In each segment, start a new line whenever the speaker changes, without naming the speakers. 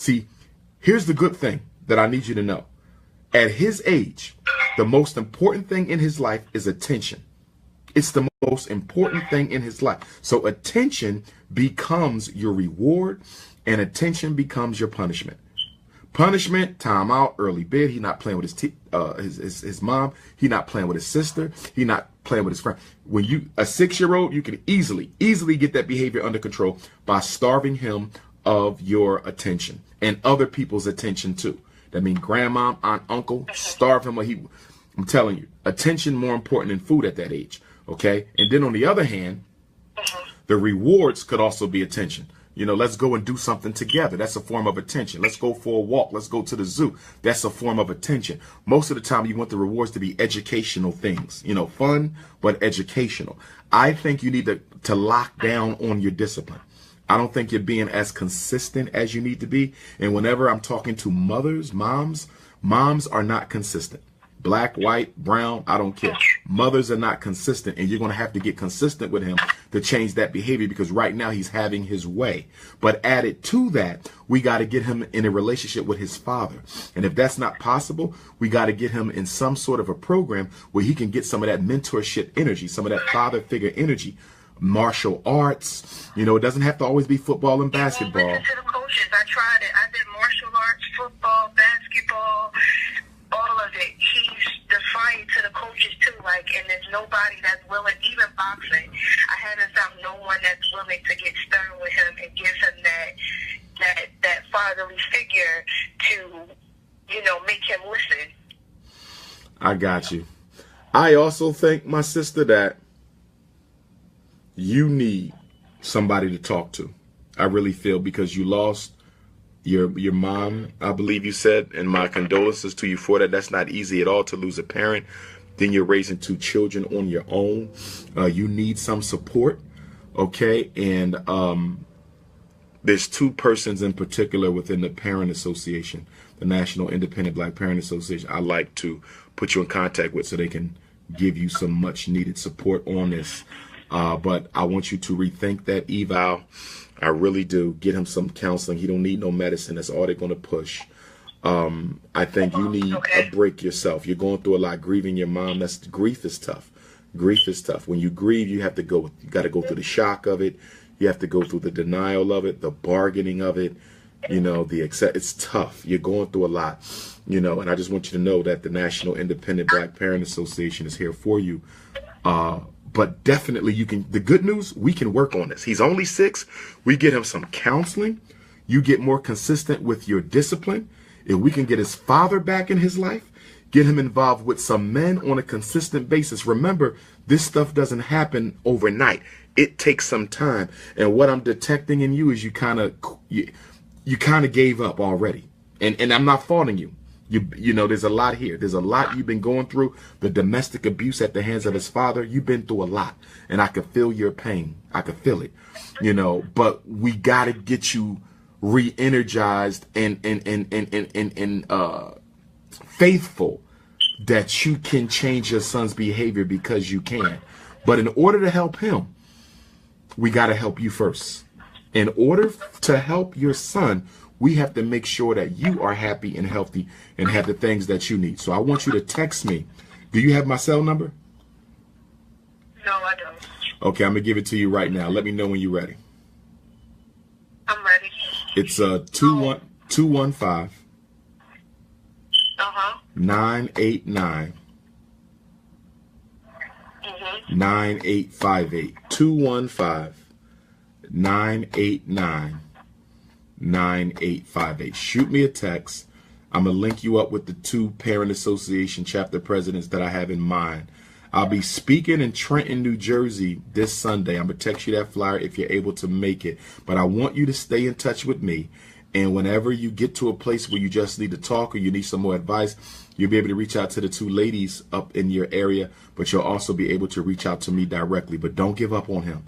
See, here's the good thing that I need you to know. At his age, the most important thing in his life is attention. It's the most important thing in his life. So attention becomes your reward, and attention becomes your punishment. Punishment, time out, early bed. He not playing with his mom. He not playing with his sister. He not playing with his friend. When you a 6-year-old, you can easily get that behavior under control by starving him of your attention and other people's attention too. That means grandma, aunt, uncle, starve him. I'm telling you, attention more important than food at that age. Okay. And then on the other hand, the rewards could also be attention. You know, let's go and do something together. That's a form of attention. Let's go for a walk. Let's go to the zoo. That's a form of attention. Most of the time, you want the rewards to be educational things, you know, fun, but educational. I think you need to lock down on your discipline. I don't think you're being as consistent as you need to be. And whenever I'm talking to mothers, moms are not consistent. Black, white, brown, I don't care. Mothers are not consistent, and you're going to have to get consistent with him to change that behavior, because right now he's having his way. But added to that, we got to get him in a relationship with his father. And if that's not possible, we got to get him in some sort of a program where he can get some of that mentorship energy, some of that father figure energy, martial arts. You know, it doesn't have to always be football and basketball.
Listen to the coaches. I tried it. I did martial arts, football, basketball, all of it. He's defiant to the coaches too, like, and there's nobody that's willing, even boxing. I haven't found no one that's willing to get stern with him and give him that fatherly figure to, you know, make him listen.
I got you. I also think, my sister, that you need somebody to talk to. I really feel, because you lost your mom, I believe you said, and my condolences to you for that. That's not easy at all, to lose a parent. Then you're raising 2 children on your own. You need some support, okay? And there's 2 persons in particular within the Parent Association, the National Independent Black Parent Association, I like to put you in contact with so they can give you some much needed support on this. But I want you to rethink that eval. I really do. Get him some counseling. He don't need no medicine. That's all they're going to push. I think you need a break yourself. You're going through a lot, grieving your mom. Grief is tough. Grief is tough. When you grieve, you got to go through the shock of it. You have to go through the denial of it, the bargaining of it. You know, it's tough. You're going through a lot, you know, and I just want you to know that the National Independent Black Parent Association is here for you. But definitely you can, the good news, we can work on this. He's only 6. We get him some counseling. You get more consistent with your discipline. If we can get his father back in his life, get him involved with some men on a consistent basis. Remember, this stuff doesn't happen overnight. It takes some time. And what I'm detecting in you is you kind of gave up already. And I'm not faulting you. You know, there's a lot here. There's a lot you've been going through. The domestic abuse at the hands of his father. You've been through a lot. And I could feel your pain. I could feel it. You know, but we got to get you re-energized and faithful that you can change your son's behavior, because you can. But in order to help him, we got to help you first. In order to help your son, we have to make sure that you are happy and healthy and have the things that you need. So I want you to text me. Do you have my cell number?
No, I don't.
Okay, I'm going to give it to you right now. Let me know when you're ready.
I'm ready.
It's 215 989 9858. 215 989 9858. Shoot me a text. I'm going to link you up with the 2 Parent Association chapter presidents that I have in mind. I'll be speaking in Trenton, New Jersey this Sunday. I'm going to text you that flyer if you're able to make it. But I want you to stay in touch with me. And whenever you get to a place where you just need to talk or you need some more advice, you'll be able to reach out to the 2 ladies up in your area. But you'll also be able to reach out to me directly. But don't give up on him.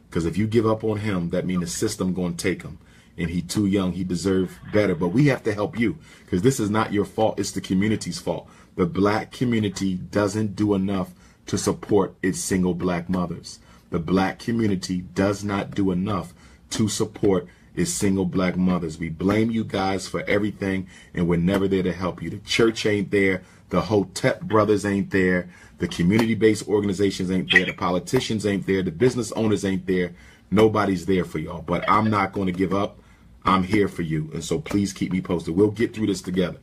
Because if you give up on him, that means the system going to take him. And he's too young. He deserves better. But we have to help you, because this is not your fault. It's the community's fault. The black community doesn't do enough to support its single black mothers. The black community does not do enough to support is single black mothers. We blame you guys for everything, and we're never there to help you. The church ain't there. The Hotep brothers ain't there. The community-based organizations ain't there. The politicians ain't there. The business owners ain't there. Nobody's there for y'all. But I'm not going to give up. I'm here for you. And so please keep me posted. We'll get through this together.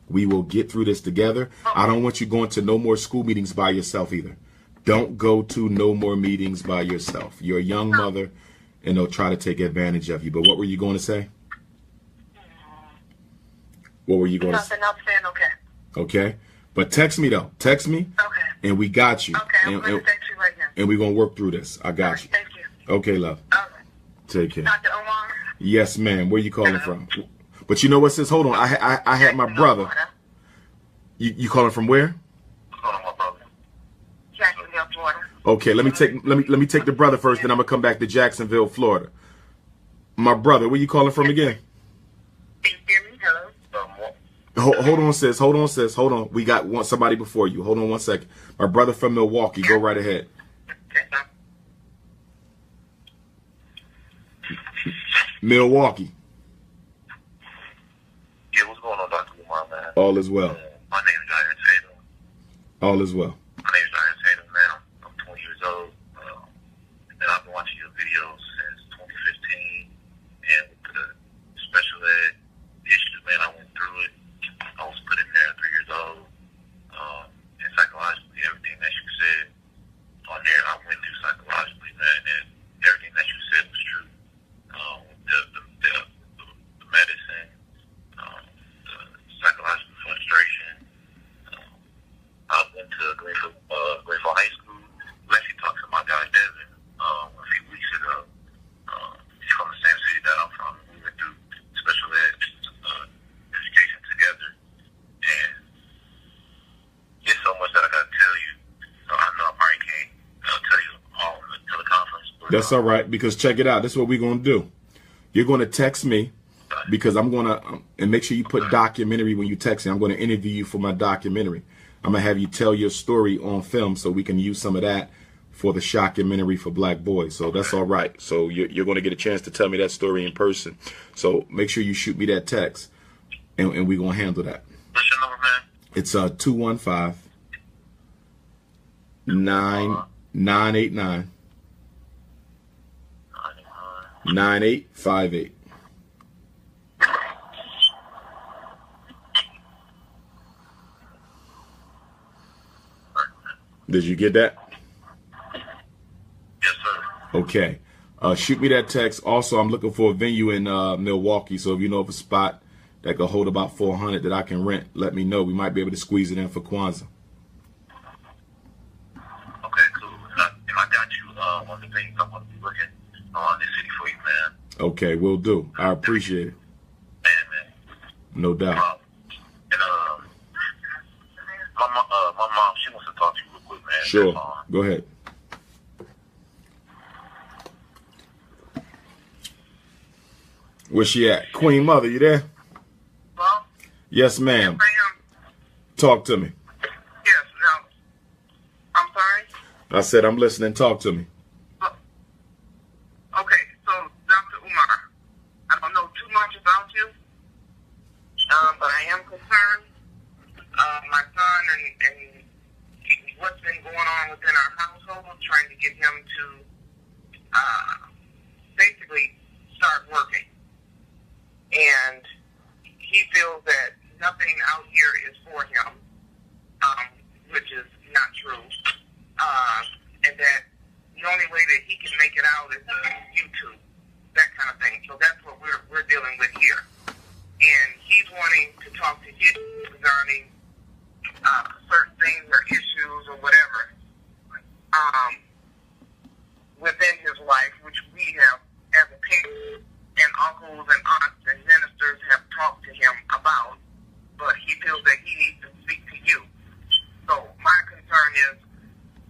We will get through this together. I don't want you going to no more school meetings by yourself either. Don't go to no more meetings by yourself. You're a young mother, and they'll try to take advantage of you. But what were you going to say? What were you going to say?
Nothing. I'm saying okay.
Okay. But text me, though. Text me.
Okay.
And we got you.
Okay, I'm going to text you right now.
And we're going to work through this. I got you.
Thank you.
Okay, love.
All right.
Take care.
Dr. Umar?
Yes, ma'am. Where you calling from? But you know what, sis? Hold on. I had my brother. You calling from where?
Jacksonville, Florida.
Okay, let me take the brother first, then I'm gonna come back to Jacksonville, Florida. My brother, where you calling from again?
Can you hear me? Hello?
Hold on, sis. Hold on, sis. Hold on. We got somebody before you. Hold on 1 second. My brother from Milwaukee. Go right ahead. Milwaukee.
Yeah, what's going on, Dr. Umar, man?
All is well.
My name is Jair Tatum.
All is well.
My name is Jair Tatum, man. I'm 20 years old. And I've been watching your videos since 2015. And with the special ed issues, man, I went through it. I was put in there at 3 years old. And psychologically, everything that you said on there, I went through psychologically, man. And everything that you said was true. The medicine, the psychological frustration. I went to Greenville High School. I actually talked to my guy Devin a few weeks ago. He's from the same city that I'm from. We went through special ed education together, and there's so much that I got to tell you. So I know I probably can't tell you all in the teleconference. But,
that's all right, because check it out. This is what we're gonna do. You're gonna text me. Because I'm going to, and make sure you put documentary when you text me. I'm going to interview you for my documentary. I'm going to have you tell your story on film so we can use some of that for the shockumentary for black boys. So that's all right. So you're going to get a chance to tell me that story in person. So make sure you shoot me that text, and we're going to handle that.
What's your number, man?
It's 215-989-9858. Did you get that?
Yes, sir.
Okay. Shoot me that text. Also, I'm looking for a venue in Milwaukee. So if you know of a spot that could hold about 400 that I can rent, let me know. We might be able to squeeze it in for Kwanzaa.
Okay, cool. And I got you on the things I'm going to be looking on this city for you, man.
Okay, will do. I appreciate it.
Man.
No doubt.
My mom, she wants to talk to you real quick, man.
Sure. Go ahead. Where's she at? Queen Mother, you there?
Well,
Yes, ma'am.
I am.
Talk to me.
Yes, no. I'm sorry?
I said I'm listening. Talk to me.
Okay, so Dr. Umar, I don't know too much about you, but I am concerned. My son and what's been going on within our household, trying to get him to basically start working. And he feels that nothing out here is for him, which is not true. And that the only way that he can make it out is through YouTube, that kind of thing. So that's what we're dealing with here. And he's wanting to talk to you regarding certain things or issues or whatever within his life, which we have, as a parent and uncles and aunts and ministers, have talked to him about, but he feels that he needs to speak to you. So my concern is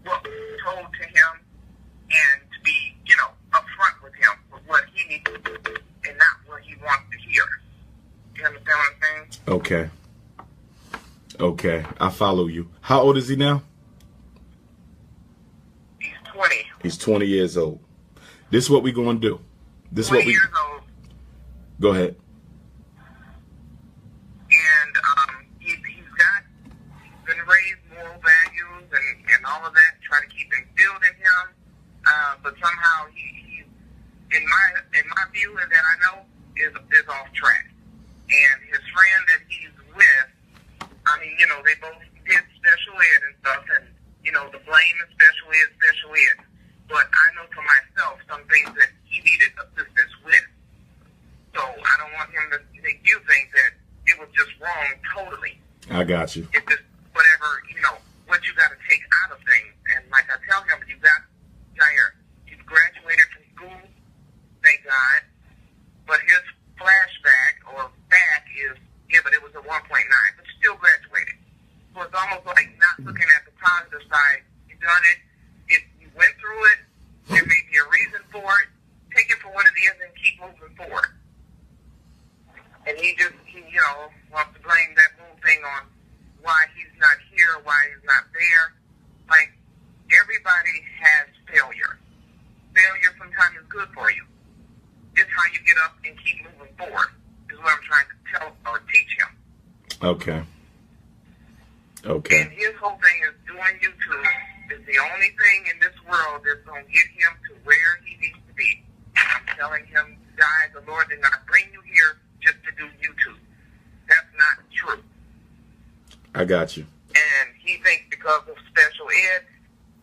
what we told to him, and to be, upfront with him with what he needs to do and not what he wants to hear. You understand what I'm saying?
Okay. Okay, I follow you. How old is he now?
He's 20.
He's 20 years old. This is what we're going to do. This is what
20 years old.
Go ahead.
And he's been raised moral values and all of that, try to keep instilled in him. But somehow he's in my view and that I know is off track. And his friend that he's with, I mean, you know, they both did special ed and stuff, and you know, the blame is special ed. But I know for myself some things that he needed assistance with. So I don't want him to make you think that it was just wrong totally.
I got you.
It's just whatever, you know, what you got to take out of things. And like I tell him, you've graduated from school, thank God. But his flashback or back is, yeah, but it was a 1.9, but still graduated. So it's almost like not looking at the positive side. You done it. If you went through it, there may be a reason for it. Take it for what it is and keep moving forward. And he you know, wants to blame that whole thing on why he's not here, why he's not there. Like, everybody has failure. Failure sometimes is good for you. It's how you get up and keep moving forward, is what I'm trying to tell or teach him.
Okay. Okay.
And his whole thing is doing YouTube is the only thing in this world that's going to get him to where he needs to be. I'm telling him, guys, the Lord did not bring you here just to do YouTube. That's not true.
I got you.
And he thinks because of special ed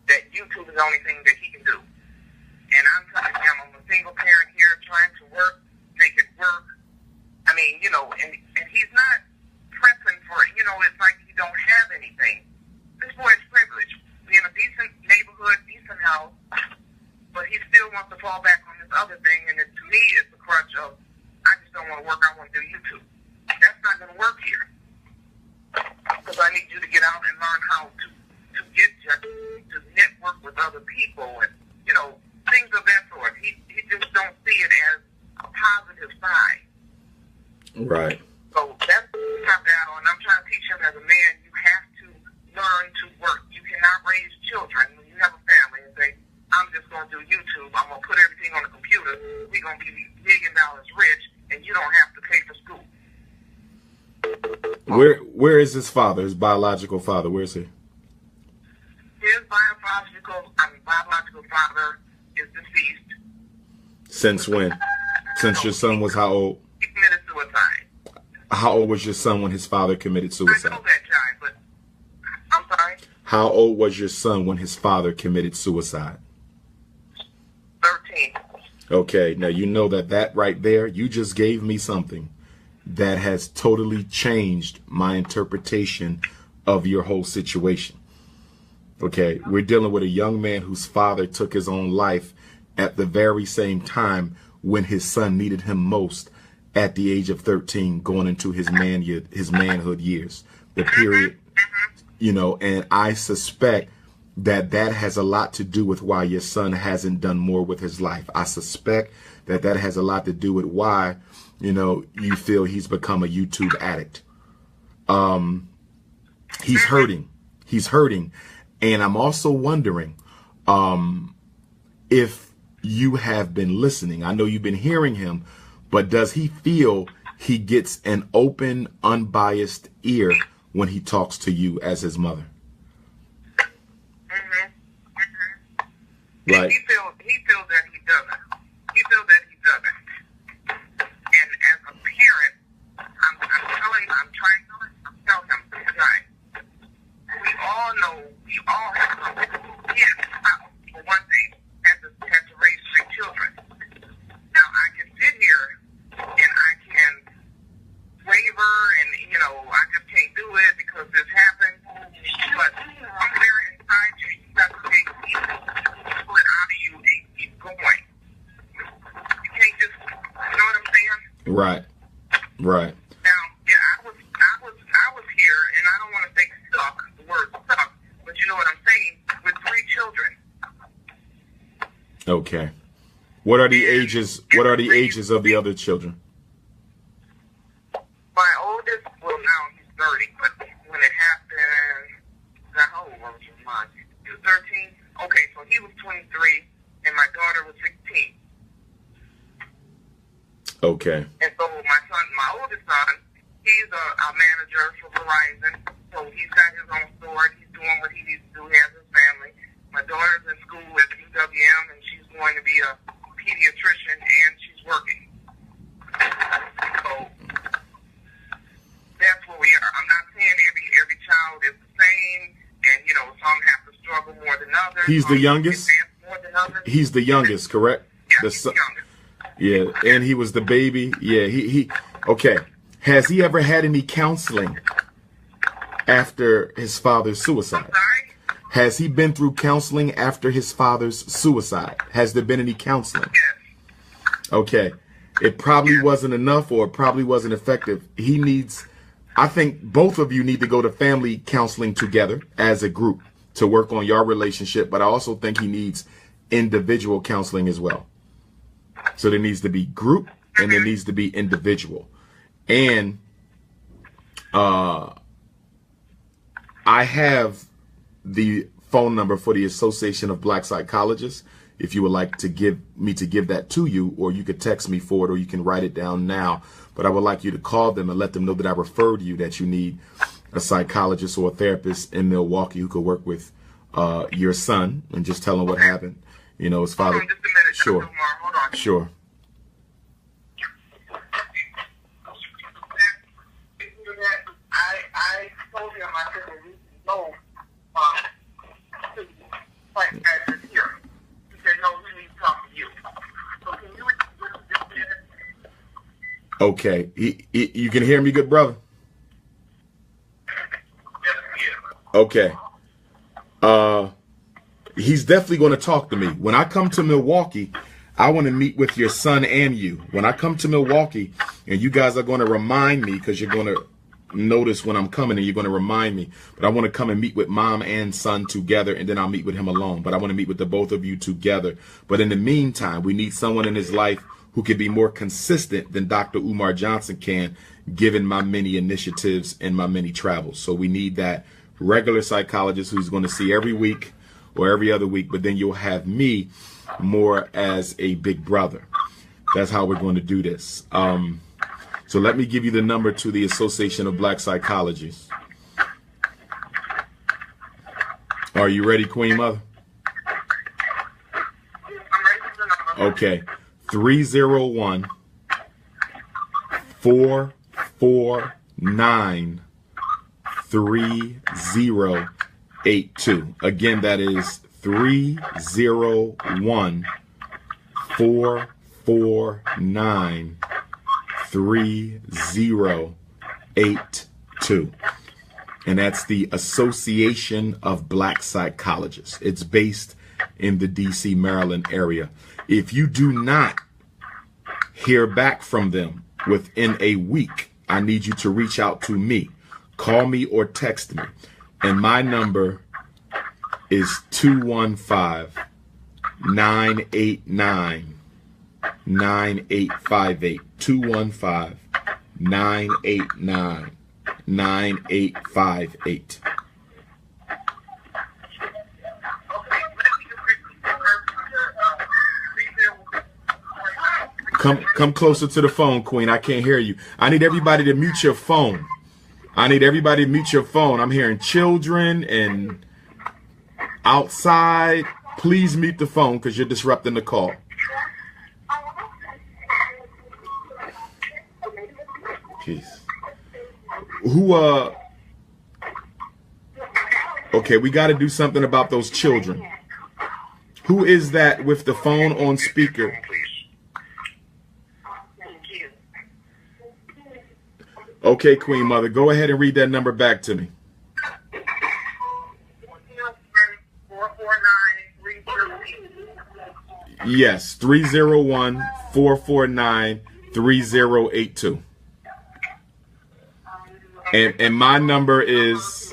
that YouTube is the only thing that he can do. And I'm telling him, I'm a single parent here trying to work, make it work. I mean, you know, and he's not pressing for it. You know, it's like he don't have anything. This boy is privileged. Be in a decent neighborhood, decent house, but he still wants to fall back on this other thing. And to me, it's a crutch of, I just don't want to work, I want to do YouTube. That's not going to work here. Because I need you to get out and learn how to get to network with other people and, you know, things of that sort. He just don't see it as a positive side.
Right.
So that's not bad on. I'm trying to teach him as a man, you have to learn to work. You cannot raise children when you have a family and say, I'm just going to do YouTube. I'm going to put everything on the computer. We're going to be $1 million rich, and you don't have to pay for school.
Where is his father, his biological father? Where is he?
His biological father is deceased.
Since when? Since your son was how old?
He committed suicide.
How old was your son when his father committed
I
suicide?
know that guy, but I'm sorry.
How old was your son when his father committed suicide?
13.
Okay, now you know that right there, you just gave me something that has totally changed my interpretation of your whole situation. Okay, we're dealing with a young man whose father took his own life at the very same time when his son needed him most at the age of 13, going into his manhood years, the period, you know, and I suspect that has a lot to do with why your son hasn't done more with his life. I suspect that has a lot to do with why, you know, you feel he's become a YouTube addict. He's hurting. And I'm also wondering if you have been listening. I know you've been hearing him, but does he feel he gets an open, unbiased ear when he talks to you as his mother? Right.
He feels that he doesn't. He feels that he doesn't. And as a parent, I'm trying to tell him, guys, we all know, we all have kids. For one thing, had to raise 3 children. Now I can sit here and I can waver and, you know, I just can't do it because this happened. But somewhere inside you got to take pull it out of you and keep going. You can't just, you know what I'm saying?
Right.
Now, yeah, I was here, and I don't want to say stuck, the word stuck, but you know what I'm saying, with 3 children.
Okay. What are the ages of the other children?
My oldest, well, now he's 30, but when it happened, how old was he? He was 13. Okay, so he was 23, and my daughter was 16.
Okay.
And so my oldest son, he's a manager for Verizon. So he's got his own store. He's doing what he needs to do. He has his family. My daughter's in school at UWM, and she's going to be a pediatrician, and she's working. So that's where we are. I'm not saying every child is the same, and some have to struggle more than others.
He's the youngest.
More than others.
He's the youngest, correct?
Yeah, he's the youngest.
Yeah, and he was the baby. Yeah, he. Okay. Has he ever had any counseling after his father's suicide?
I'm sorry?
Has he been through counseling after his father's suicide? Has there been any counseling?
Yes.
Okay. It probably wasn't enough, or it probably wasn't effective. I think both of you need to go to family counseling together as a group to work on your relationship, but I also think he needs individual counseling as well. So there needs to be group and there needs to be individual. And I have the phone number for the Association of Black Psychologists. If you would like to give that to you, or you could text me for it, or you can write it down now. But I would like you to call them and let them know that I referred you, that you need a psychologist or a therapist in Milwaukee who could work with your son, and just tell him what happened. His father.
Hold on just a minute.
Sure.
Umar, hold on.
Sure.
I told him, I said, we know psychiatrist here. He said, no, we need to talk to you. So can you just minute?
Okay. You can hear me, good brother?
Yes,
Okay. He's definitely going to talk to me. When I come to Milwaukee, I want to meet with your son and you. When I come to Milwaukee, and you guys are going to remind me, because you're going to notice when I'm coming and you're going to remind me, but I want to come and meet with mom and son together, and then I'll meet with him alone. But I want to meet with the both of you together. But in the meantime, we need someone in his life who can be more consistent than Dr. Umar Johnson can, given my many initiatives and my many travels. So we need that regular psychologist who's going to see every week or every other week, but then you'll have me more as a big brother. That's how we're going to do this. So let me give you the number to the Association of Black Psychologists. Are you ready, Queen Mother?
I'm ready for the number.
Okay. 301 449 3082. Again, that is 301 449 3082. And that's the Association of Black Psychologists. It's based in the DC, Maryland area. If you do not hear back from them within a week, I need you to reach out to me. Call me or text me. And my number is 215-989-9858. 215-989-9858. Come closer to the phone, Queen. I can't hear you. I need everybody to mute your phone. I'm hearing children and outside. Please mute the phone because you're disrupting the call. Jeez. Okay, we got to do something about those children. Who is that with the phone on speaker? Okay, Queen Mother, go ahead and read that number back to me.
449-3082.
Yes, 301-449-3082. And my number is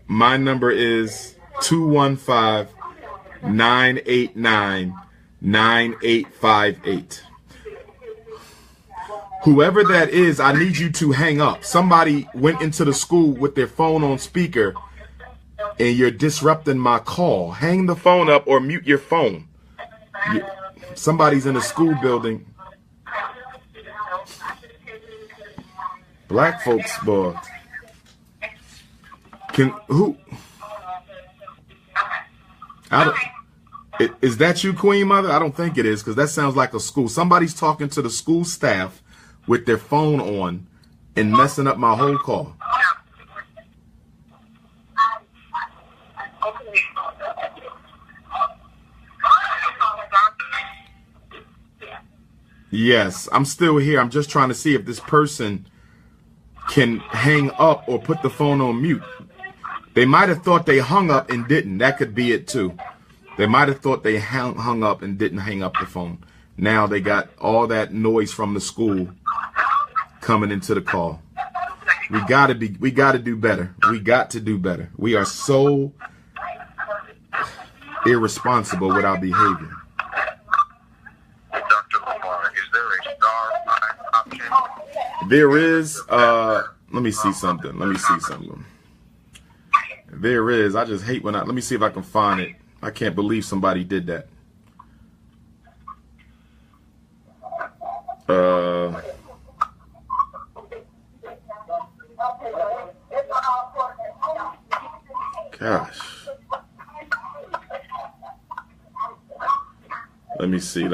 215-989-9858. Whoever that is, I need you to hang up. Somebody went into the school with their phone on speaker and you're disrupting my call. Hang the phone up or mute your phone. Somebody's in a school building. Black folks, boy. Is that you, Queen Mother? I don't think it is, because that sounds like a school. Somebody's talking to the school staff with their phone on and messing up my whole call. Yes, I'm still here. I'm just trying to see if this person can hang up or put the phone on mute. They might have thought they hung up and didn't. That could be it too. They might have thought they hung up and didn't hang up the phone. Now they got all that noise from the school coming into the call. We gotta do better. We got to do better. We are so irresponsible with our behavior.
Dr. Umar, is there a star option?
There is, let me see something. There is. I just hate when let me see if I can find it. I can't believe somebody did that. Gosh. Let me see.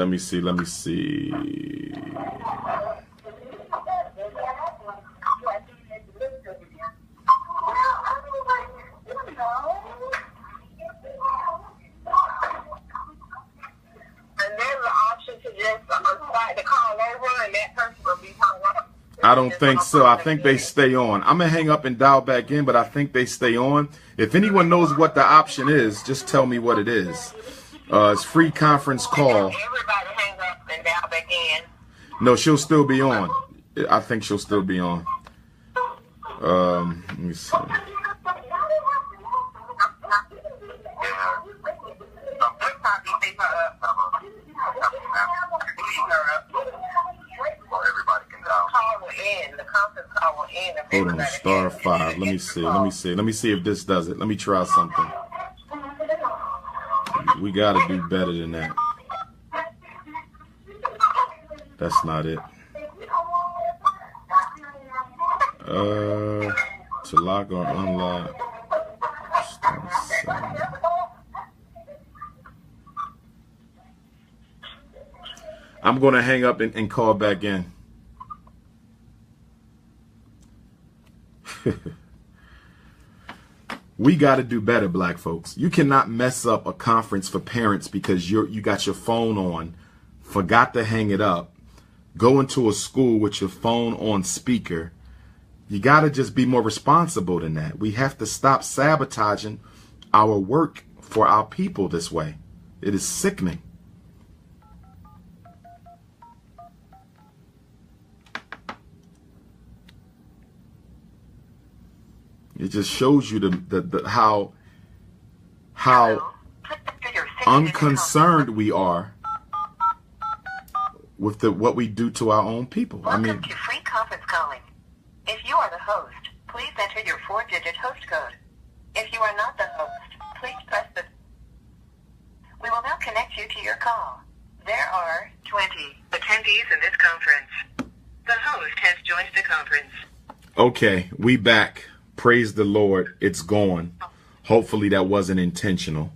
I don't think so. I think they stay on. I'm going to hang up and dial back in, but I think they stay on. If anyone knows what the option is, just tell me what it is. It's free conference call.
Everybody hang up and dial back in.
No, she'll still be on. I think she'll still be on. Let me see. Hold on, *5. Let me see if this does it. Let me try something. We gotta do better than that. That's not it. To lock or unlock. I'm gonna hang up and call back in. We got to do better, black folks. You cannot mess up a conference for parents because you got your phone on, forgot to hang it up, go into a school with your phone on speaker. You got to just be more responsible than that. We have to stop sabotaging our work for our people this way. It is sickening. It just shows you how unconcerned we are with what we do to our own people.
Welcome to free conference calling. If you are the host, please enter your 4-digit host code. If you are not the host, please press the... We will now connect you to your call. There are 20 attendees in this conference. The host has joined the conference.
Okay, we back. Praise the Lord, it's gone. Hopefully that wasn't intentional.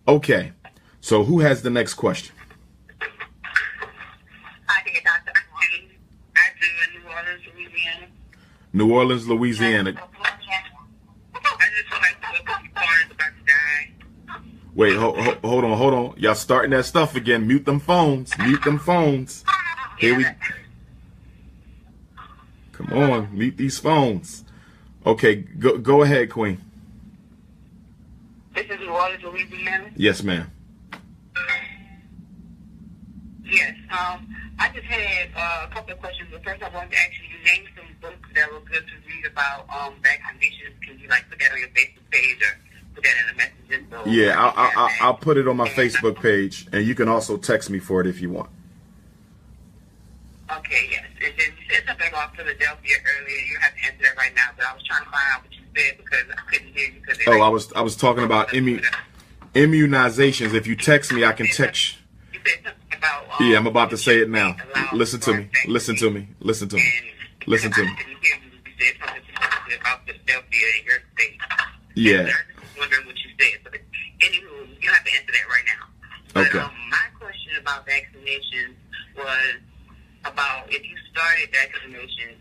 Okay, so who has the next question?
I think it's Dr. I do in New Orleans, Louisiana.
New Orleans, Louisiana.
I just feel like the car is about to die.
Wait, hold on. Y'all starting that stuff again. Mute them phones. Here we... Come on, mute these phones. Okay, go ahead, Queen.
This is New Orleans, Louisiana?
Yes, ma'am.
Yes. I just had a couple of questions. But first, I wanted to ask you name some books that were good to read about back conditions. Can you put that on your Facebook page or put that in the messages?
Yeah, I'll put it on my Facebook page, and you can also text me for it if you want.
Okay, yes. And then you said something about Philadelphia earlier. You have to answer that right now, but I was trying to find out what you said because I couldn't hear you.
I was talking about immunizations. If you text me, I can text.
You said something about...
yeah, I'm about to say it now. Listen to me.
And I couldn't hear you. Philadelphia in your state.
Yeah.
And I was just wondering what you said. But anywho, you don't have to answer that right now. But
Okay.
my question about vaccinations was about if you started vaccinations,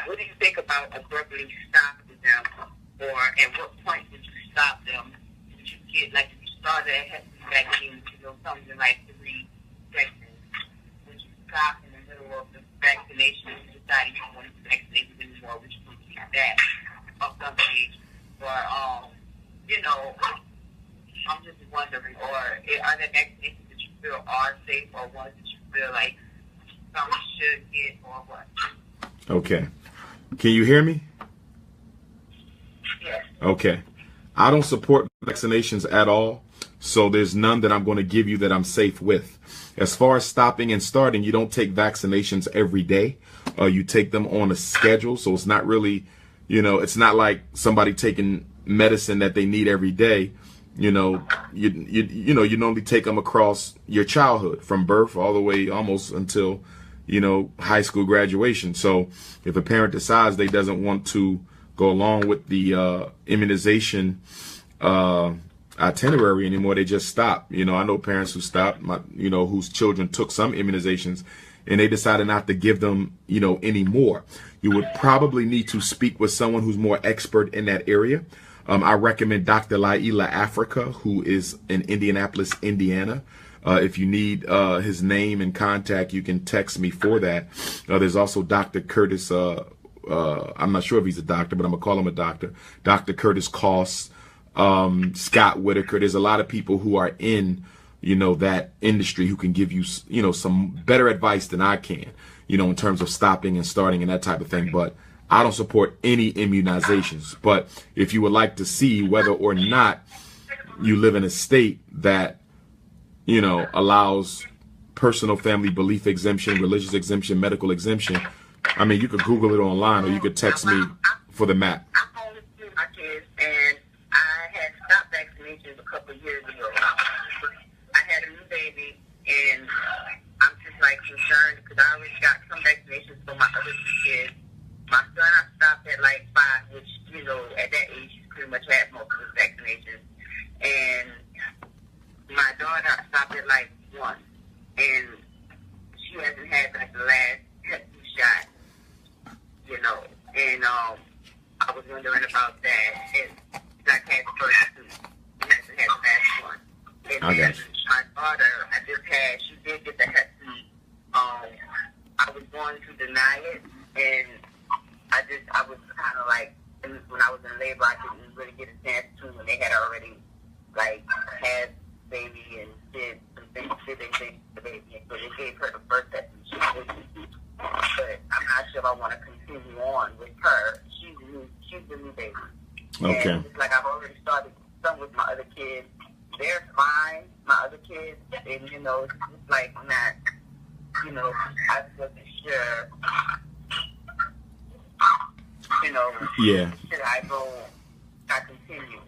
what do you think about abruptly stopping them, or at what point did you stop them? Did you get, like, if you started a Hep C vaccine, something like 3 seconds, would you stop in the middle of the vaccination and you decided you don't want to vaccinate anymore, would you complete that or something? Or, I'm just wondering, or are there vaccinations that you feel are safe, or ones that you feel like some should get, or what?
Okay. Can you hear me?
Yes.
Okay. I don't support vaccinations at all, so there's none that I'm going to give you that I'm safe with. As far as stopping and starting, you don't take vaccinations every day. You take them on a schedule, so it's not really, it's not like somebody taking medicine that they need every day. You normally take them across your childhood from birth all the way almost until high school graduation. So if a parent decides they doesn't want to go along with the immunization itinerary anymore, they just stop. I know parents who stopped, whose children took some immunizations and they decided not to give them, anymore. You would probably need to speak with someone who's more expert in that area. I recommend Dr. Laila Africa, who is in Indianapolis, Indiana. If you need his name and contact, you can text me for that. There's also Dr. Curtis. I'm not sure if he's a doctor, but I'm going to call him a doctor. Dr. Curtis Koss, Scott Whitaker. There's a lot of people who are in, that industry who can give you, some better advice than I can, in terms of stopping and starting and that type of thing. But I don't support any immunizations. But if you would like to see whether or not you live in a state that, allows personal family belief exemption, religious exemption, medical exemption, I mean, you could Google it online or you could text me for the map.
I'm home with my kids, and I had stopped vaccinations a couple of years ago. I had a new baby, and I'm just like concerned because I already got some vaccinations for my other 2 kids. My son, I stopped at like 5, which, at that age, he's pretty much had most of his vaccinations. And my daughter, I stopped at like 1. And she hasn't had like the last Hep C shot, And I was wondering about that. And I had the first 2. She hasn't had the last one. And then my daughter, she did get the Hep C. I was going to deny it, and I was kind of like, when I was in labor, I didn't really get a chance to, when they had already, like, had baby and did some things, did the baby, and so they gave her the first Hep C. But I'm not sure if I want to continue on with her. She's the new baby.
Okay.
And it's like I've already started some with my other kids. They're fine, my other kids, and, it's just like not, I wasn't sure,
Yeah.
should I go, I continue,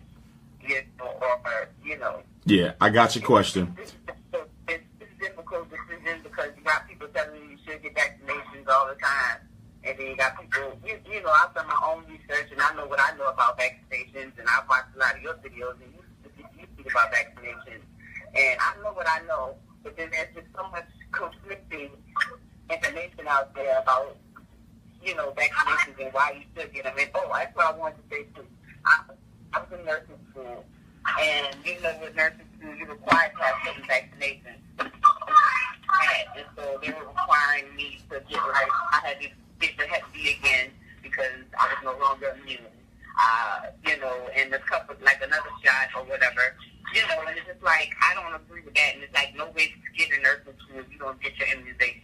or.
Yeah, I got your question.
It's a difficult decision because you got people telling you should get vaccinations all the time. And then you got people, I've done my own research and I know what I know about vaccinations, and I've watched a lot of your videos and you speak about vaccinations. And I know what I know, but then there's just so much conflicting information out there about, vaccinations and why you should get them. And, that's what I wanted to say too. I was in nursing school, and with nursing school, you're required to have certain vaccinations. And so they were requiring me to get, I had to get the Hep C again because I was no longer immune. And a couple, like another shot or whatever, and it's just like, I don't agree with that. And it's like, no way to get in nursing school if you don't get your immunization,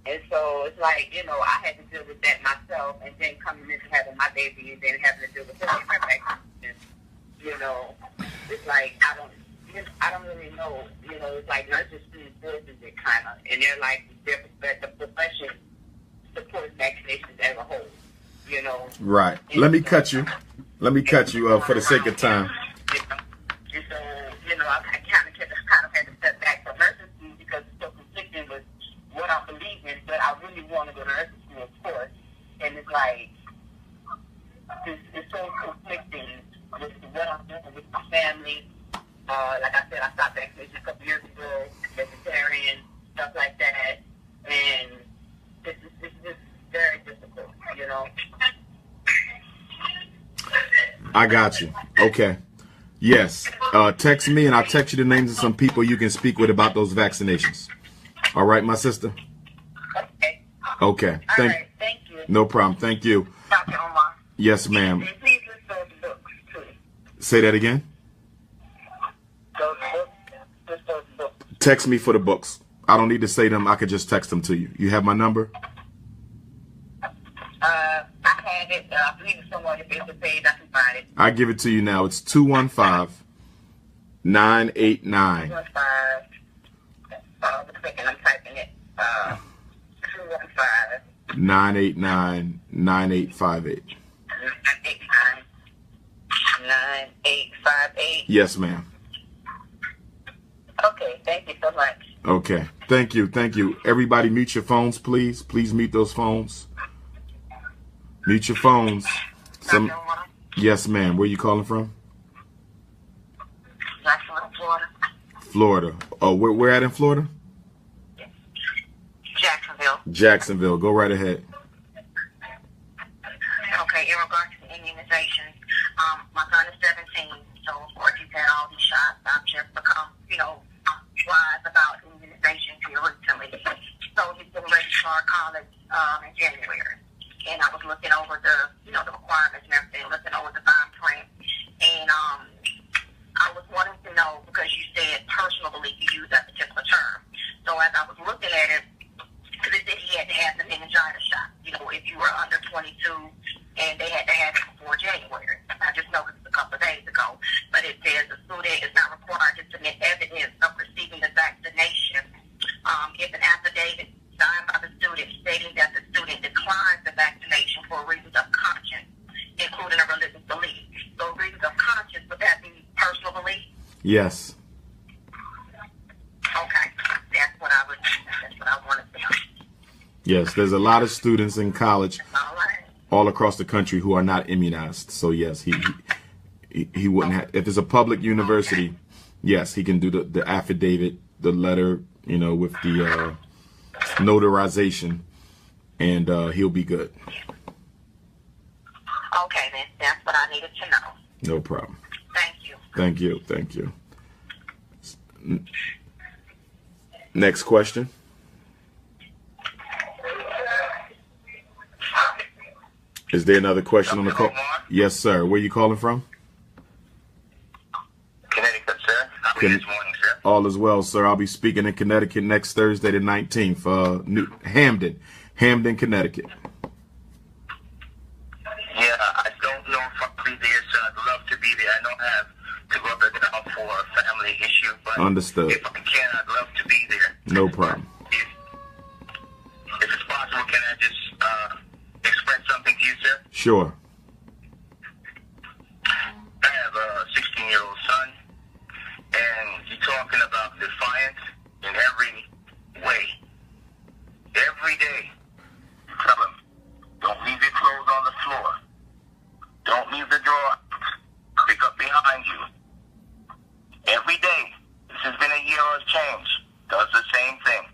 And so it's like, I had to deal with that myself, and then coming into having my baby and then having to deal with her vaccinations, it's like, I don't really know, it's like nurses forces it kind of, and they're like, the profession supports vaccinations as a whole,
Right. Let me cut you for the sake of time.
And so, I kind of had to step back from nursing school because it's so conflicting with what I believe in, but I really want to go to nursing school
I got you. Okay. Yes. Text me and I'll text you the names of some people you can speak with about those vaccinations. All right, my sister?
Okay.
Okay.
All right. Thank you.
No problem. Thank you.
Dr. Umar.
Yes, ma'am.
And please list those books, too.
Say that again.
Those books. List those books.
Text me for the books. I don't need to say them. I could just text them to you. You have my number?
I have it. I believe it's somewhere on the Facebook page. I can find it.
I give it to you now. It's 215-989.
215. Wait a second. I'm typing it. 215.
989-9858.
989. 9858.
Yes, ma'am.
Okay. Thank you so much.
Okay. Thank you. Thank you. Everybody mute your phones, please. Please mute those phones. Mute your phones. Yes, ma'am. Where you calling from?
Jacksonville, Florida.
Florida. Oh, where at in Florida?
Jacksonville.
Jacksonville. Go right ahead.
Okay, in regards to immunization, my son is 17, so of course he's had all these shots. I've just become, wise about immunization here recently. So he's getting ready to start college in January. And I was looking over the requirements and everything, looking over the fine print. And I was wanting to know, because you said personal belief, you used that particular term. So as I was looking at it, because it said he had to have the meningitis shot, if you were under 22, and they had to have it before January. I just noticed a couple of days ago. But it says the student is not required to submit evidence of receiving the vaccination if an affidavit signed by the student stating that the student declines the vaccination for reasons of conscience, including a religious belief. So reasons of conscience, would that be personal belief?
Yes.
Okay. That's what I wanted to know.
Yes, there's a lot of students in college
All right.
all across the country who are not immunized. So yes, he wouldn't have, if it's a public university,
okay.
Yes, he can do the affidavit, the letter, with the notarization, and he'll be good.
Okay, then. That's what I needed to know.
No problem.
Thank you.
Thank you. Thank you. Next question. Is there another question on the call? Yes, sir. Where are you calling from?
Connecticut, sir. How are you this morning, sir?
All is well, sir. I'll be speaking in Connecticut next Thursday, the 19th. Hamden, Connecticut.
Yeah, I don't know if I'll be there, sir. I'd love to be there. I don't have to go there now for a family issue, but
Understood.
if I can, I'd love to be there.
No problem.
If it's possible, can I just express something to you, sir?
Sure.
I have a 16-year-old son, and you're talking about defiance in every way. Every day, you tell him, don't leave your clothes on the floor. Don't leave the drawer. Pick up behind you. Every day, this has been a year of change, does the same thing.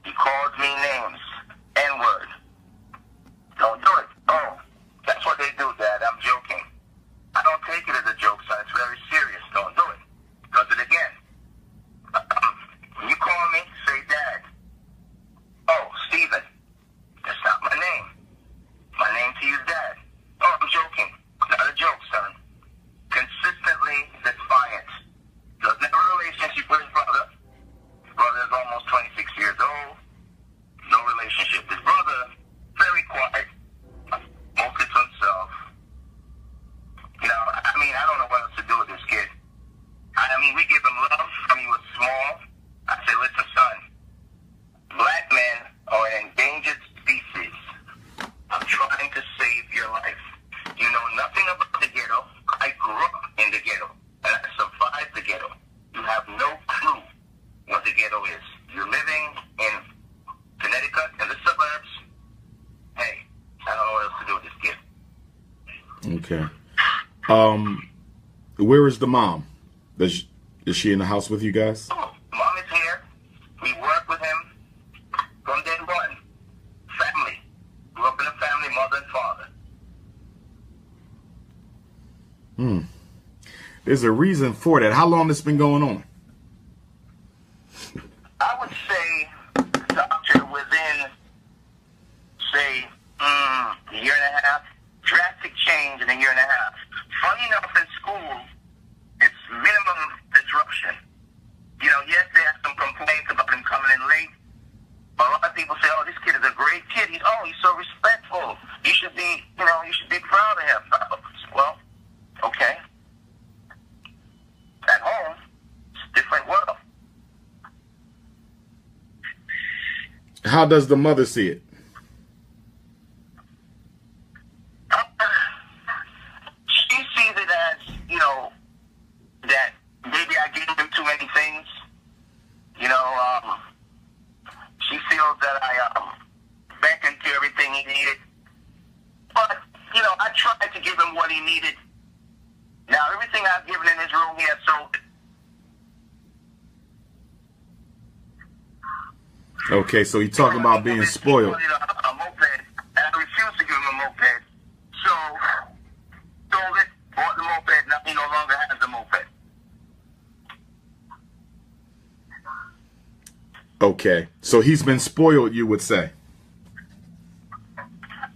He calls me names, N-word. Don't do it. Oh, that's what they do, Dad. I'm joking. I don't take it as a joke, son. It's very serious. Don't do it. Does it again. When you call me, say Dad. Oh, Stephen. That's not my name. My name to you is Dad. Oh, I'm joking. Not a joke, son. Consistently defiant. Doesn't have a relationship with his brother. His brother is almost 26 years old. No relationship. His brother, very quiet. Mostly to himself. I don't know what else to do with this kid. We give him love from he was small. I say, listen, son, black men are an endangered species. I'm trying to save your life. You know nothing about the ghetto. I grew up in the ghetto, and I survived the ghetto. You have no clue what the ghetto is. You're living in Connecticut, in the suburbs. Hey, I don't know what else to do with this kid.
Okay. Where is the mom? Is she in the house with you guys?
Oh, Mom is here. We work with him from day one. Family. Grew up in a family, mother and father.
There's a reason for that. How long has this been going on?
I would say, doctor, within, say, a year and a half, drastic change in a year and a half. Funny enough, in school, it's minimum disruption. You know, yes, they have some complaints about him coming in late, but a lot of people say, oh, this kid is a great kid. He's so respectful. You should be, you should be proud of him. Well, okay. At home, it's a different world.
How does the mother see it?
She sees it as, that maybe I gave him too many things. She feels that I back into everything he needed. But, I tried to give him what he needed. Now, everything I've given in his room, he has sold it.
Okay, so you're talking about being spoiled.
He wanted a moped, and I refused to give him a moped. So, sold it, bought the moped, now he no longer has the moped.
Okay, so he's been spoiled, you would say.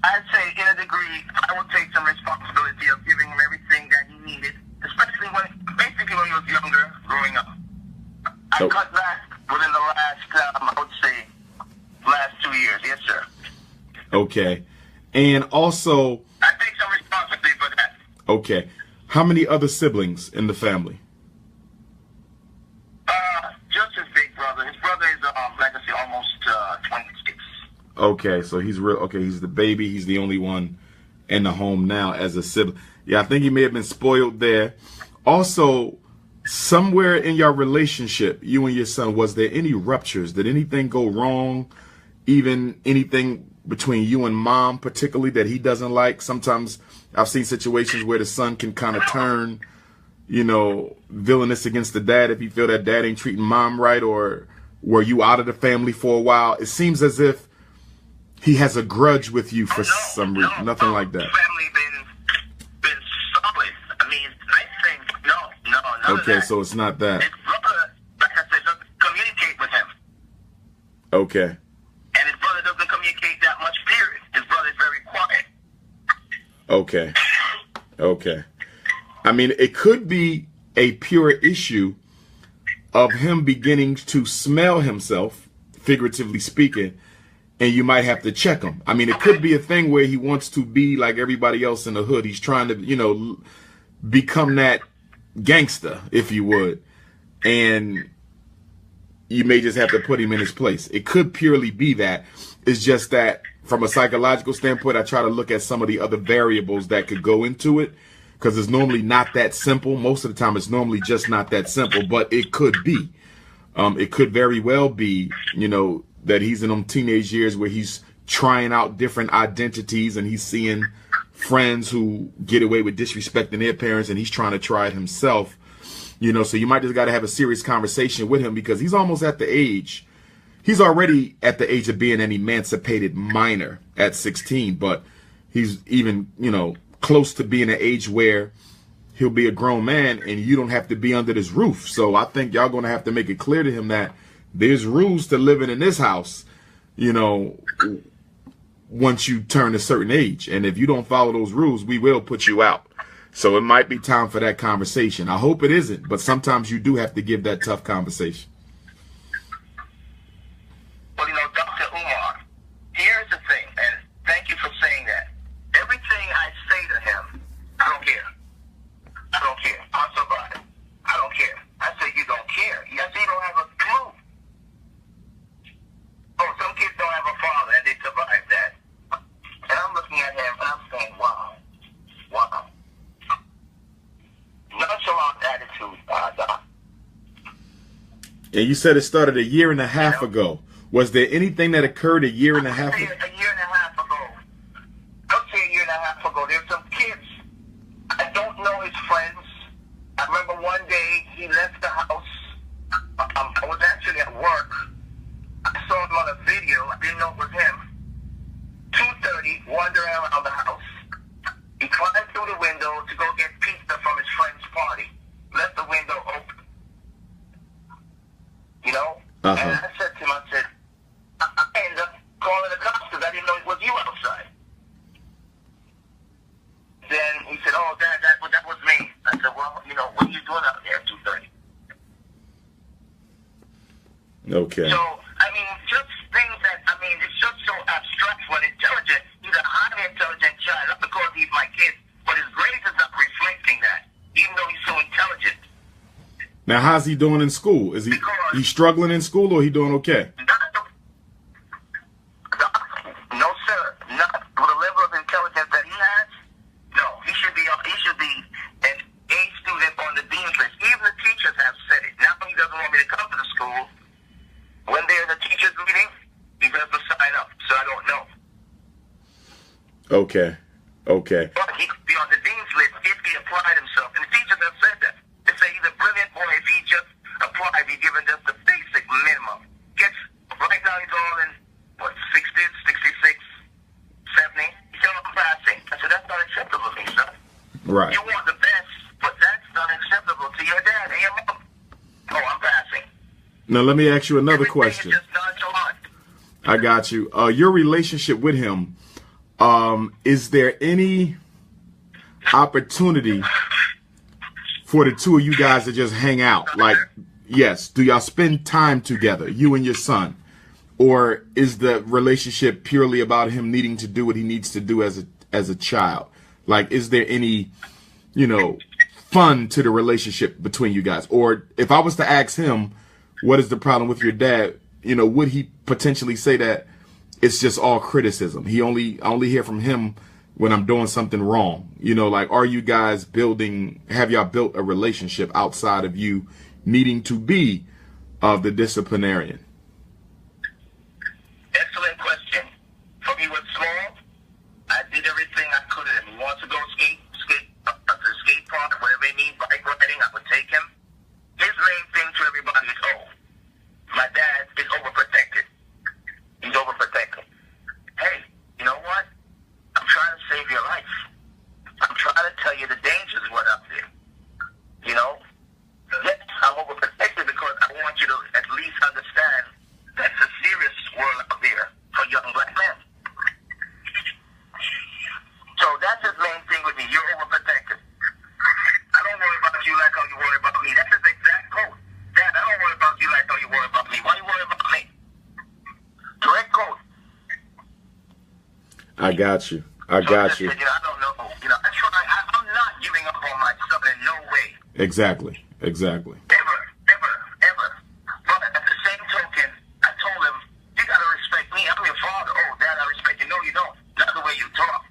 I'd say, in a degree, I would take some responsibility of giving him everything that he needed, especially when he was younger, growing up. I cut back within the last, I would say, last 2 years. Yes, sir.
Okay. And also,
I take some responsibility for that.
Okay. How many other siblings in the family?
Just his big brother. His brother is, like I said, almost 26.
Okay, so he's real. Okay, he's the baby. He's the only one in the home now as a sibling. Yeah, I think he may have been spoiled there. Also, somewhere in your relationship, you and your son, was there any ruptures? Did anything go wrong? Even anything between you and mom, particularly, that he doesn't like? Sometimes I've seen situations where the son can kind of turn, villainous against the dad if he feel that dad ain't treating mom right, or were you out of the family for a while? It seems as if he has a grudge with you for some reason. Nothing like that.
Family been solid. I mean, I think none
Okay,
of that.
so it's not that.
His brother, like I said, doesn't communicate with him.
Okay.
And his brother doesn't communicate that much, period. His brother is very quiet.
Okay. Okay. I mean, it could be a pure issue of him beginning to smell himself, figuratively speaking, and you might have to check him. I mean, it could be a thing where he wants to be like everybody else in the hood. He's trying to, become that gangster, if you would. And you may just have to put him in his place. It could purely be that. It's just that from a psychological standpoint, I try to look at some of the other variables that could go into it, because it's normally not that simple. Most of the time, it's normally just not that simple, but it could be. It could very well be, that he's in them teenage years where he's trying out different identities and he's seeing friends who get away with disrespecting their parents, and he's trying to try it himself. So you might just got to have a serious conversation with him, because he's almost at the age. He's already at the age of being an emancipated minor at 16, but he's even, close to being an age where he'll be a grown man and you don't have to be under this roof. So I think y'all going to have to make it clear to him that there's rules to living in this house, once you turn a certain age. And if you don't follow those rules, we will put you out. So it might be time for that conversation. I hope it isn't, but sometimes you do have to give that tough conversation.
Well, Dr. Umar, here's the thing, and thank you for saying that. Everything I say to him, I don't care. I don't care. I'll survive. I don't care. I say, you don't care. Yes, you don't have a clue. Oh, some kids don't have a father, and they survive that. And I'm looking at him, and I'm saying, wow. Nonchalant attitude, Doc.
And you said it started a year and a half ago. Was there anything that occurred a year and a half ago?
A year and a half ago. I'll say a year and a half ago. There's some kids. I don't know his friends. I remember one day he left the house. I was actually at work. I saw him on a video. I didn't know it was him. 2:30, wandering around the house. He climbed through the window to go get pizza from
Okay.
So, I mean, just things that, I mean, it's just so abstract for an intelligent, he's a highly intelligent child, not because he's my kid, but his grades is not reflecting that, even though he's so intelligent.
Now, how's he doing in school? Is he struggling in school, or he doing okay?
No, sir. Not with the level of intelligence that he has. No, he should be an A student on the dean's list. Even the teachers have said it. Now he doesn't want me to come to the school. When there's a teachers meeting, he doesn't sign up. So I don't know.
Okay. Okay.
But he could be on the dean's list if he applied himself. And the teachers have said that. They say he's a brilliant boy if he just applied. He's given just the basic minimum. Right now he's all in, what, 60s, 66, 70? He said, I'm passing. I said, that's not acceptable to me, son.
Right.
You want the best, but that's not acceptable to your dad and your mom. Oh, I'm passing.
Now, let me ask you another
Everything
question.
is just nonchalant.
I got you. Your relationship with him, is there any opportunity for the two of you guys to just hang out? Like, yes, do y'all spend time together, you and your son? Or is the relationship purely about him needing to do what he needs to do as a child? Like, is there any, fun to the relationship between you guys? Or if I was to ask him, what is the problem with your dad? Would he potentially say that it's just all criticism? I only hear from him when I'm doing something wrong. Like, are you guys have y'all built a relationship outside of you needing to be the disciplinarian?
Excellent question. From he was small, I did everything I could of him. He wants to go skate up to the skate park, whatever he needs, bike riding, I would take him. His main thing to everybody is, my dad is overprotected. He's overprotected. Hey, you know what? I'm trying to save your life. I'm trying to tell you the dangers what up there. Yes, I'm overprotected because I want you to at least understand that's a serious world out there for young black men. So that's his main thing with me. You're overprotected. I don't worry about you like how you worry about me. That's his exact quote. Dad, I don't worry about you like how you worry about me. Why you worry about me? Direct quote.
I got you. I
So
got you.
I don't know. I'm not giving up on my son in no way.
Exactly. Exactly.
Ever. But at the same token, I told him, you gotta respect me. I'm your father. Oh, Dad, I respect you. No, you don't. Not the way you talk.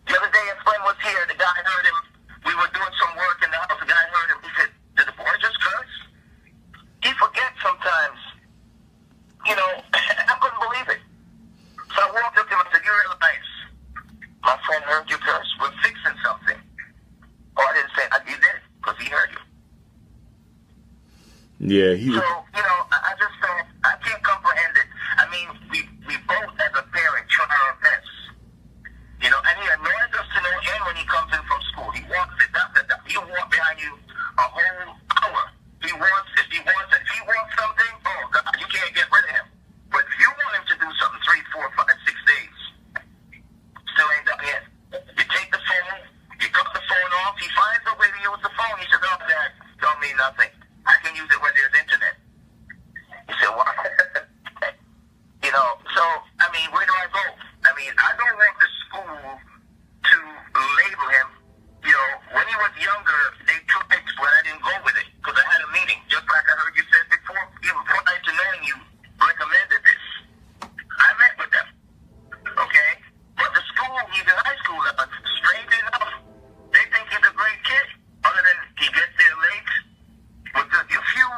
The other day, his friend was here. The guy heard him. We were doing some work in the house. The guy heard him. He said, did the boy just curse? He forgets sometimes. I couldn't believe it. So I walked up to him and said, you realize my friend heard you curse? We're fixing something. Oh, I didn't say you did it because he heard you.
Yeah,
So, I just don't, I can't comprehend it. I mean, we both as a parent try our best. And he annoys us to no end when he comes in from school. He walks it, he'll walk behind you a whole hour. If he wants something, oh God, you can't get rid of him. But if you want him to do something 3, 4, 5, 6 days, still ain't done yet. You take the phone, you cut the phone off, he finds a way to use the phone. He says, oh, Dad, don't mean nothing. I can use it when there's internet. He said, why? So, I mean, where do I go? I mean, I don't want the school to label him. When he was younger, they tried, but I didn't go with it because I had a meeting. Just like I heard you said before, even prior to knowing you recommended this. I met with them. Okay? But the school, he's in high school, strange enough, they think he's a great kid. Other than he gets there late with a few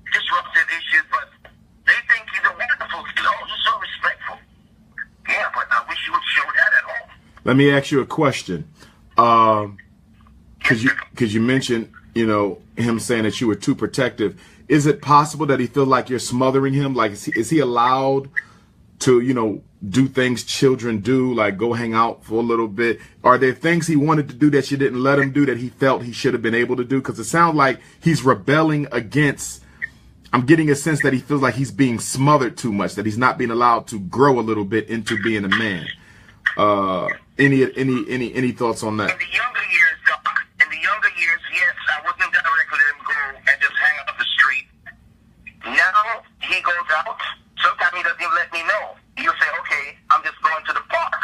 disruptive issues, but they think he's a wonderful kid. Oh, he's so respectful. Yeah, but I wish you would show that at home.
Let me ask you a question. Because you mentioned, him saying that you were too protective. Is it possible that he feels like you're smothering him? Like, is he allowed to, do things children do, like go hang out for a little bit? Are there things he wanted to do that you didn't let him do that he felt he should have been able to do? Because it sounds like he's rebelling against. I'm getting a sense that he feels like he's being smothered too much, that he's not being allowed to grow a little bit into being a man. Any thoughts on that?
In the younger years, Doc, yes, I wasn't directly let him go and just hang out the street. Now he goes doesn't even let me know. He'll say, okay, I'm just going to the park.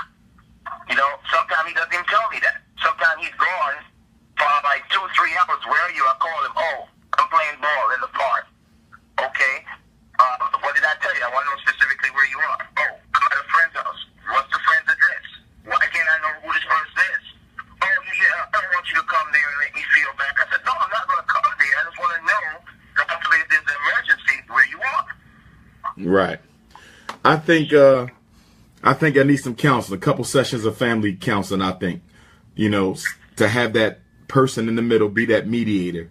You know, sometimes he doesn't even tell me that. Sometimes he's gone for like 2-3 hours. Where are you? I call him, oh, I'm playing ball in the park. Okay. What did I tell you? I want to know specifically where you are. Oh, I'm at a friend's house. What's the friend's address? Why can't I know who this person is? Oh, yeah, I don't want you to come there and make me feel bad. I said, no, I'm not going to come there. I just want to know that hopefully if there's an emergency where you are.
Right. I think I need some counseling, a couple sessions of family counseling. I think, you know, to have that person in the middle, be that mediator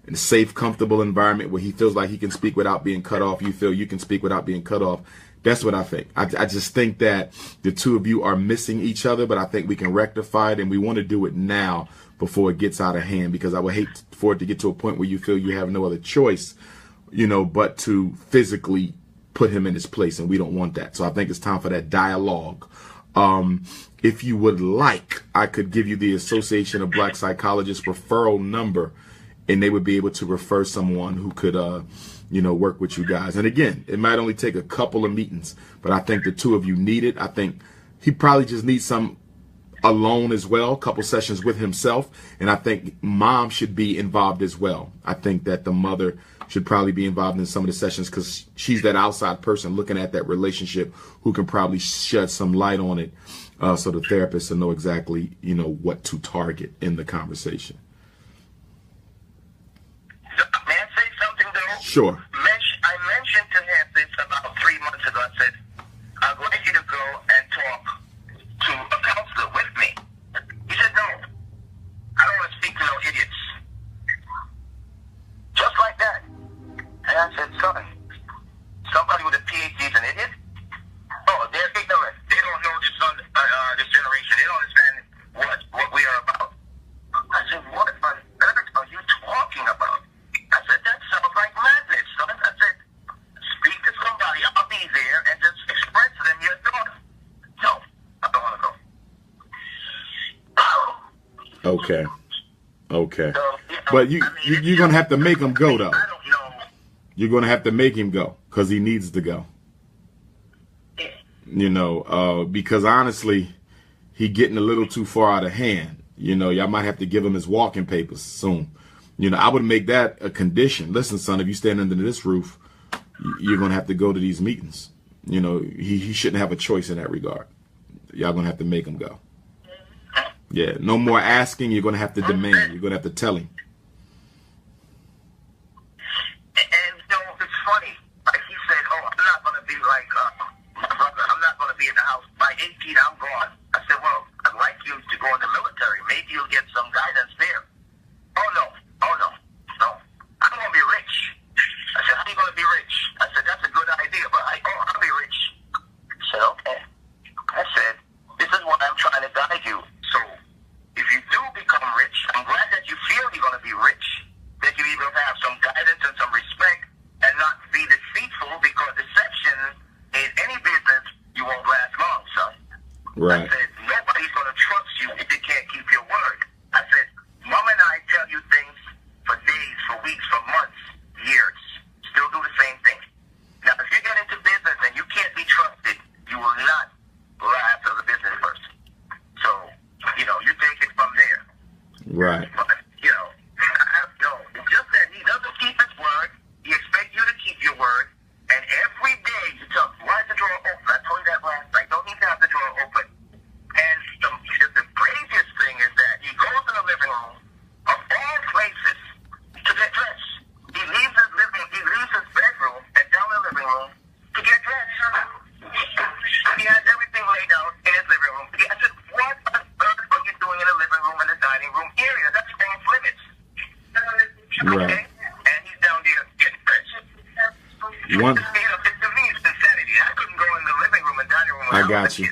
in a safe, comfortable environment where he feels like he can speak without being cut off. You feel you can speak without being cut off. That's what I think. I just think that the two of you are missing each other, but I think we can rectify it, and we want to do it now before it gets out of hand, because I would hate for it to get to a point where you feel you have no other choice, you know, but to physically put him in his place, and we don't want that. So I think it's time for that dialogue. If you would like, I could give you the Association of Black Psychologists referral number, and they would be able to refer someone who could, you know, work with you guys. And again, it might only take a couple of meetings, but I think the two of you need it. I think he probably just needs some alone as well, a couple sessions with himself. And I think mom should be involved as well. I think that the mother should probably be involved in some of the sessions, because she's that outside person looking at that relationship who can probably shed some light on it, so the therapist will know exactly, you know, what to target in the conversation.
May I say something, though?
Sure.
I mentioned to him this about 3 months ago. I said, I'd like you to go and talk to a counselor with me. He said, no, I don't want to speak to no idiots. Just like that. And I said, son, somebody with a PhD is an idiot? Oh, they're ignorant. They don't know this generation. They don't understand what we are about. I said, what on earth are you talking about? I said, that sounds like madness, son. I said, speak to somebody. I'll be there and just express to them your thoughts. No, I don't want to go.
Okay. Okay.
So, you know,
But you're going to have to make him go, though.
I don't know.
You're going to have to make him go, because he needs to go.
Yeah.
You know, because honestly, he getting a little too far out of hand. You know, y'all might have to give him his walking papers soon. You know, I would make that a condition. Listen, son, if you stand under this roof, you're going to have to go to these meetings. You know, he shouldn't have a choice in that regard. Y'all going to have to make him go. Yeah, no more asking. You're going to have to demand. You're going to have to tell him.
And, you know, it's funny. Like he said, oh, I'm not going to be like my brother. I'm not going to be in the house. By 18, I'm gone. I said, well, I'd like you to go in the military. Maybe you'll get some guidance there. Oh, no. Oh, no. No. I'm going to be rich. I said, how are you going to be rich? I said, that's a good idea, but I'll be rich. I said, okay. I said, this is what I'm trying to guide you. So, if you do become rich, I'm glad that you feel you're going to be rich, that you even have some guidance and some respect, and not be deceitful, because deception in any business, you won't last long, son.
Right.
I said, nobody's going to trust you if you can't keep your word. I said, Mom and I tell you things for days, for weeks, for months, years. Still do the same thing. Now, if you get into business and you can't be trusted, you will not last as a business person. So, you know, you take it from there.
Right.
But, you know, it's just that he doesn't keep his word. He expects you to keep your word. And every day you tell him, why is the drawer open? I told you that last night. Don't need to have the drawer open. And the craziest thing is that he goes in the living room of all places to get dressed. He leaves his bedroom and down the living room to get dressed. He has everything laid out in his living room. I said, what on earth are you doing in the living room and the dining room area? That's off limits.
Right.
Okay? And he's down there getting dressed.
One.
To me, it's insanity. I couldn't go in the living room and dining room.
I got you.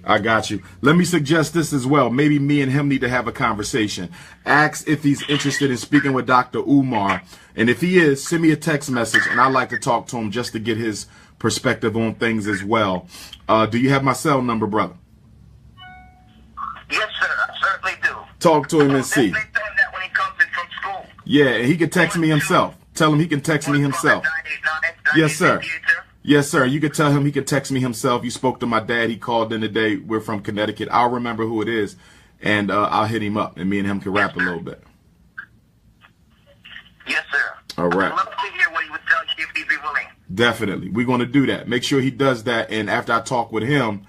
I got you. Let me suggest this as well. Maybe me and him need to have a conversation. Ask if he's interested in speaking with Dr. Umar. And if he is, send me a text message, and I'd like to talk to him just to get his perspective on things as well. Do you have my cell number, brother?
Yes, sir. I certainly do.
Talk to him and see.
Definitely tell him that when he comes in from school.
Yeah, and he can text me himself. Tell him he can text me himself. Yes, sir. Yes, sir. You could tell him he could text me himself. You spoke to my dad. He called in today. We're from Connecticut. I'll remember who it is, and I'll hit him up, and me and him can rap a little bit.
Yes, sir.
All right.
I'd love to hear what he would tell you if he'd be willing.
Definitely. We're going to do that. Make sure he does that, and after I talk with him,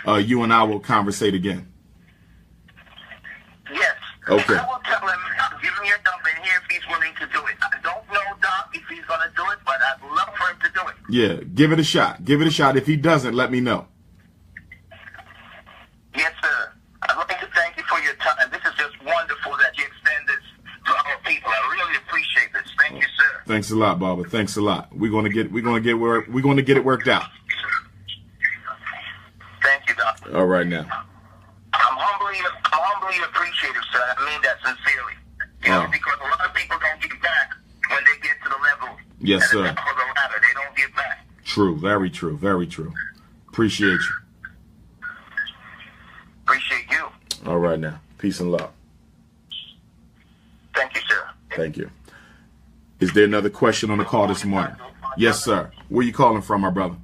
you and I will conversate again.
Yes.
Okay.
I will tell him, give him your number and hear if he's willing to do it. I don't know, Doc, if he's going to do it, but I'd love for him to do it.
Yeah, give it a shot. Give it a shot. If he doesn't, let me know.
Yes, sir. I'd like to thank you for your time. This is just wonderful that you extend this to our people. I really appreciate this. Thank you, sir.
Thanks a lot, Barbara. Thanks a lot. We're gonna get it worked out.
Thank you, Doctor.
All right now.
I'm humbly appreciative, sir. I mean that sincerely. You know, because a lot of people don't get back when they get to the level.
Yes,
at
sir.
the top of the ladder. They don't get back.
True. Very true. Very true. Appreciate you.
Appreciate you.
All right now. Peace and love.
Thank you, sir.
Thank you. Is there another question on the call this morning? Yes, sir. Where you calling from, my brother?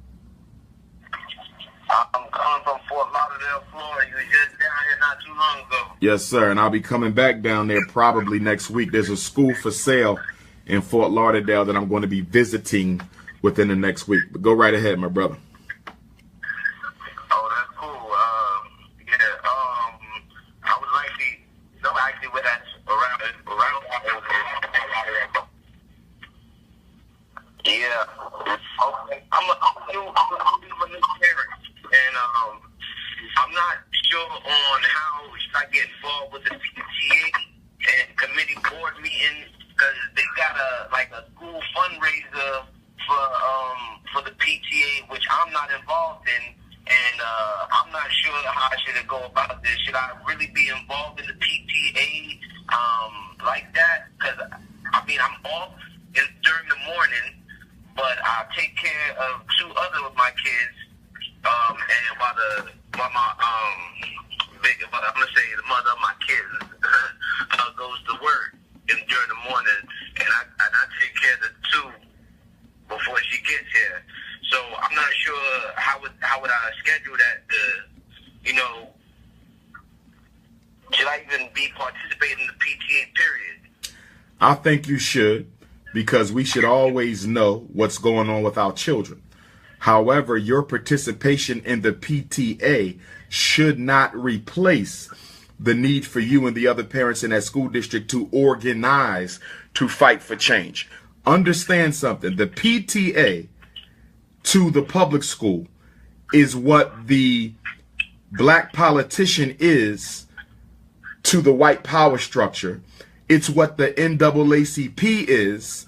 I'm calling from Fort Lauderdale, Florida. You were just down here not too long ago.
Yes, sir. And I'll be coming back down there probably next week. There's a school for sale in Fort Lauderdale that I'm going to be visiting within the next week. But go right ahead, my brother.
Oh, that's cool. I would like to know actually where that's around. Yeah. Okay. I'm a new parent, and I'm not sure on how should I get involved with the PTA and committee board meeting, because they got a school fundraiser for the PTA, which I'm not involved in, and I'm not sure how I should go about this. Should I really be involved in the PTA like that? Because I mean, I'm off during the morning, but I take care of two other of my kids, and while my I'm gonna say the mother of my kids goes to work during the morning, and I take care of the two before she gets here. So I'm not sure how would I schedule that to, should I even be participating in the PTA period?
I think you should, because we should always know what's going on with our children. However, your participation in the PTA should not replace the need for you and the other parents in that school district to organize to fight for change. Understand something. The PTA to the public school is what the black politician is to the white power structure. It's what the NAACP is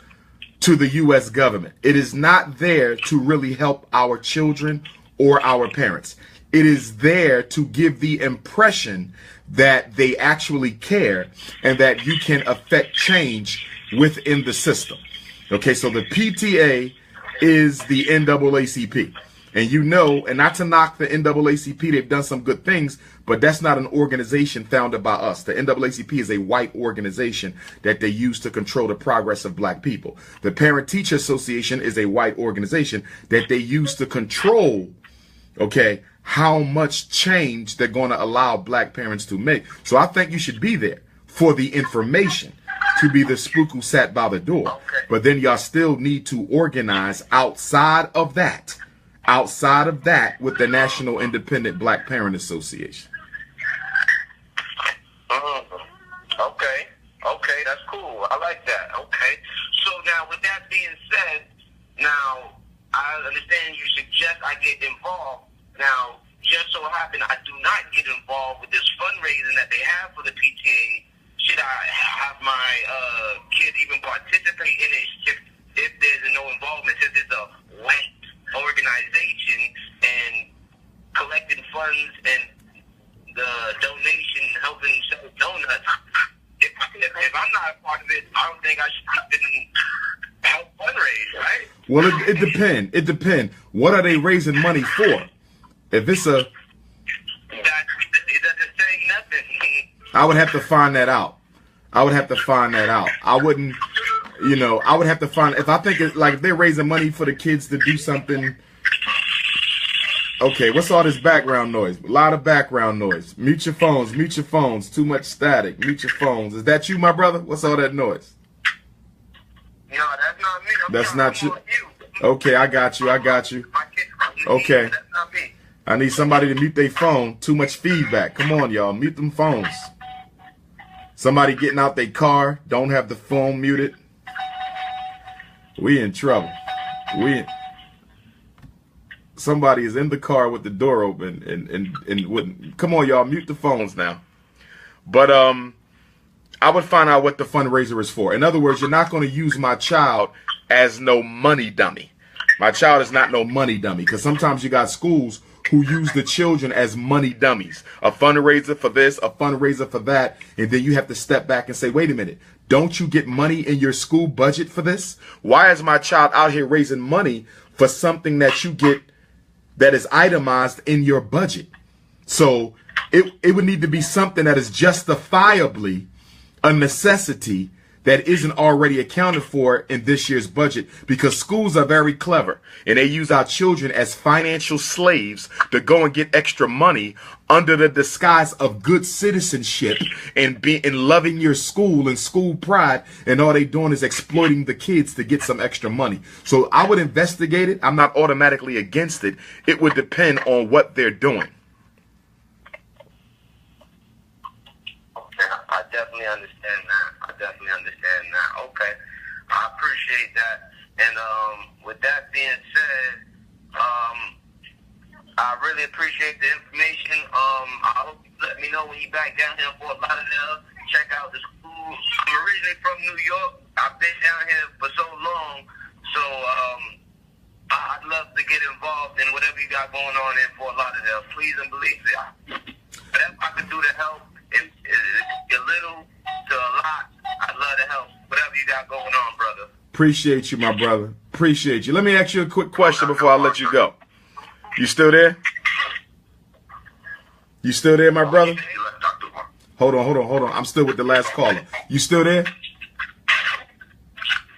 to the U.S. government. It is not there to really help our children or our parents. It is there to give the impression that they actually care and that you can affect change within the system. Okay, so the PTA is the NAACP. And and not to knock the NAACP, they've done some good things, but that's not an organization founded by us. The NAACP is a white organization that they use to control the progress of black people. The Parent Teacher Association is a white organization that they use to control, okay, how much change they're going to allow black parents to make. So I think you should be there for the information, to be the spook who sat by the door.
Okay.
But then y'all still need to organize outside of that with the National Independent Black Parent Association.
Okay, that's cool. I like that. Okay. So now, with that being said, now I understand you suggest I get involved. Now, just so happen I do not get involved with this fundraising that they have for the PTA. Should I have my kid even participate in it if there's no involvement, since it's a white organization and collecting funds and the donation helping sell donuts? If I'm not a part of it, I don't think I should even help fundraise, right?
Well, it depends. It depends. What are they raising money for? If it's
it doesn't say nothing.
I would have to find that out. I would have to find, if I think it's like if they're raising money for the kids to do something, Okay, what's all this background noise? A lot of background noise. Mute your phones. Mute your phones. Too much static. Mute your phones. Is that you, my brother? What's all that noise?
No, that's not me.
That's not you. Okay, I got you. I got you. Okay.
That's not me.
I need somebody to mute their phone. Too much feedback. Come on, y'all. Mute them phones. Somebody getting out their car. Don't have the phone muted. We in trouble. Somebody is in the car with the door open and wouldn't. Come on, y'all. Mute the phones now. But I would find out what the fundraiser is for. In other words, you're not going to use my child as no money dummy. My child is not no money dummy, because sometimes you got schools who use the children as money dummies. A fundraiser for this, a fundraiser for that, and then you have to step back and say, wait a minute, don't you get money in your school budget for this? Why is my child out here raising money for something that you get that is itemized in your budget? So it would need to be something that is justifiably a necessity that isn't already accounted for in this year's budget, because schools are very clever and they use our children as financial slaves to go and get extra money under the disguise of good citizenship and loving your school and school pride, and all they doing is exploiting the kids to get some extra money. So I would investigate it. I'm not automatically against it. It would depend on what they're doing.
I definitely understand that. Okay. I appreciate that. And with that being said, I really appreciate the information. I hope you let me know when you're back down here in Fort Lauderdale. Check out the school. I'm originally from New York. I've been down here for so long. So I'd love to get involved in whatever you got going on in Fort Lauderdale. Please and believe it. Whatever I can do to help, if a little to a lot, I'd love to help. Whatever you got going on, brother.
Appreciate you, my brother. Appreciate you. Let me ask you a quick question before I let you go. You still there? You still there, my brother? Hold on. I'm still with the last caller. You still there?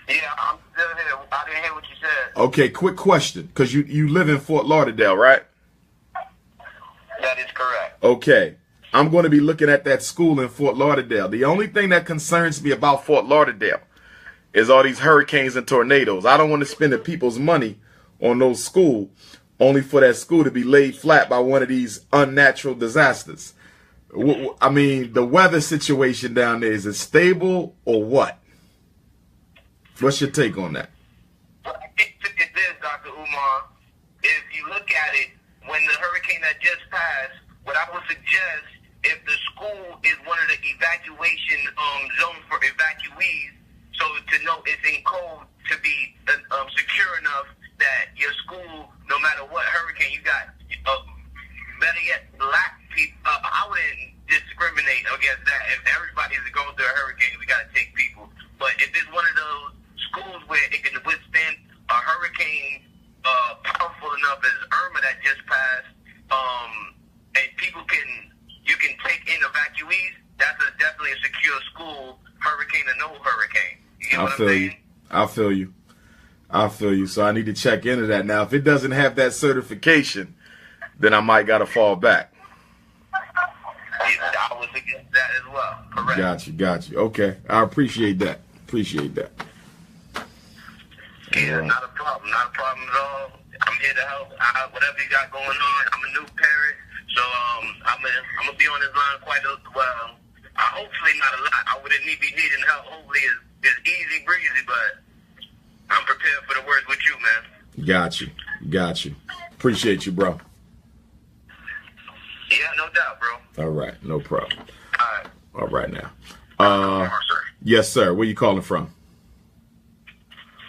Yeah, I'm still here. I didn't hear what you said.
Okay, quick question, because you live in Fort Lauderdale, right?
That is correct.
Okay. I'm going to be looking at that school in Fort Lauderdale. The only thing that concerns me about Fort Lauderdale is all these hurricanes and tornadoes. I don't want to spend the people's money on those schools only for that school to be laid flat by one of these unnatural disasters. I mean, the weather situation down there, is it stable or what? What's your take on that?
Well, I think look at this, Dr. Umar. If you look at it, when the hurricane that just passed, what I would suggest, if the school is one of the evacuation zones for evacuees, so to know it's in code to be secure enough that your school, no matter what hurricane you got, better yet, black people, I wouldn't discriminate against that. If everybody's going through a hurricane, we got to take people. But if it's one of those schools where it can withstand a hurricane powerful enough as Irma that just passed, and you can take in evacuees, that's definitely a secure school, hurricane or no hurricane. You get what I'm saying?
I feel you. So I need to check into that. Now, if it doesn't have that certification, then I might got to fall back.
Yeah, I was against that as well. Correct.
Got you. Okay. I appreciate that.
Yeah, not a problem at all. I'm here to help. Whatever you got going on, I'm a new parent, so I'm gonna be on this line quite well. Hopefully not a lot. I wouldn't be needing help. Hopefully it's easy breezy, but I'm prepared for the words with you, man.
Got you. Appreciate you, bro.
Yeah, no doubt, bro.
All right, no problem.
All
right now.
Sir.
Yes, sir. Where you calling from?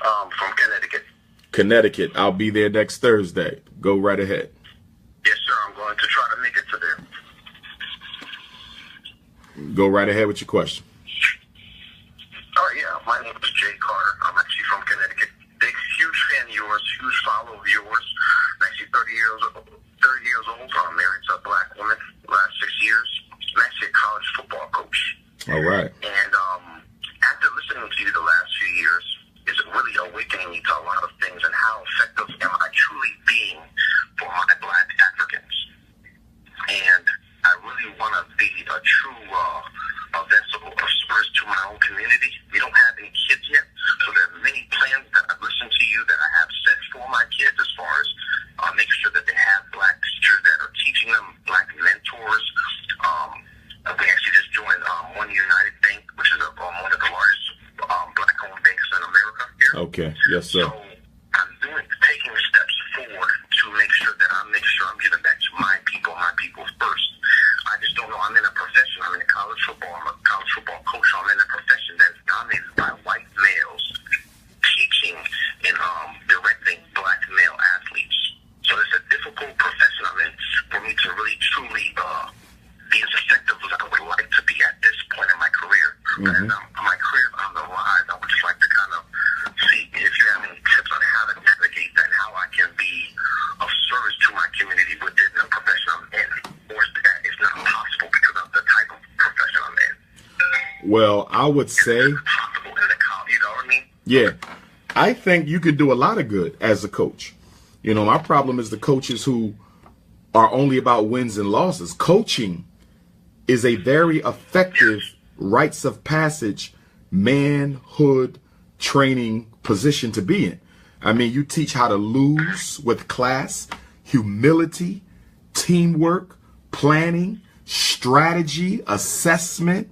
From Connecticut.
Connecticut. I'll be there next Thursday. Go right ahead.
Yes, sir. I'm going to try to make it to there.
Go right ahead with your question.
All right, yeah. My name is Jay Carter. I'm actually from Connecticut. Big, huge fan of yours, huge follower of yours. I'm actually 30 years old. I'm married to a black woman last 6 years. I'm actually a college football coach.
All right.
And after listening to you the last few years, it's really awakening me to a lot of things and how effective am I truly being for my black community. We don't have any kids yet, so there are many plans that I've listened to you that I have set for my kids as far as making sure that they have black teachers that are teaching them, black mentors. We actually just joined One United Bank, which is one of the largest black-owned banks in America here.
Okay, yes, sir.
So I'm taking steps forward to make sure that I'm giving back to my people first. I just don't know. I'm in a profession. I'm in college football. I'm a college football coach. I'm in a profession that's dominated by white males teaching and directing black male athletes. So it's a difficult profession I'm in for me to really, truly be as effective as I would like to be at this point in my career.
Mm-hmm.
My career's on the rise. I would just like to kind of see if you have any tips on how to navigate that and how I can be of service to my community within the profession I'm in. Or is that it's not possible because of the type of profession I'm in?
Well, I would say,
possible in the college, you know what I mean?
yeah, I think you could do a lot of good as a coach. You know, my problem is the coaches who are only about wins and losses. Coaching is a very effective rites of passage, manhood training position to be in. I mean, you teach how to lose with class, humility, teamwork, planning, strategy, assessment,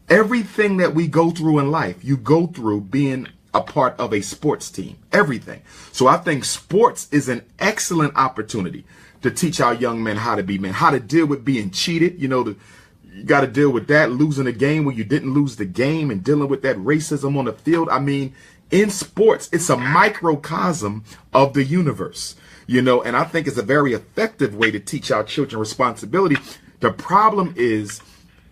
everything that we go through in life, you go through being a part of a sports team, everything. So I think sports is an excellent opportunity to teach our young men how to be men, how to deal with being cheated. You know, you got to deal with that, losing a game where you didn't lose the game, and dealing with that racism on the field. I mean, in sports, it's a microcosm of the universe, you know, and I think it's a very effective way to teach our children responsibility. The problem is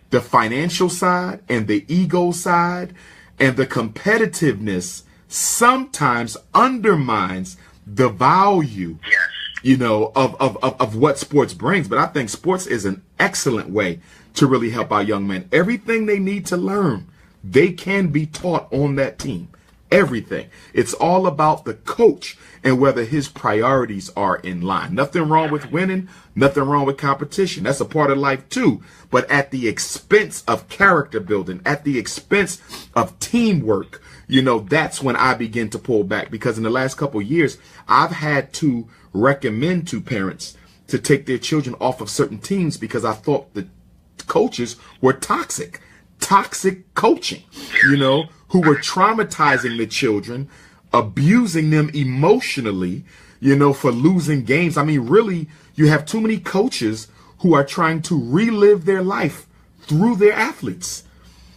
the financial side and the ego side, and the competitiveness sometimes undermines the value, you know, of what sports brings. But I think sports is an excellent way to really help our young men. Everything they need to learn, they can be taught on that team. Everything. It's all about the coach and whether his priorities are in line. Nothing wrong with winning, nothing wrong with competition. That's a part of life too. But at the expense of character building, at the expense of teamwork, you know, that's when I begin to pull back. Because in the last couple of years, I've had to recommend to parents to take their children off of certain teams because I thought the coaches were toxic coaching, you know, who were traumatizing the children, abusing them emotionally, you know, for losing games. I mean, really, you have too many coaches who are trying to relive their life through their athletes.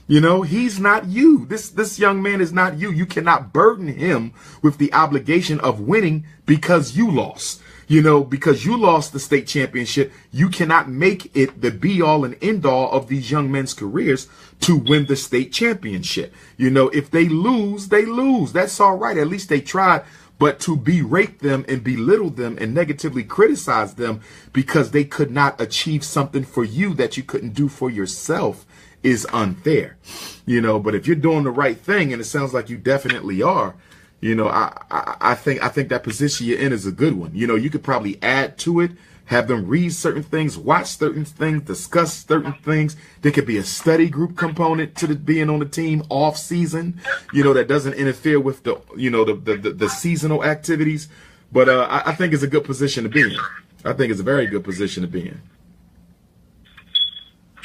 You know, he's not you. This young man is not you. You cannot burden him with the obligation of winning because you lost. You know, because you lost the state championship, you cannot make it the be all and end all of these young men's careers to win the state championship. You know, if they lose, they lose. That's all right. At least they tried. But to berate them and belittle them and negatively criticize them because they could not achieve something for you that you couldn't do for yourself is unfair. You know, but if you're doing the right thing, and it sounds like you definitely are, you know, I think that position you're in is a good one. You know, you could probably add to it, have them read certain things, watch certain things, discuss certain things. There could be a study group component to being on the team off season, you know, that doesn't interfere with the, you know, the seasonal activities. But I think it's a good position to be in. I think it's a very good position to be in.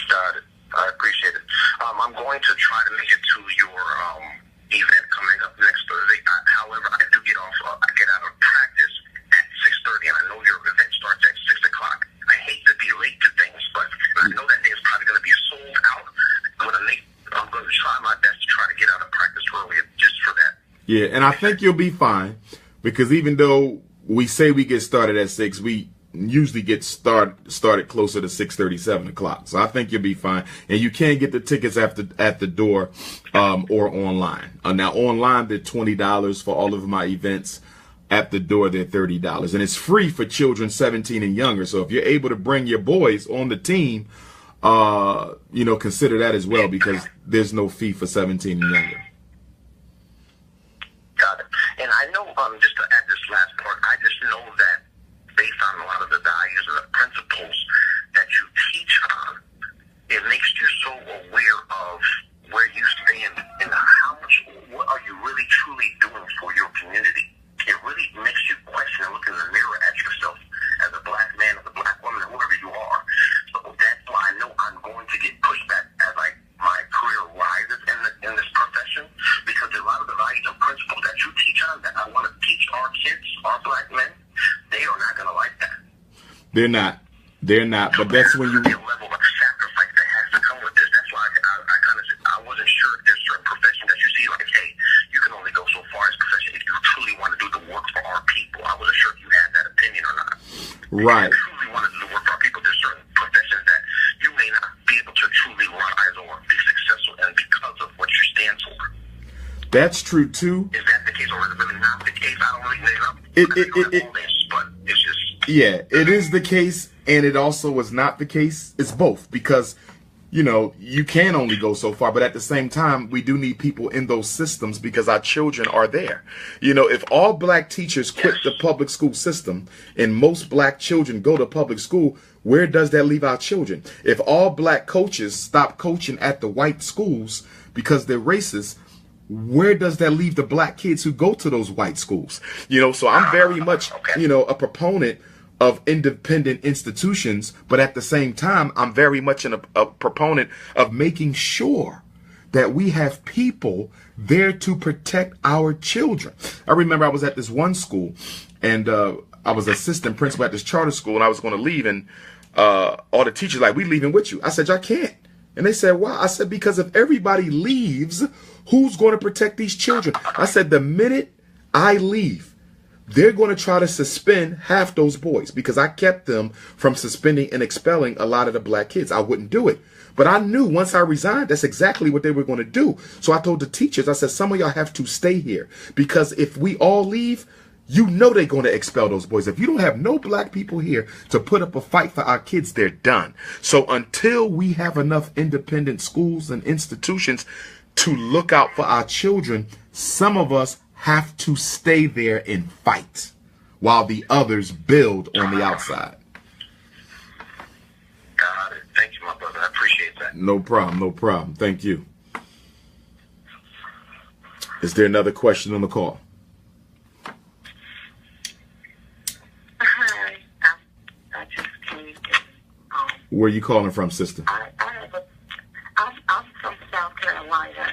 Got it. I appreciate it. I'm going to try to make it to your event coming up next Thursday. However, I do get off. I get out of practice at 6:30, and I know your event starts at 6 o'clock. I hate to be late to things, but I know that day is probably going to be sold out. I'm going to try my best to try to get out of practice earlier just for that. Yeah,
and I think you'll be fine because even though we say we get started at 6, we usually get started closer to 6:30, 7 o'clock. So I think you'll be fine. And you can get the tickets at the door or online. Now online, they're $20 for all of my events. At the door, they're $30. And it's free for children 17 and younger. So if you're able to bring your boys on the team, you know, consider that as well because there's no fee for 17 and younger.
Got it. And I know, just to add this last part, I just know that based on a lot of the values and the principles that you teach on, it makes you so aware of where you stand in the
They're not. They're not. But that's when you.
There's a level of sacrifice that has to come with this. That's why I kind of I wasn't sure if there's certain professions that you see like, hey, you can only go so far as profession if you truly want to do the work for our people. I wasn't sure if you had that opinion or not.
Right.
If you truly want to do the work for our people, there's certain professions that you may not be able to truly rise or be successful in because of what you stand for.
That's true too.
Is that the case, or is it really not the case? I don't really know. But it's just.
Yeah, it is the case, and it also is not the case. It's both, because, you know, you can only go so far, but at the same time, we do need people in those systems because our children are there. You know, if all black teachers quit the public school system and most black children go to public school, where does that leave our children? If all black coaches stop coaching at the white schools because they're racist, where does that leave the black kids who go to those white schools? You know, so I'm very much, you know, a proponent of independent institutions, but at the same time, I'm very much a proponent of making sure that we have people there to protect our children. I remember I was at this one school, and I was assistant principal at this charter school, and I was going to leave, and all the teachers like, we leaving with you. I said, y'all can't. And they said, why? I said, because if everybody leaves, who's going to protect these children? I said, the minute I leave, they're going to try to suspend half those boys because I kept them from suspending and expelling a lot of the black kids. I wouldn't do it. But I knew once I resigned, that's exactly what they were going to do. So I told the teachers, I said, some of y'all have to stay here because if we all leave, you know they're going to expel those boys. If you don't have no black people here to put up a fight for our kids, they're done. So until we have enough independent schools and institutions to look out for our children, some of us have to stay there and fight while the others build on the outside.
Got it. Thank you, my brother. I appreciate that.
No problem. No problem. Thank you. Is there another question on the call?
Hi, I just came.
Where are you calling from, sister?
I'm from South Carolina,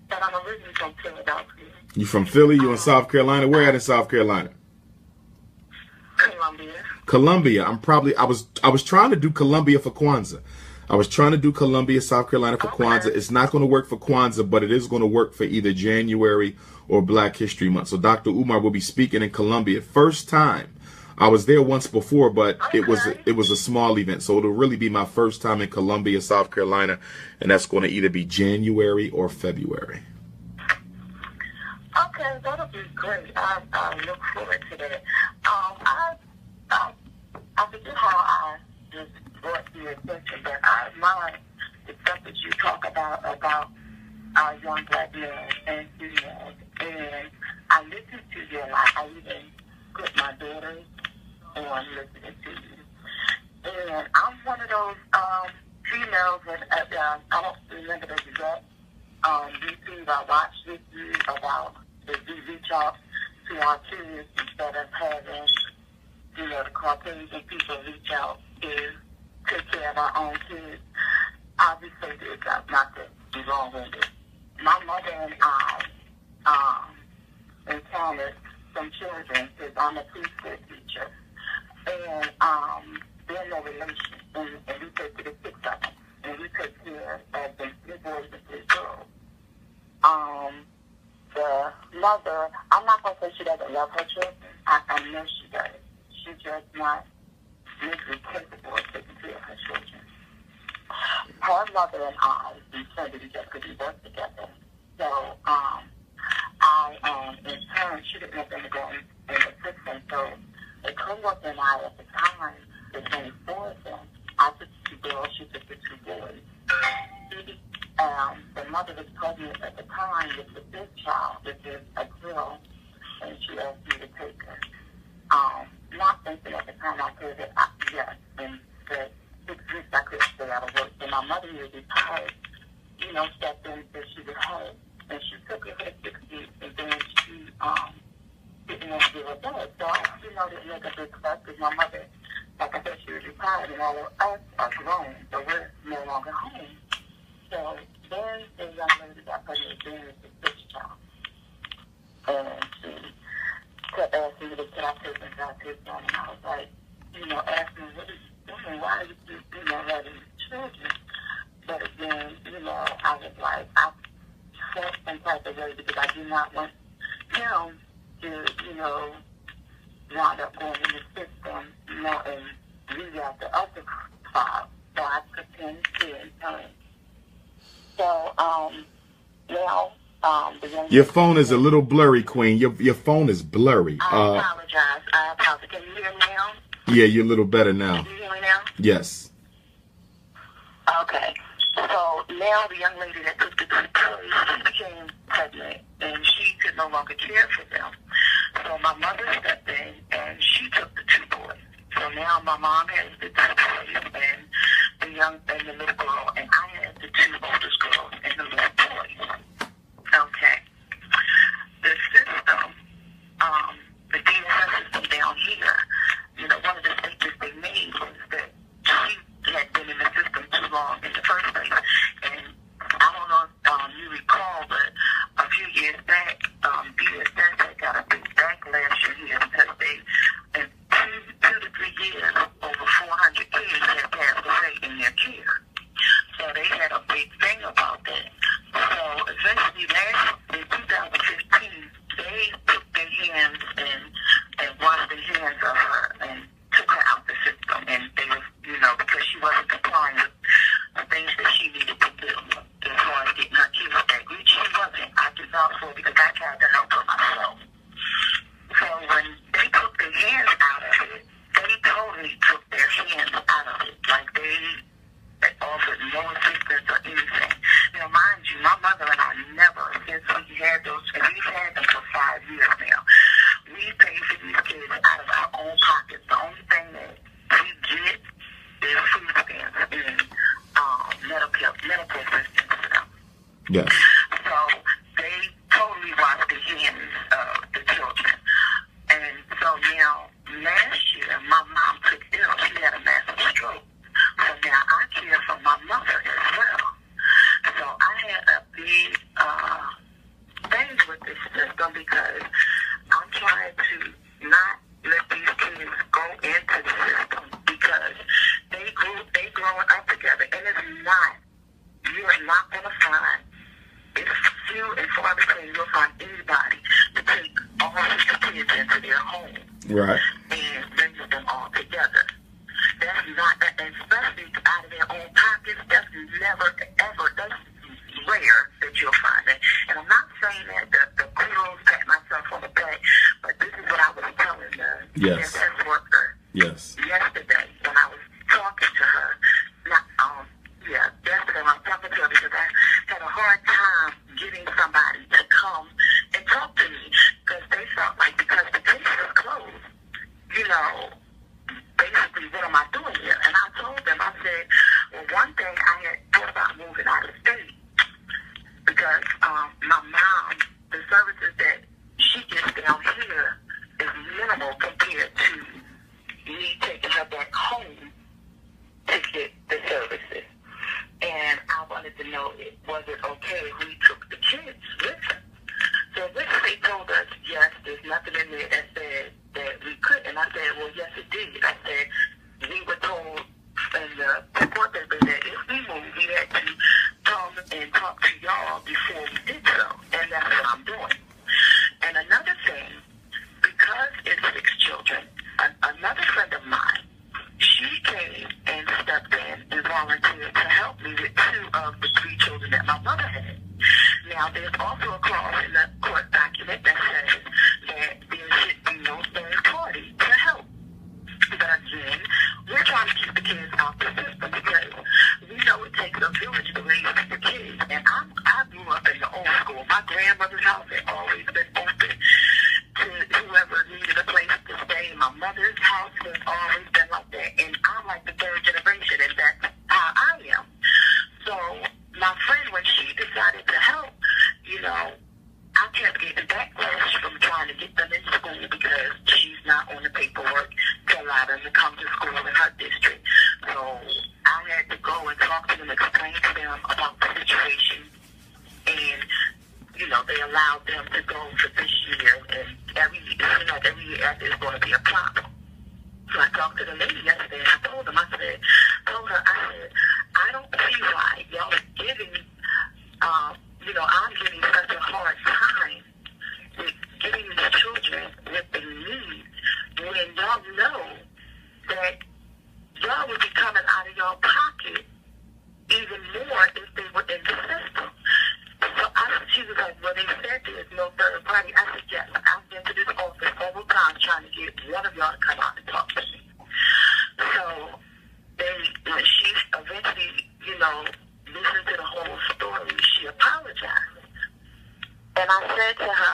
but I'm originally from Philadelphia.
You from Philly? You in South Carolina? Where at in South Carolina?
Columbia.
Columbia. I was trying to do Columbia for Kwanzaa. I was trying to do Columbia, South Carolina for Kwanzaa. It's not going to work for Kwanzaa, but it is going to work for either January or Black History Month. So Dr. Umar will be speaking in Columbia. First time. I was there once before, but it was a small event. So it'll really be my first time in Columbia, South Carolina, and that's going to either be January or February.
Okay, that'll be great. I look forward to that. I forget how I just brought your attention, but I admire the stuff that you talk about our young black men and females. And I listen to you a lot. I even put my daughters on listening to you. And I'm one of those females, and I don't remember the exact YouTube I watched with you about that we reach out to our kids instead of having, you know, the Caucasian people reach out to take care of our own kids. I'll just say this, not to be long-winded. My mother and I encountered some children because I'm a preschool teacher, and they're no relation, and we take to the 6 of them, and we take care of them 3 boys and 3 girls. The mother, I'm not going to say she doesn't love her children. I know she does. She's just not mentally capable of taking care of her children. Her mother and I decided each other because we work together. So, in turn, she didn't want them to go in the system. So, the co-worker and I at the time, there's only 4 of them. I took the 2 girls, she took the 2 boys. The mother was pregnant at the time with the 5th child, which is a girl, and she asked me to take her. Not thinking at the time I could have, yes, and the 6 weeks I couldn't stay out of work. So my mother was retired, you know, stepped in so she would have, and she took her for the 6 weeks, and then she didn't want to give her back. So I, you know, didn't make a big fuss because my mother, like I said, she was retired, and all of us are grown, so we're no longer home. So then the young lady got pregnant again with the 6th child. And she kept asking me to get our kids and our kids on. And I was like, asking, why are you, having children? But again, I was like, I felt some type of way because I do not want him to, wind up going in the system, and leave out the other five. So I took him to intern. So, now, the young
Your phone is a little blurry, Queen. Your phone is blurry.
I apologize. Can you hear me now?
Yeah, you're a little better now.
Can you hear me now?
Yes.
Okay. So now the young lady that took the two boys, she became pregnant, and she could no longer care for them. So my mother stepped in, and she took the two boys. So now my mom has the two boys, and the little girl, and I have the two oldest girls and the little boys. Okay. The system, the DSS system down here, one of the statements they made was that she had been in the system too long in the first place. And I don't know if you recall, but a few years back, DSS had got a big backlash in here because in 2 to 3 years, over 400 kids had passed away in their care. So they had a big thing about that. So eventually, in 2015, they took their hands and washed their hands of her and took her out the system. And they was, because she wasn't complying with the things that she needed to do as far as getting her kids back, which she wasn't. I can vouch for because I tried to help her myself. So when they took their hands out of it, they totally took their hands out of it. Like they offered no assistance or anything. Mind you, my mother and I never, since we had those, and we've had them for 5 years now, we pay for these kids out of our own pockets. The only thing that we get is food stamps and medical assistance for them.
Yes.
So they totally washed the hands of the children. And so now, last year, my mom took ill. She had a massive stroke. So now I care for my mother as well. So I had a big thing with this system because I'm trying to not let these kids go into the system because they growing up together, and you're not going to find, it's few and far between, you'll find anybody to take all of the kids into their home.
Right.
And bring them all together. That's not, and especially out of their own pockets, that's never, ever, that's rare that you'll find it. And I'm not saying that the kudos, pat myself on the back, but this is what I was telling the DSS worker yesterday when I was talking to her. Yesterday when I was talking to her because I had a hard time getting somebody to come and talk to me because they felt like because the case was closed, basically, what am I doing here? And I told them, I said, well, one thing I had thought about moving out of state because my mom, the services that she gets down here is minimal compared to me taking her back home to get the services. And I wanted to know, was it okay if we took the kids with us? So they told us, yes, there's nothing in there that said that we could. And I said, well, yes, it did. I said, we were told in the report paper that if we moved, we had to come and talk to y'all before we did so. And that's what I'm doing. And another thing, because it's 6 children, another friend of mine, she came and stepped in and volunteered to help me with 2 of the 3 children that my mother had. Now, there's also a clause in the court document that says that there should be no third party to help. But again, we're trying to keep the kids out the system because we know it takes a village to raise the kids. And I grew up in the old school. My grandmother's house had always been open to whoever needed a place to stay. My mother's house has always been like that. And I'm like the 3rd generation, and that's how I am. So my friend, when she decided to help, I kept getting backlash from trying to get them in school because she's not on the paperwork to allow them to come to school in her district. So I had to go and talk to them, explain to them about the situation, and they allowed them to go for this year, and every year after it's going to be a problem. So I talked to the lady yesterday, and I told her, I said, I don't see why y'all are giving, I'm getting such a hard time with getting these children what they need when y'all know that y'all would be coming out of y'all pocket even more if they were in the system. So she was like, well, they said there's no third party. I said, yes, I've been to this office several times trying to get one of y'all to come out and talk to me. So when she eventually, listened to the whole story, she apologized. And I said to her,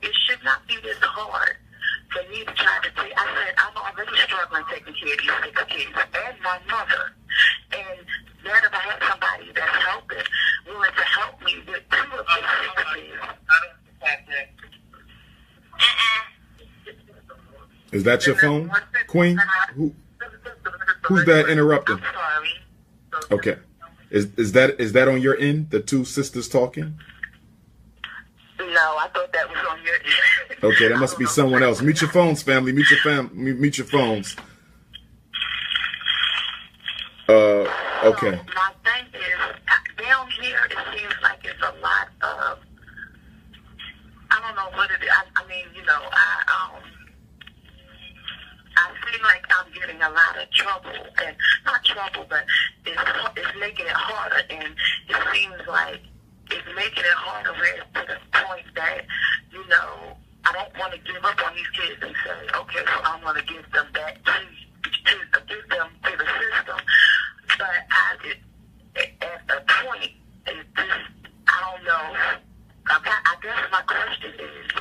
it should not be this hard for me to try to take. I said, I'm already struggling taking care of these 6 kids and my mother. And then if I had somebody that's willing to help me with 2 of the 6 kids.
Is that your phone, Queen? Who's that interrupting?
I'm sorry.
Okay. Is that on your end? The 2 sisters talking?
No, I thought that was on your end.
Okay, that must be someone else. Mute your phones, family. Mute your phones. Okay.
So my thing is, down here, it seems like it's a lot of, I don't know what it is. I feel like I'm getting a lot of trouble, and not trouble, but it's making it harder, and it seems like it's making it harder to the point that, I don't want to give up on these kids and say, okay, so I'm going to give them back to the system. But at the point, I don't know. I guess my question is,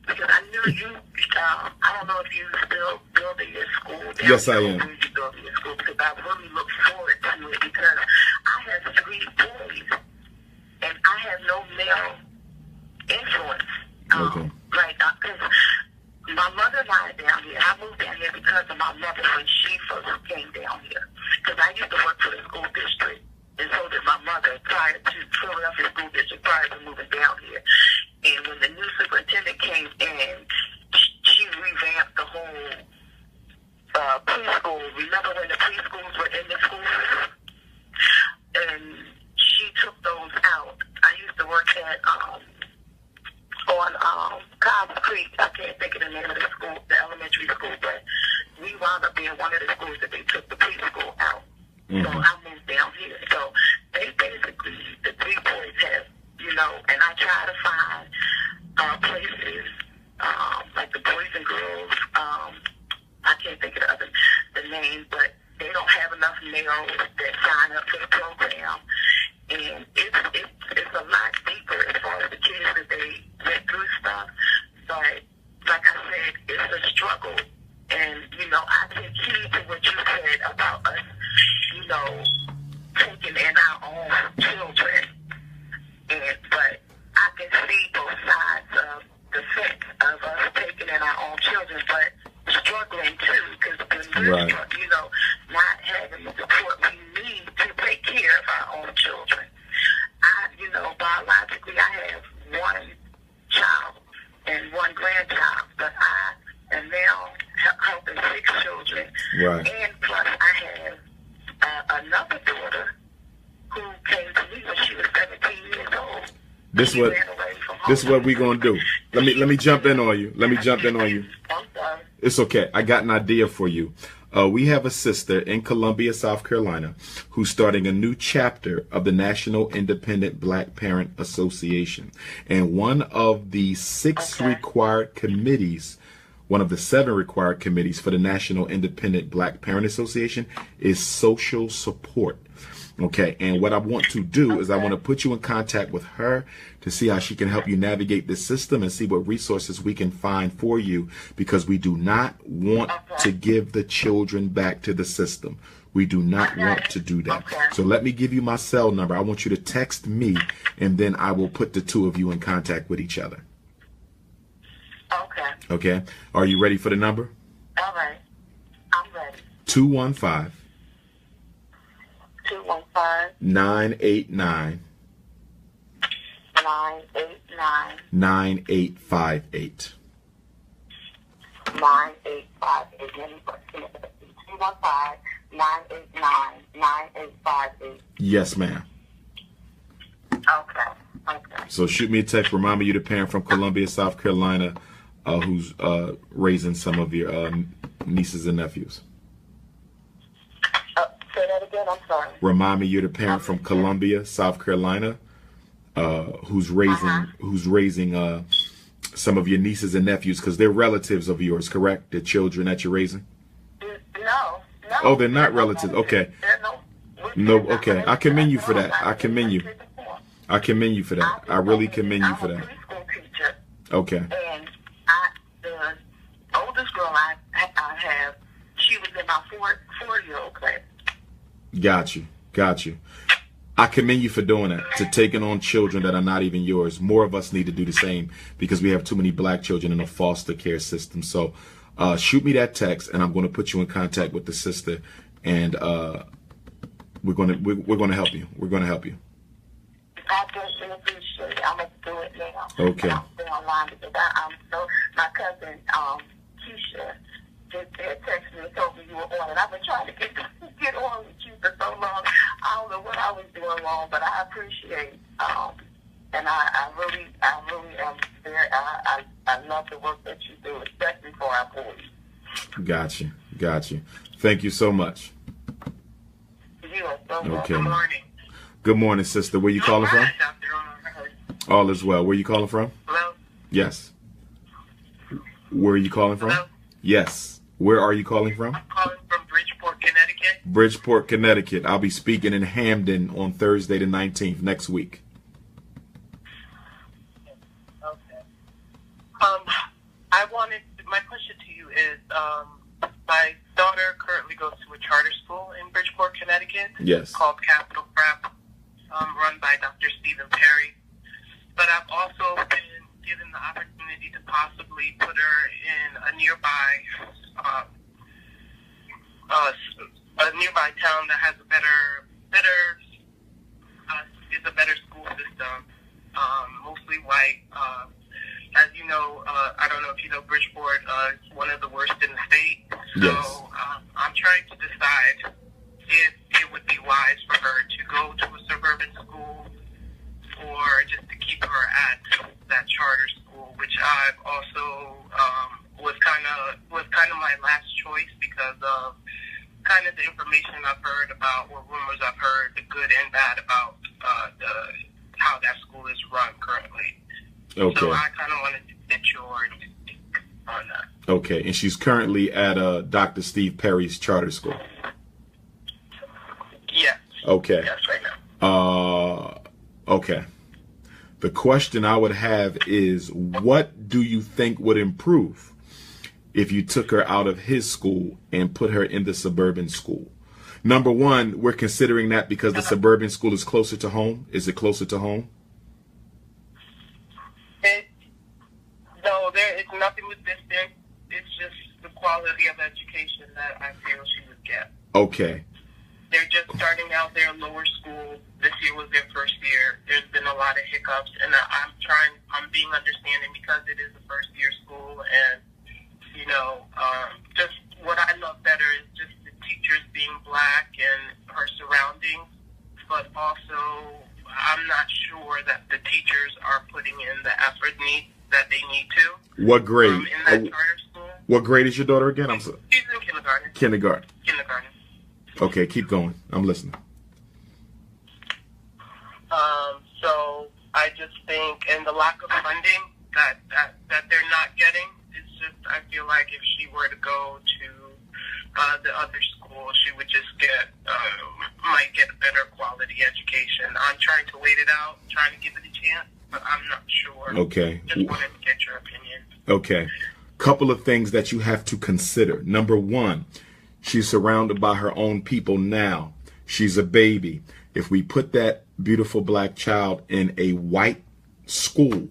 because I knew you, I don't know if you still building your school.
Yes, I am.
You building your school, because I really look forward to it, because I have 3 boys, and I have no male influence.
Okay.
Because my mother died down here. I moved down here because of my mother when she first came down here. Because I used to work for the school district, and so did my mother prior to Philadelphia School District, prior to moving down here. And when the new superintendent came in, she revamped the whole preschool. Remember when the preschools were in the schools? And she took those out. I used to work at on Cobbs Creek. I can't think of the name of the school, the elementary school, but we wound up being one of the schools that they took the preschool out. Mm-hmm. So I moved down here. So they basically, the 3 boys have, and I try to find places like the Boys and Girls. I can't think of the name, but they don't have enough males that sign up for the program. And it's a lot deeper as far as the kids that they went through stuff. But like I said, it's a struggle. And, I take heed to what you said about us, taking in our own children. But I can see both sides of the fence of us taking in our own children, but struggling too, because we're
right.
Not having the support we need to take care of our own children. Biologically, I have 1 child and 1 grandchild, but I am now helping 6 children.
Right.
And plus, I have another daughter who came to me when she was 17 years old.
This is what we're gonna do. Let me jump in on you.
I'm sorry.
It's okay. I got an idea for you. We have a sister in Columbia, South Carolina, who's starting a new chapter of the National Independent Black Parent Association. And one of the 6 required committees, one of the 7 required committees for the National Independent Black Parent Association is social support. Okay, and what I want to do is I want to put you in contact with her to see how she can help you navigate this system and see what resources we can find for you, because we do not want to give the children back to the system. We do not want to do that. So let me give you my cell number. I want you to text me, and then I will put the 2 of you in contact with each other. Okay. Are you ready for the number?
All right. I'm ready.
215 989 9858.
9858. 215-989-9858.
Yes, ma'am.
Okay.
So shoot me a text. Remind me you're the parent from Columbia, South Carolina, who's raising some of your nieces and nephews.
Say that again. I'm sorry.
Remind me you're the parent from Columbia, South Carolina, who's raising some of your nieces and nephews, because they're relatives of yours, correct? The children that you're raising?
No.
Oh, they're not relatives. Okay. No. Okay. I commend you for that. I commend you for that. I really commend you for that.
I'm a preschool teacher.
Okay.
And the oldest girl I have, she was in my four-year-old class.
Got you. I commend you for doing that, to taking on children that are not even yours. More of us need to do the same, because we have too many black children in the foster care system. So shoot me that text, and I'm going to put you in contact with the sister, and we're going to help you. We're going to help you.
I definitely appreciate it. I'm going to do it now.
Okay.
I'll stay online because my cousin, Keisha, just texted me and told me you were on, and I've been trying to get on with you for so long. I don't know what I was doing wrong, but I appreciate, and I really am there. I love the work that you do, especially for our boys.
Got you. Thank you so much.
You are so welcome.
Okay.
Good morning.
Good morning, sister. Where you calling from? All is well. Where you calling from?
Hello?
Yes. Where are you calling from?
Hello?
Yes. Where are you calling from?
I'm calling from Bridgeport, Connecticut.
Bridgeport, Connecticut. I'll be speaking in Hamden on Thursday the 19th next week.
Okay. My question to you is, my daughter currently goes to a charter school in Bridgeport, Connecticut.
Yes.
Called Capital Prep, run by Dr. Stephen Perry. But I've also been given the opportunity to possibly put her in a nearby town that has a better school system, mostly white. As you know, I don't know if you know Bridgeport, is one of the worst in the state. So
Yes.
I'm trying to decide if it would be wise for her to go to a suburban school or just to keep her at that charter school, which I've also was kind of my last choice because of kind of the information I've heard about, or rumors I've heard, the good and bad about how that school is run currently.
Okay.
So I kind of wanted to get your take on that.
Okay. And she's currently at Dr. Steve Perry's charter school.
Yes.
Okay.
Yes, right now.
Okay. The question I would have is, what do you think would improve if you took her out of his school and put her in the suburban school? Number one, we're considering that because the suburban school is closer to home. Is it closer to home?
No, there is nothing with distance. It's just the quality of education that I feel she would get.
Okay.
They're just starting out their lower school. This year was their first year. There's been a lot of hiccups, and I'm being understanding because it is a first-year school, and, just what I love better is just the teachers being black and her surroundings, but also I'm not sure that the teachers are putting in the effort that they need to.
What grade?
In that charter school.
What grade is your daughter again? I'm sorry.
She's in kindergarten.
Kindergarten.
Kindergarten.
Okay, keep going. I'm listening.
So I just think, and the lack of funding that they're not getting, it's just, I feel like if she were to go to the other school, she would just might get a better quality education. I'm trying to wait it out, trying to give it a chance, but I'm not sure.
Okay.
Just wanted to get your opinion.
Okay. Couple of things that you have to consider. Number one, she's surrounded by her own people now. She's a baby. If we put that beautiful black child in a white school,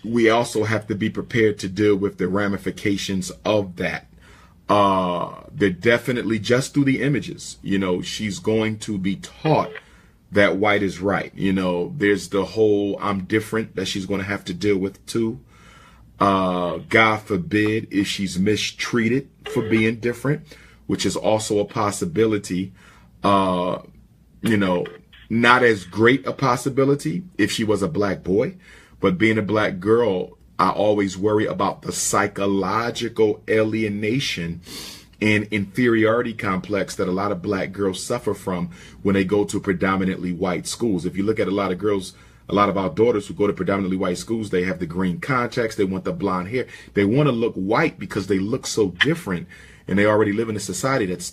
we also have to be prepared to deal with the ramifications of that. They're definitely, just through the images, she's going to be taught that white is right. There's the whole I'm different that she's going to have to deal with too. God forbid if she's mistreated for being different, which is also a possibility. You know, not as great a possibility if she was a black boy, but being a black girl, I always worry about the psychological alienation and inferiority complex that a lot of black girls suffer from when they go to predominantly white schools. If you look at a lot of girls, a lot of our daughters who go to predominantly white schools, they have the green contacts, they want the blonde hair, they want to look white because they look so different, and they already live in a society that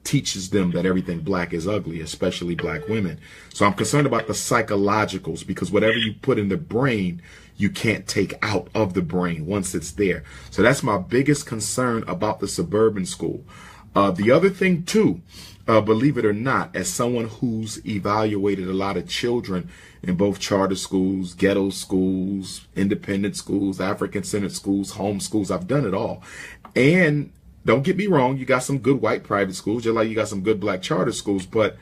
teaches them that everything black is ugly, especially black women. So I'm concerned about the psychologicals, because whatever you put in the brain, you can't take out of the brain once it's there. So that's my biggest concern about the suburban school. The other thing too, believe it or not, as someone who's evaluated a lot of children in both charter schools, ghetto schools, independent schools, African-centered schools, home schools, I've done it all. And don't get me wrong, you got some good white private schools, just like you got some good black charter schools. But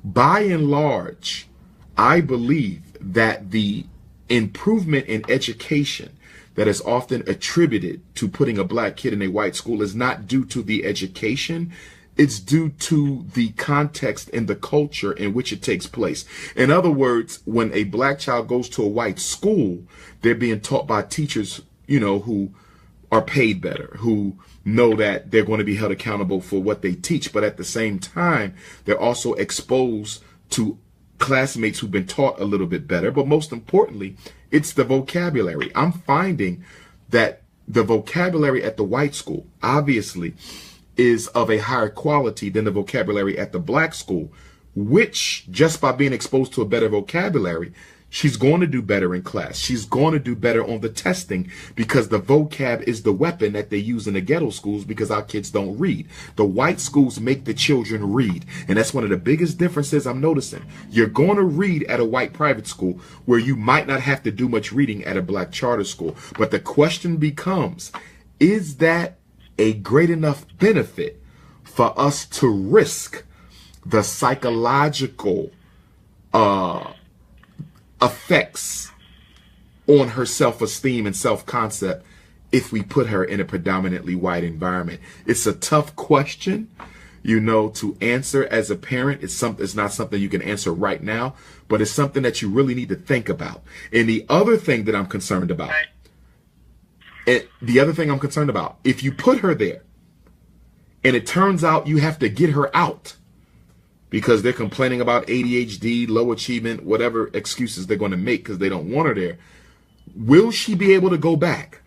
by and large, I believe that the improvement in education that is often attributed to putting a black kid in a white school is not due to the education. It's due to the context and the culture in which it takes place. In other words, when a black child goes to a white school, they're being taught by teachers, you know, who are paid better, who know that they're going to be held accountable for what they teach. But at the same time, they're also exposed to classmates who've been taught a little bit better. But most importantly, it's the vocabulary. I'm finding that the vocabulary at the white school, obviously, is of a higher quality than the vocabulary at the black school, which just by being exposed to a better vocabulary, she's going to do better in class. She's going to do better on the testing, because the vocab is the weapon that they use in the ghetto schools, because our kids don't read. The white schools make the children read. And that's one of the biggest differences I'm noticing. You're going to read at a white private school where you might not have to do much reading at a black charter school. But the question becomes, is that a great enough benefit for us to risk the psychological effects on her self-esteem and self-concept if we put her in a predominantly white environment? It's a tough question, you know, to answer as a parent. It's not something you can answer right now, but it's something that you really need to think about. And the other thing that I'm concerned about, if you put her there and it turns out you have to get her out because they're complaining about ADHD, low achievement, whatever excuses they're going to make because they don't want her there, will she be able to go back?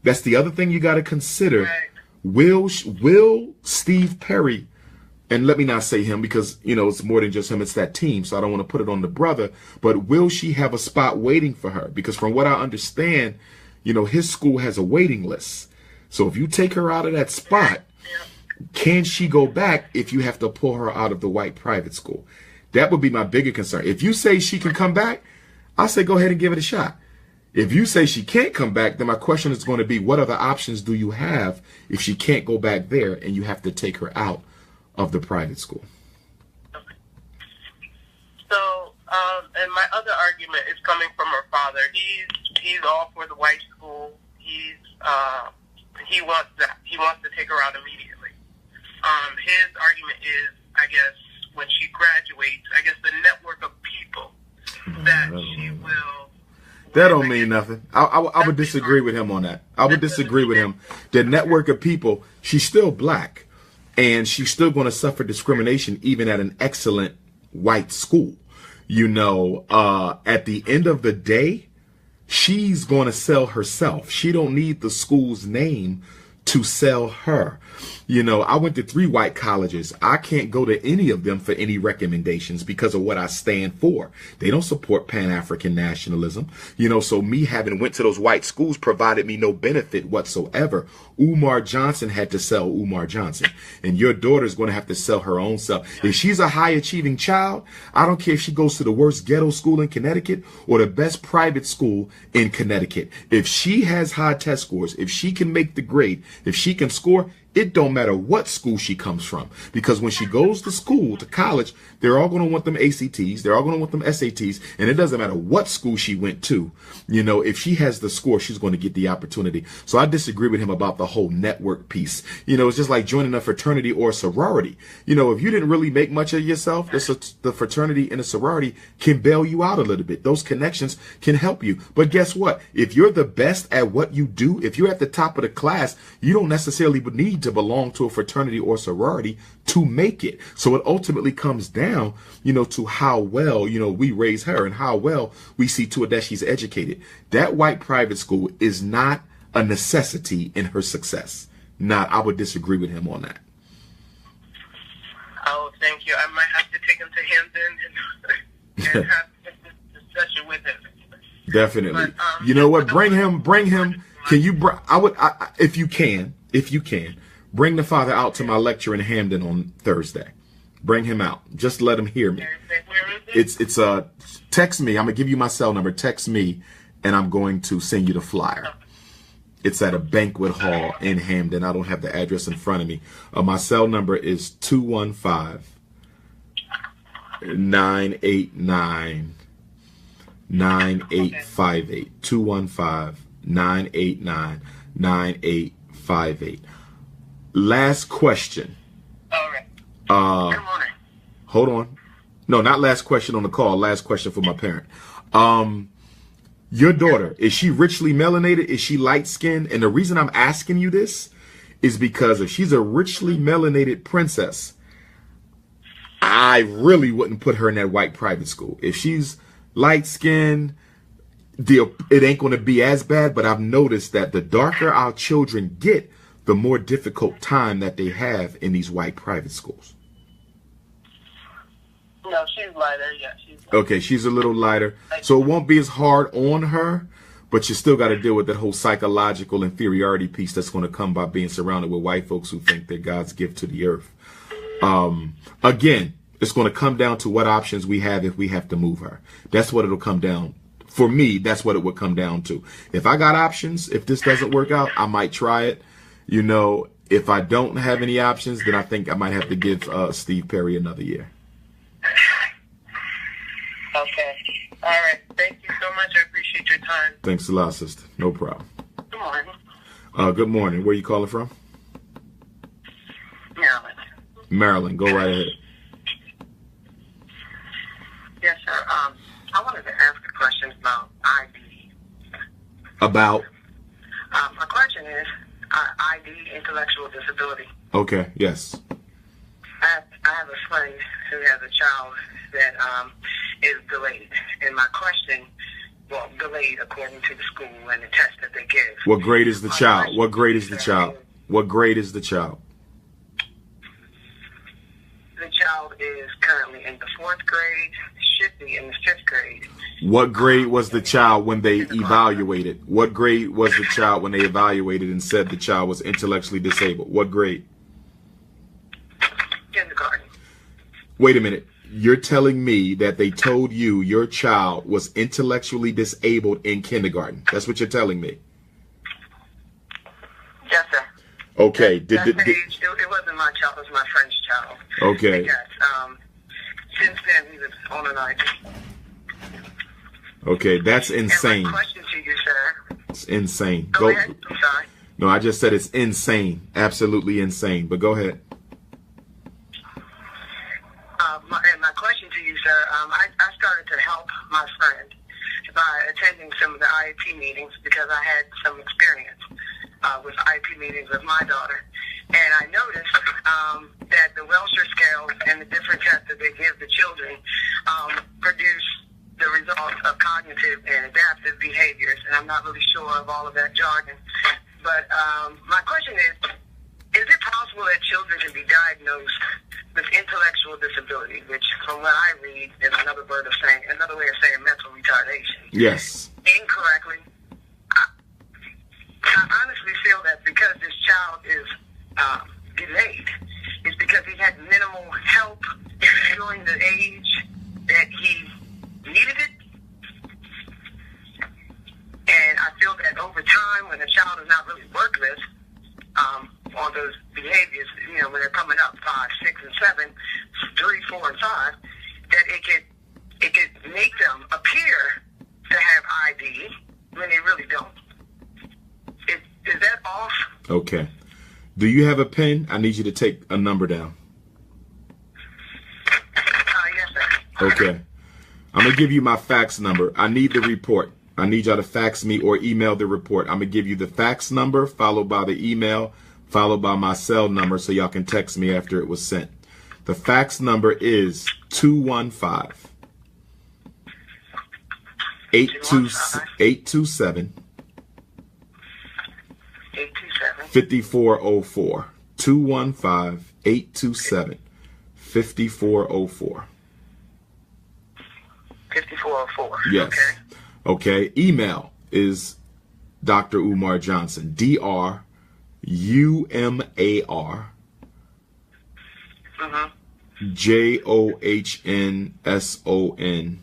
That's the other thing you got to consider. Right. Will Steve Perry, and let me not say him because, you know, it's more than just him, it's that team, so I don't want to put it on the brother, but will she have a spot waiting for her? Because from what I understand, you know, his school has a waiting list. So if you take her out of that spot, can she go back if you have to pull her out of the white private school? That would be my bigger concern. If you say she can come back, I say go ahead and give it a shot. If you say she can't come back, then my question is going to be, what other options do you have if she can't go back there and you have to take her out of the private school?
Okay. So, and my other argument is coming from her father. He's all for the white school. He wants that. He wants to take her out immediately. His argument is, I guess, when she graduates, I guess the network of people that she will.
That don't mean nothing. I would disagree with him on that. I would disagree with him. The network of people, she's still black, and she's still going to suffer discrimination even at an excellent white school. You know, at the end of the day, she's going to sell herself. She don't need the school's name to sell her. You know, I went to 3 white colleges. I can't go to any of them for any recommendations because of what I stand for. They don't support Pan-African nationalism. You know, so me having went to those white schools provided me no benefit whatsoever. Umar Johnson had to sell Umar Johnson. And your daughter's going to have to sell her own self. If she's a high-achieving child, I don't care if she goes to the worst ghetto school in Connecticut or the best private school in Connecticut. If she has high test scores, if she can make the grade, if she can score, It don't matter what school she comes from, because when she goes to school, to college, they're all going to want them ACTs. They're all going to want them SATs. And it doesn't matter what school she went to. You know, if she has the score, she's going to get the opportunity. So I disagree with him about the whole network piece. You know, it's just like joining a fraternity or a sorority. You know, if you didn't really make much of yourself, the fraternity and a sorority can bail you out a little bit. Those connections can help you. But guess what? If you're the best at what you do, if you're at the top of the class, you don't necessarily need to belong to a fraternity or sorority to make it. So it ultimately comes down, you know, to how well, you know, we raise her and how well we see to it that she's educated. That white private school is not a necessity in her success. I would disagree with him on that.
Oh, thank you. I might have to take him to Hampton and have this discussion with him.
Definitely.
But,
you know what? Bring him. Can you, if you can, bring the father out to my lecture in Hamden on Thursday. Bring him out. Just let him hear me. It's text me. I'm going to give you my cell number. Text me and I'm going to send you the flyer. It's at a banquet hall in Hamden. I don't have the address in front of me. My cell number is 215-989-9858. 215-989-9858. Last question.
All right. Good morning.
Hold on. No, not last question on the call. Last question for my parent. Your daughter, is she richly melanated? Is she light-skinned? And the reason I'm asking you this is because if she's a richly melanated princess, I really wouldn't put her in that white private school. If she's light-skinned, it ain't going to be as bad. But I've noticed that the darker our children get, the more difficult time that they have in these white private schools.
No, she's lighter. Yeah, she's lighter.
Okay, she's a little lighter. So it won't be as hard on her, but you still got to deal with that whole psychological inferiority piece that's going to come by being surrounded with white folks who think they're God's gift to the earth. Again, it's going to come down to what options we have if we have to move her. That's what it'll come down. For me, that's what it would come down to. If I got options, if this doesn't work out, I might try it. You know, if I don't have any options, then I think I might have to give Steve Perry another year.
Okay. All right. Thank you so much. I appreciate your time.
Thanks a lot, sister. No problem.
Good morning.
Good morning. Where are you calling from?
Maryland.
Maryland. Go right ahead.
Yes, sir. I wanted to ask a question about ID.
About?
My question is ID, intellectual disability.
Okay. Yes.
I have a friend who has a child that is delayed. And my question, well, delayed according to the school and the test that they give.
What grade is the child? What grade is the child? What grade is the child?
The child is currently in the 4th grade, should be in the 5th grade.
What grade was the child when they evaluated? What grade was the child when they evaluated and said the child was intellectually disabled? What grade?
Kindergarten.
Wait a minute. You're telling me that they told you your child was intellectually disabled in kindergarten. That's what you're telling me.
Yes, sir.
Okay.
It wasn't my child. It was my friend's child.
Okay.
Yes. Since then, he was on an ID.
Okay, that's insane.
And my question to you, sir.
It's insane.
Go ahead. I'm sorry.
No, I just said it's insane. Absolutely insane. But go ahead.
My question to you, sir, I started to help my friend by attending some of the IEP meetings because I had some experience with IEP meetings with my daughter. And I noticed that the Welsher scales and the different tests that they give the children produce the results of cognitive and adaptive behaviors. And I'm not really sure of all of that jargon. But my question is it possible that children can be diagnosed with intellectual disability, which from what I read is another way of saying mental retardation?
Yes.
Incorrectly. I honestly feel that because this child is delayed, it's because he had minimal help during the age that he needed it. And I feel that over time, when a child is not really worked with on those behaviors,
Okay. Do you have a pen? I need you to take a number down.
Yes, sir.
Okay. I'm going to give you my fax number. I need the report. I need y'all to fax me or email the report. I'm going to give you the fax number, followed by the email, followed by my cell number, so y'all can text me after it was sent. The fax number is 215-827 5404. 215-827 5404.
5404.
Yes. Okay. Email is Dr. Umar Johnson. DrUmar. JOHNSON.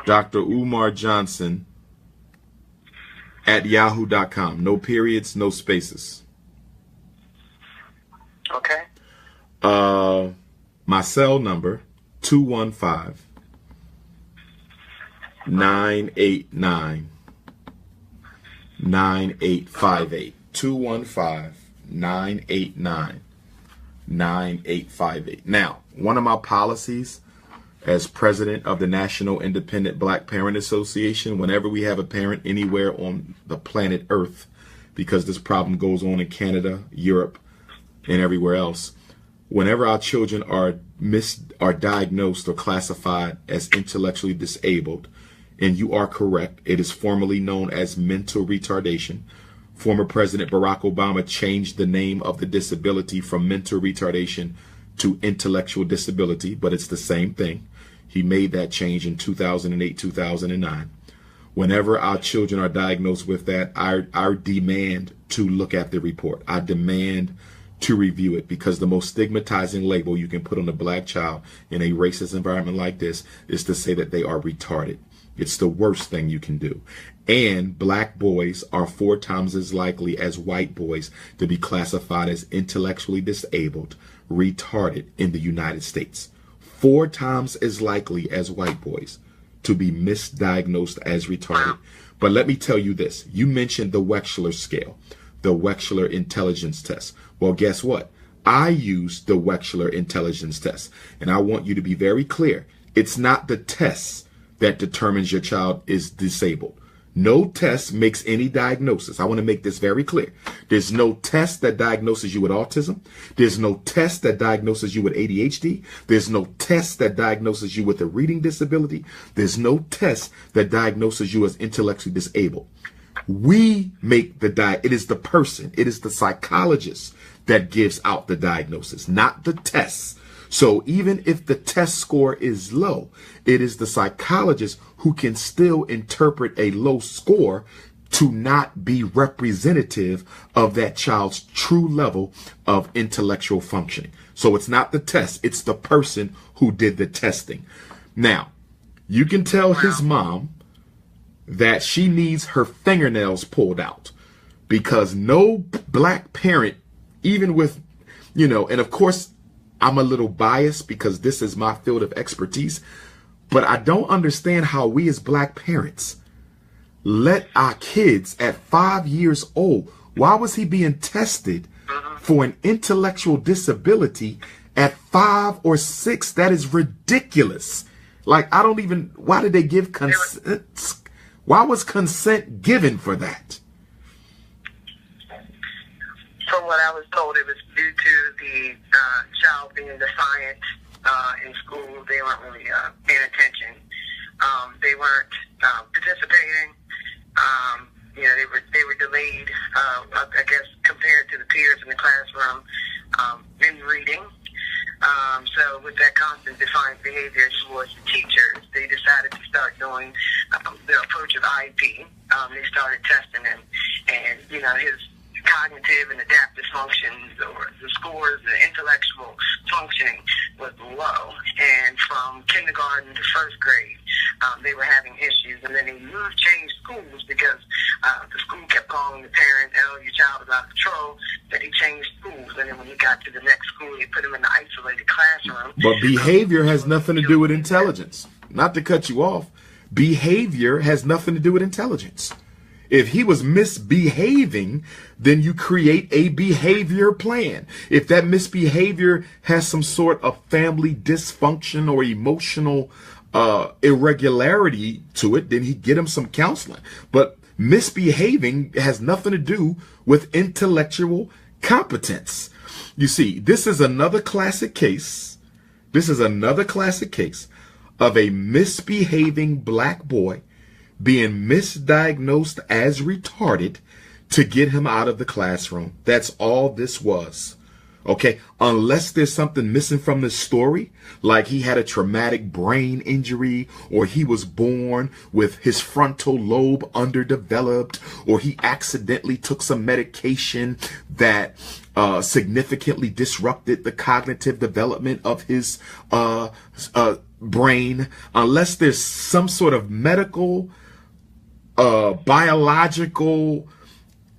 Dr. Umar Johnson at yahoo.com. No periods, no spaces.
Okay.
My cell number 215-989-9858. 215-989-9858. Now, one of my policies as president of the National Independent Black Parent Association, whenever we have a parent anywhere on the planet Earth, because this problem goes on in Canada, Europe, and everywhere else, whenever our children are diagnosed or classified as intellectually disabled, and you are correct, it is formally known as mental retardation. Former President Barack Obama changed the name of the disability from mental retardation to intellectual disability, but it's the same thing. He made that change in 2008, 2009. Whenever our children are diagnosed with that, I demand to look at the report. I demand to review it, because the most stigmatizing label you can put on a black child in a racist environment like this is to say that they are retarded. It's the worst thing you can do. And black boys are 4 times as likely as white boys to be classified as intellectually disabled, retarded in the United States. 4 times as likely as white boys to be misdiagnosed as retarded. But let me tell you this. You mentioned the Wechsler scale, the Wechsler intelligence test. Well, guess what? I use the Wechsler intelligence test. And I want you to be very clear. It's not the test that determines your child is disabled. No test makes any diagnosis. I want to make this very clear. There's no test that diagnoses you with autism. There's no test that diagnoses you with ADHD. There's no test that diagnoses you with a reading disability. There's no test that diagnoses you as intellectually disabled. We make it is the person, it is the psychologist that gives out the diagnosis, not the tests. So even if the test score is low, it is the psychologist who can still interpret a low score to not be representative of that child's true level of intellectual functioning. So it's not the test, it's the person who did the testing. Now, you can tell his mom that she needs her fingernails pulled out, because no black parent, even with, and of course, I'm a little biased because this is my field of expertise, but I don't understand how we as black parents let our kids at 5 years old, why was he being tested for an intellectual disability at 5 or 6? That is ridiculous. Like, why did they give consent? Why was consent given for that?
From what I was told, it was due to the child being defiant in school. They weren't really paying attention. They weren't participating. They were delayed, I guess, compared to the peers in the classroom in reading. So with that constant defiant behavior towards the teachers, they decided to start doing the approach of IEP. They started testing him, and his cognitive and adaptive functions, or the scores, the intellectual functioning was low. And from kindergarten to first grade, they were having issues. And then they changed schools because the school kept calling the parent, your child is out of control. Then he changed schools. And then when he got to the next school, they put him in an isolated classroom.
But behavior has nothing to do with intelligence. Not to cut you off. Behavior has nothing to do with intelligence. If he was misbehaving, then you create a behavior plan. If that misbehavior has some sort of family dysfunction or emotional irregularity to it, then he get him some counseling. But misbehaving has nothing to do with intellectual competence. You see, this is another classic case. This is another classic case of a misbehaving black boy being misdiagnosed as retarded to get him out of the classroom. That's all this was. Okay, unless there's something missing from this story, like he had a traumatic brain injury, or he was born with his frontal lobe underdeveloped, or he accidentally took some medication that significantly disrupted the cognitive development of his brain. Unless there's some sort of medical, biological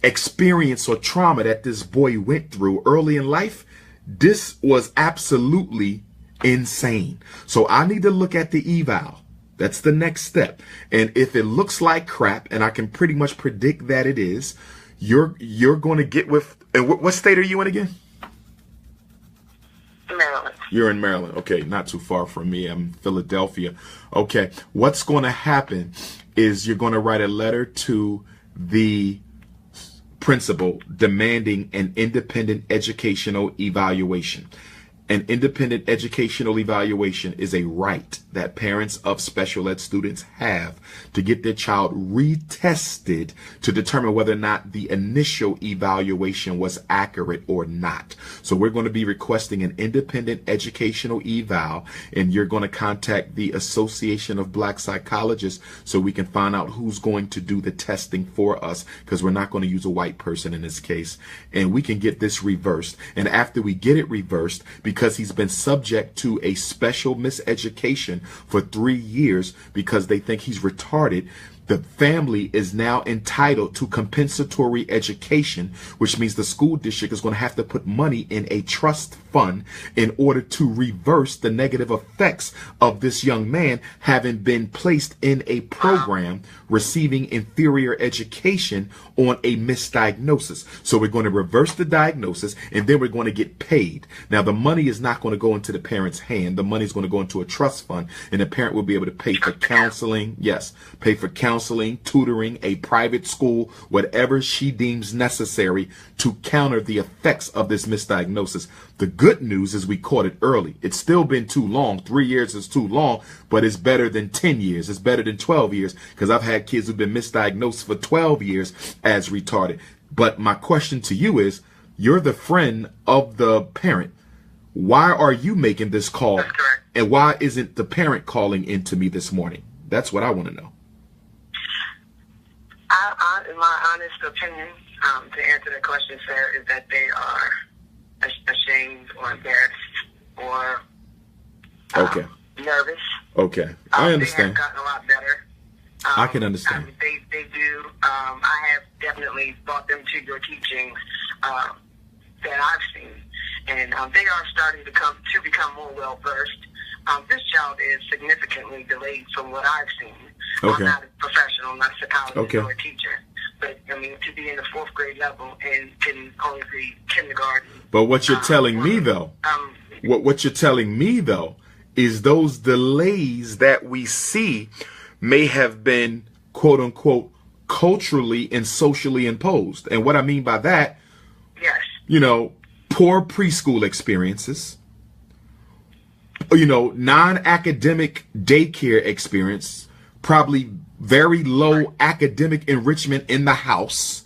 experience or trauma that this boy went through early in life, this was absolutely insane. So I need to look at the eval. That's the next step. And if it looks like crap, and I can pretty much predict that it is, you're going to get with, and what state are you in again?
Maryland.
You're in Maryland. Okay, not too far from me. I'm in Philadelphia. Okay, what's going to happen is you're going to write a letter to the principal demanding an independent educational evaluation. An independent educational evaluation is a right that parents of special ed students have to get their child retested to determine whether or not the initial evaluation was accurate or not. So we're going to be requesting an independent educational eval, and you're going to contact the Association of Black Psychologists so we can find out who's going to do the testing for us, because we're not going to use a white person in this case, and we can get this reversed. And after we get it reversed, because he's been subject to a special miseducation for 3 years because they think he's retarded, the family is now entitled to compensatory education, which means the school district is going to have to put money in a trust fund in order to reverse the negative effects of this young man having been placed in a program receiving inferior education on a misdiagnosis. So we're going to reverse the diagnosis, and then we're going to get paid. Now, the money is not going to go into the parent's hand. The money is going to go into a trust fund, and the parent will be able to pay for counseling. Yes, pay for counseling, tutoring, a private school, whatever she deems necessary to counter the effects of this misdiagnosis. The good news is we caught it early. It's still been too long. 3 years is too long, but it's better than 10 years. It's better than 12 years, because I've had kids who've been misdiagnosed for 12 years as retarded. But my question to you is, you're the friend of the parent. Why are you making this call?
That's correct.
And why isn't the parent calling into me this morning? That's what I want to know.
In my honest opinion, to answer the question, sir, is that they are ashamed or embarrassed or
Okay.
nervous.
Okay. I understand.
They have gotten a lot better.
I can understand.
They do. I have definitely brought them to your teachings that I've seen, and they are starting to become more well versed. This child is significantly delayed from what I've seen.
Okay.
I'm not a professional, I'm not a psychologist
Okay.
or a teacher, but I mean, to be in the 4th grade level and can only be kindergarten.
But what you're telling me, though, what you're telling me, though, is those delays that we see may have been, quote unquote, culturally and socially imposed. And what I mean by that,
Yes.
you know, poor preschool experiences, you know, non-academic daycare experience, probably very low academic enrichment in the house,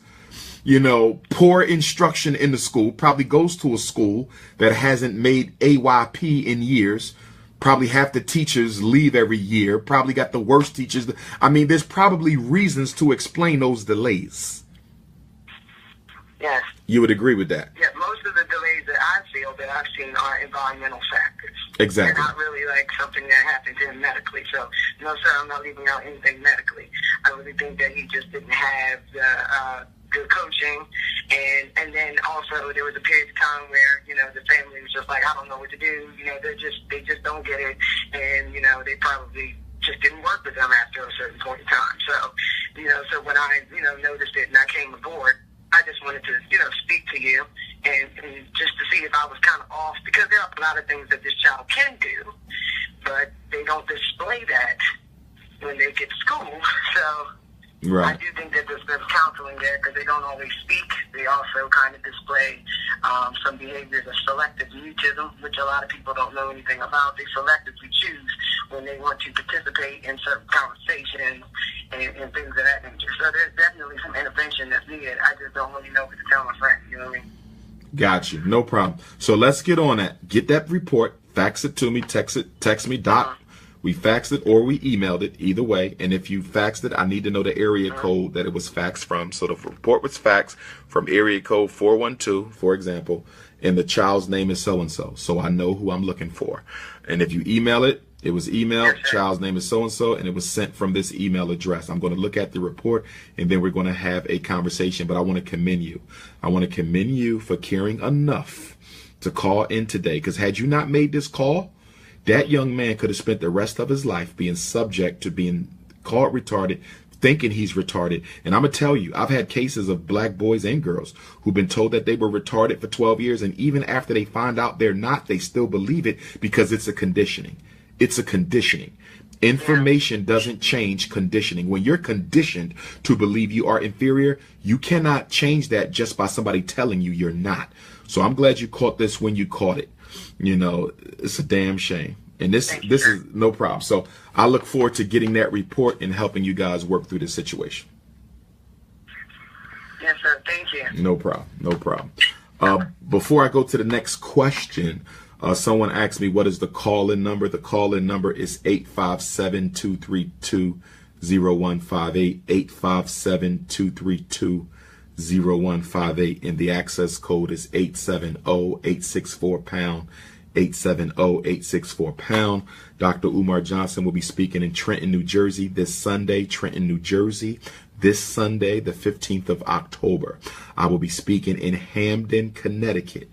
you know, poor instruction in the school, probably goes to a school that hasn't made AYP in years, probably half the teachers leave every year, probably got the worst teachers. I mean, there's probably reasons to explain those delays.
Yes.
You would agree with that?
Yeah, most of the delays that I feel that I've seen are environmental factors.
Exactly.
They're not really like something that happened to him medically. So, no, sir, I'm not leaving out anything medically. I really think that he just didn't have the good coaching. And then also there was a period of time where, you know, the family was just like, I don't know what to do. You know, they just don't get it. And, you know, they probably just didn't work with them after a certain point in time. So, so when I, noticed it and I came aboard, I just wanted to, speak to you and just to see if I was kind of off, because there are a lot of things that this child can do, but they don't display that when they get to school. So
Right.
I do think that there's counseling there, because they don't always speak. They also kind of display some behaviors of selective mutism, which a lot of people don't know anything about. They selectively choose when they want to participate in certain conversations and things of that nature. So there's definitely some intervention that's needed. I just don't really know what to tell my friend. You know what I mean?
Got you. No problem. So let's get on that. Get that report. Fax it to me. Text me. Doc. We faxed it or we emailed it, either way. And if you faxed it, I need to know the area code that it was faxed from. So the report was faxed from area code 412, for example, and the child's name is so-and-so. So I know who I'm looking for. And if you email it, it was emailed, child's name is so-and-so, and it was sent from this email address. I'm going to look at the report, and then we're going to have a conversation. But I want to commend you. I want to commend you for caring enough to call in today. Because had you not made this call, that young man could have spent the rest of his life being subject to being called retarded, thinking he's retarded. And I'm going to tell you, I've had cases of black boys and girls who've been told that they were retarded for 12 years. And even after they find out they're not, they still believe it because it's a conditioning. It's a conditioning. Information doesn't change conditioning. When you're conditioned to believe you are inferior, you cannot change that just by somebody telling you you're not. So I'm glad you caught this when you caught it. It's a damn shame. And this is no problem. So I look forward to getting that report and helping you guys work through this situation.
Yes, sir. Thank you.
No problem. No problem. Before I go to the next question, someone asked me, what is the call-in number? The call-in number is 857-232-0158, 857-232-0158, and the access code is 870-864-POUND, 870-864-POUND. Dr. Umar Johnson will be speaking in Trenton, New Jersey this Sunday, Trenton, New Jersey. This Sunday, the 15th of October. I will be speaking in Hamden, Connecticut.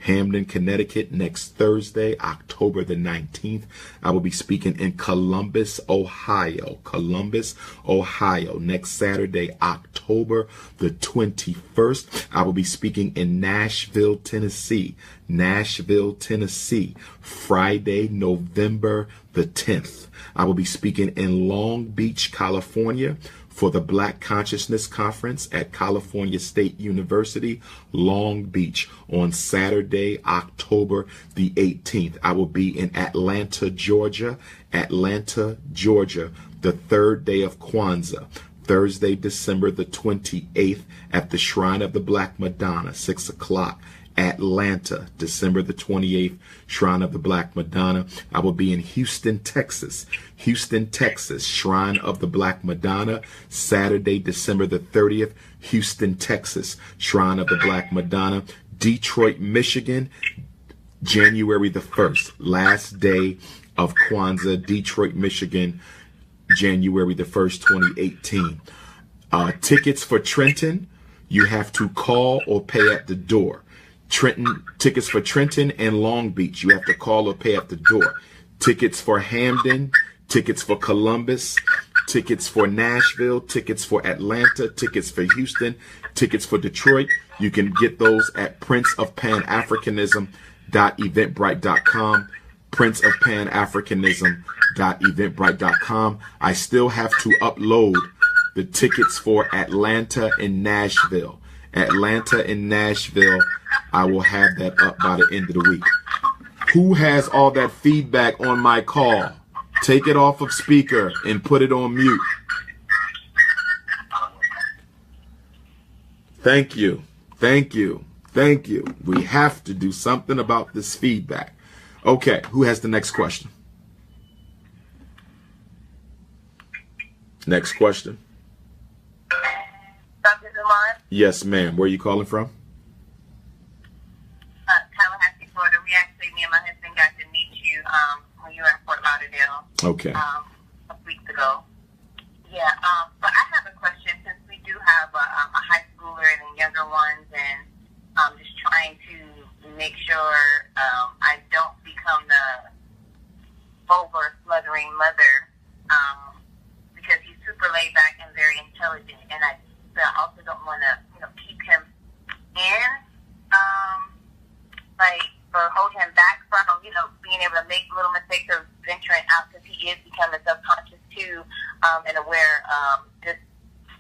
Hamden, Connecticut next Thursday, October the 19th. I will be speaking in Columbus, Ohio. Columbus, Ohio next Saturday, October the 21st. I will be speaking in Nashville, Tennessee. Nashville, Tennessee, Friday, November the 10th. I will be speaking in Long Beach, California, for the Black Consciousness Conference at California State University, Long Beach, on Saturday, October the 18th. I will be in Atlanta, Georgia, the third day of Kwanzaa, Thursday, December the 28th, at the Shrine of the Black Madonna, 6 o'clock. Atlanta, December the 28th, Shrine of the Black Madonna. I will be in Houston, Texas, Shrine of the Black Madonna, Saturday, December the 30th, Houston, Texas, Shrine of the Black Madonna. Detroit, Michigan, January the 1st, last day of Kwanzaa, Detroit, Michigan, January the 1st, 2018. Tickets for Trenton, you have to call or pay at the door. Tickets for Trenton and Long Beach, you have to call or pay at the door. Tickets for Hamden, tickets for Columbus, tickets for Nashville, tickets for Atlanta, tickets for Houston, tickets for Detroit. You can get those at princeofpanafricanism.eventbrite.com, princeofpanafricanism.eventbrite.com. I still have to upload the tickets for Atlanta and Nashville. Atlanta and Nashville, I will have that up by the end of the week. Who has all that feedback on my call? Take it off of speaker and put it on mute. Thank you. Thank you. Thank you. We have to do something about this feedback. Okay, who has the next question? Next question.
Dr. Umar?
Yes, ma'am. Where are you calling from?
Tallahassee, Florida. Me and my husband got to meet you when you were in Fort Lauderdale.
Okay.
A week ago. Yeah, but I have a question, since we do have a high schooler and younger ones, and I'm just trying to make sure I don't become the over fluttering mother intelligent, and I also don't want to, keep him in, or hold him back from, being able to make little mistakes or venturing out, because he is becoming subconscious too, and aware, just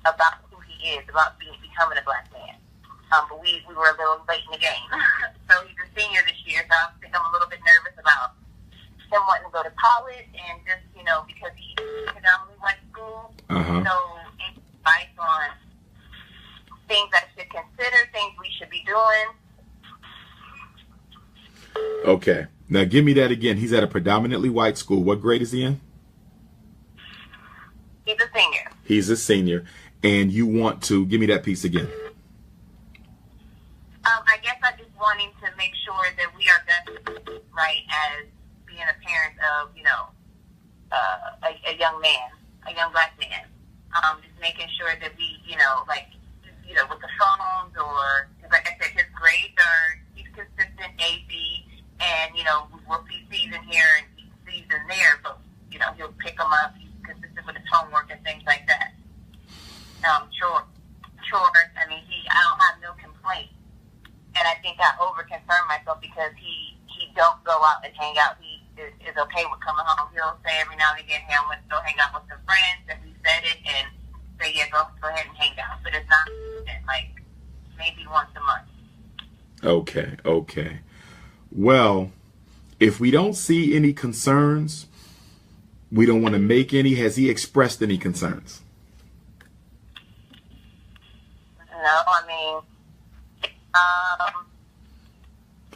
about who he is, about becoming a black man. But we were a little late in the game. So he's a senior this year, so I think I'm a little bit nervous about him wanting to go to college, and just, because he's predominantly white school.
Uh-huh.
So any advice on things I should consider, things we should be doing?
Okay. Now give me that again. He's at a predominantly white school. What grade is he in?
He's a senior.
He's a senior. And you want to give me that piece again.
I guess I just wanting to make sure that we are done right as being a parent of, a young man, a young black man. Just making sure that we, with the phones, or, like I said, his grades he's consistent A, B, and, we'll see C's in here and C's in there, but, he'll pick them up. He's consistent with his homework and things like that. Chores. I mean, I don't have no complaints. And I think I over-concern myself because he don't go out and hang out. He is okay with coming home. He'll say every now and again, hey, I want to go hang out with some friends, and we said it, and say, yeah, go ahead and hang out. But it's not like maybe once a month.
Okay. Well, if we don't see any concerns, we don't want to make any. Has he expressed any concerns?
No, I mean,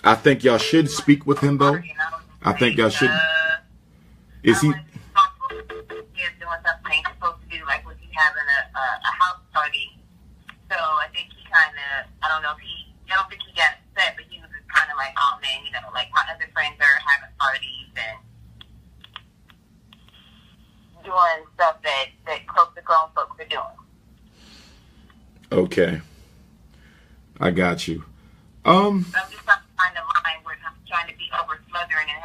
I think y'all should speak with him, though. I think y'all should. Is he?
He is doing something he's supposed to do, like was he having a house party? So I think he kind of, I don't think he got upset, but he was just kind of like, oh man, like my other friends are having parties and doing stuff that close to grown folks are doing.
Okay. I got you.
So I'm just trying to find a line where I'm trying to be over smothering and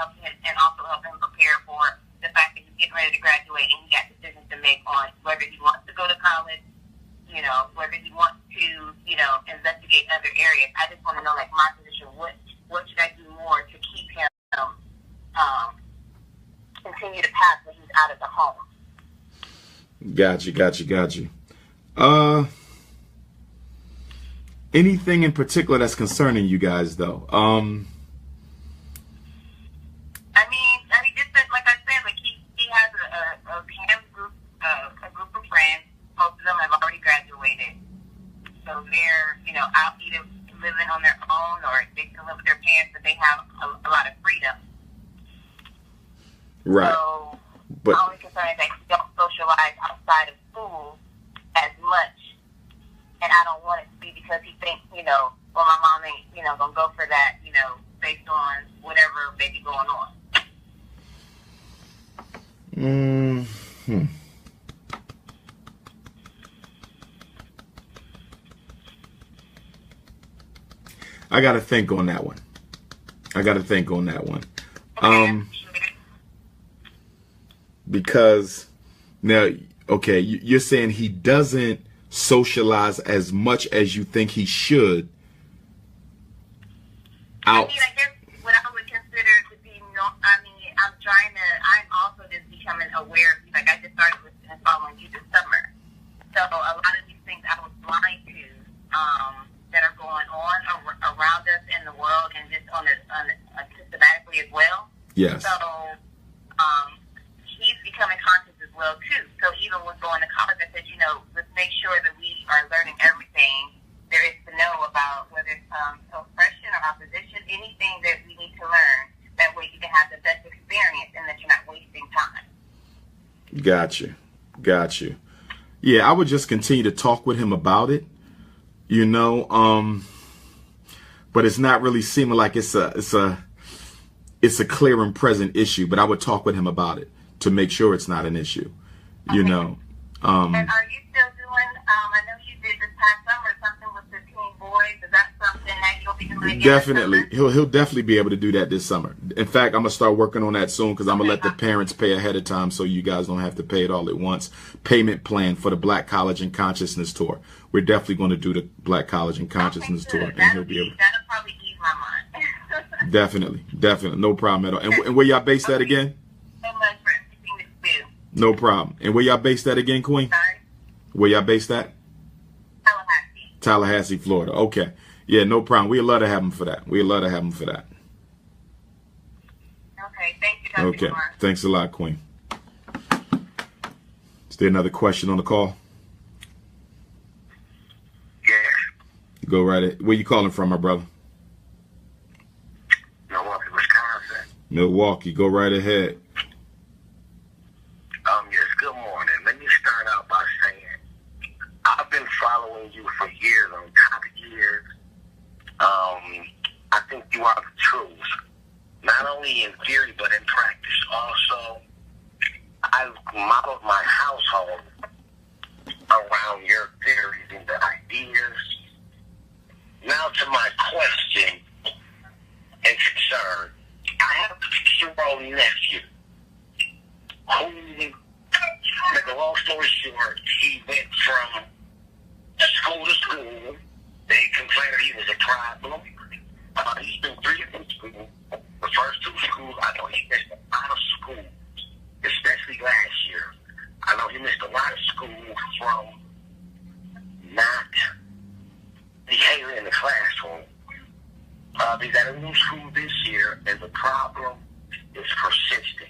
also help him prepare for the fact that he's getting ready to graduate and he got decisions to make on whether he wants to go to college, whether he wants to, investigate other areas. I just want to know, like, my position, what should I do more to keep him continue to pass when he's out of the home?
Got you. Anything in particular that's concerning you guys, though?
I mean, just like I said, like he has a group of friends. Most of them have already graduated, so they're out either living on their own or they still live with their parents, but they have a lot of freedom.
Right.
So
but
my only concern is that he don't socialize outside of school as much. And I don't want it to be because he thinks, well, my mom ain't, gonna go for that, based on whatever may be going on.
I got to think on that one. Because now, okay, you're saying he doesn't socialize as much as you think he should.
I mean, I guess what I would consider to be, I'm also just becoming aware. Like, I just started following you this summer. So a lot of these things I was blind to, that are going on around us in the world and just on systematically as well.
Yes.
So, he's becoming conscious as well too. So even with going to college, I said, let's make sure that we are learning everything there is to know about, whether it's oppression or opposition, anything that we need to learn. That way you can have the best experience and that you're not wasting time.
Got you. Yeah, I would just continue to talk with him about it, but it's not really seeming like it's a clear and present issue, but I would talk with him about it to make sure it's not an issue,
Okay.
And
are you still doing, I know you did this past summer something with the teen boys. Is that something that you'll be
Definitely. He'll definitely be able to do that this summer. In fact, I'm going to start working on that soon because I'm going to let the parents pay ahead of time so you guys don't have to pay it all at once. Payment plan for the Black College and Consciousness Tour. We're definitely going to do the Black College and Consciousness Tour. And he'll be able to.
That'll probably ease my mind.
Definitely. No problem at all. And where y'all based at again?
So much for everything that you do.
No problem. And where y'all based at again, Queen?
Sorry?
Where y'all based at? Tallahassee, Florida. Okay. Yeah, no problem. We'd love to have him for that.
Okay, thank you, Dr.
Okay.
Umar.
Thanks a lot, Queen. Is there another question on the call?
Yes.
Go right ahead. Where you calling from, my brother?
Milwaukee, Wisconsin.
Milwaukee. Go right ahead.
Yes, good morning. Let me start out by saying I've been following you for years, on top of years. I think you are the truth, not only in theory but in practice. Also, I've modeled my household around your theories and the ideas. Now to my question and concern. I have a 6-year-old nephew who, make a long story short, he went from school to school. They complained that he was a problem. He's been 3 years in school. The first 2 schools, I know he missed a lot of school, especially last year. I know he missed a lot of school from not behaving in the classroom. He's at a new school this year, and the problem is persistent.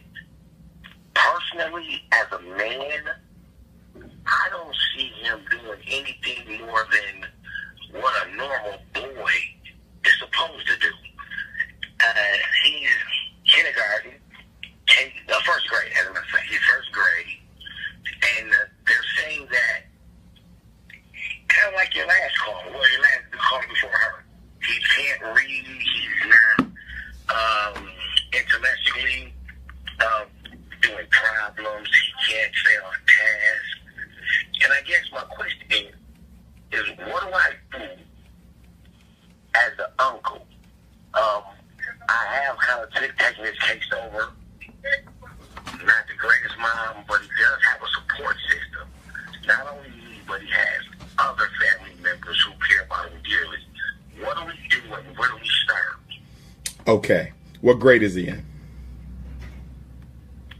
Personally, as a man, I don't see him doing anything more than what a normal boy is supposed to do. He's kindergarten, first grade, as I'm going to say. He's first grade, and they're saying that, kind of like your last call, well, your last call before her, he can't read, he's not intellectually doing problems, he can't stay on task. And I guess my question is what do I do as the uncle? I have kind of taken this case over. Not the greatest mom, but he does have a support system. Not only me, but he has other family members who care about him dearly. What do we do and where do we start?
Okay. What grade is he in?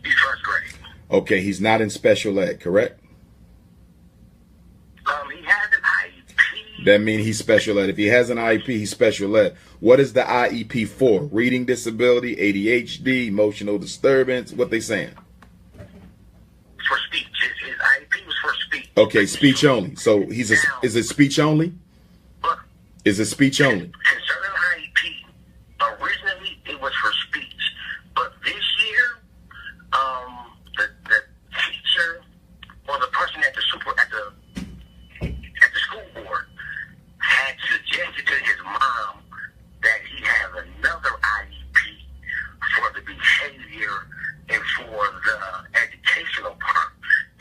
He's first grade.
Okay, he's not in special ed, correct?
He has an IEP.
That means he's special ed. If he has an IEP, he's special ed. What is the IEP for? Reading disability, ADHD, emotional disturbance? What they saying?
For speech. His IEP was for speech.
Okay, speech only. So is it speech only? Is it speech only?
Concerning IEP, originally it was for speech, but this year, the teacher or the person at the school board had suggested to his mom that he have another IEP for the behavior and for the educational part,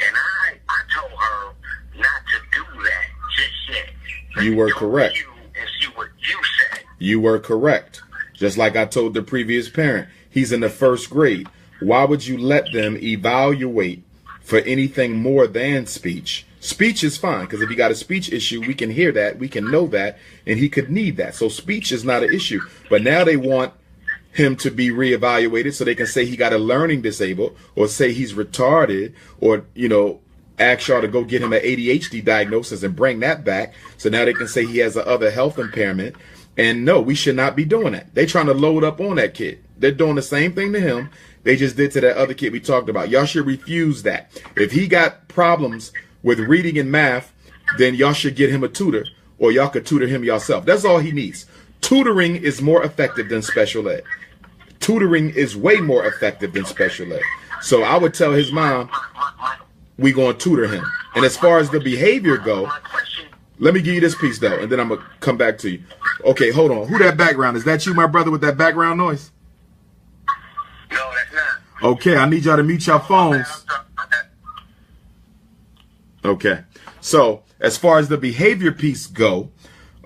and I told her not to do that just yet.
You were correct.
You
were correct. Just like I told the previous parent, he's in the first grade. Why would you let them evaluate for anything more than speech? Speech is fine, because if he got a speech issue, we can hear that, we can know that, and he could need that. So speech is not an issue. But now they want him to be reevaluated so they can say he got a learning disabled, or say he's retarded, or, ask y'all to go get him an ADHD diagnosis and bring that back. So now they can say he has a other health impairment. And no, we should not be doing that. They're trying to load up on that kid. They're doing the same thing to him they just did to that other kid we talked about. Y'all should refuse that. If he got problems with reading and math, then y'all should get him a tutor, or y'all could tutor him yourself. That's all he needs. Tutoring is more effective than special ed. Tutoring is way more effective than special ed. So I would tell his mom, we going to tutor him. And as far as the behavior go, let me give you this piece, though, and then I'm going to come back to you. Okay, hold on. Who that background? Is that you, my brother, with that background noise?
No, that's not.
Okay, I need y'all to mute your phones. Okay. So as far as the behavior piece go,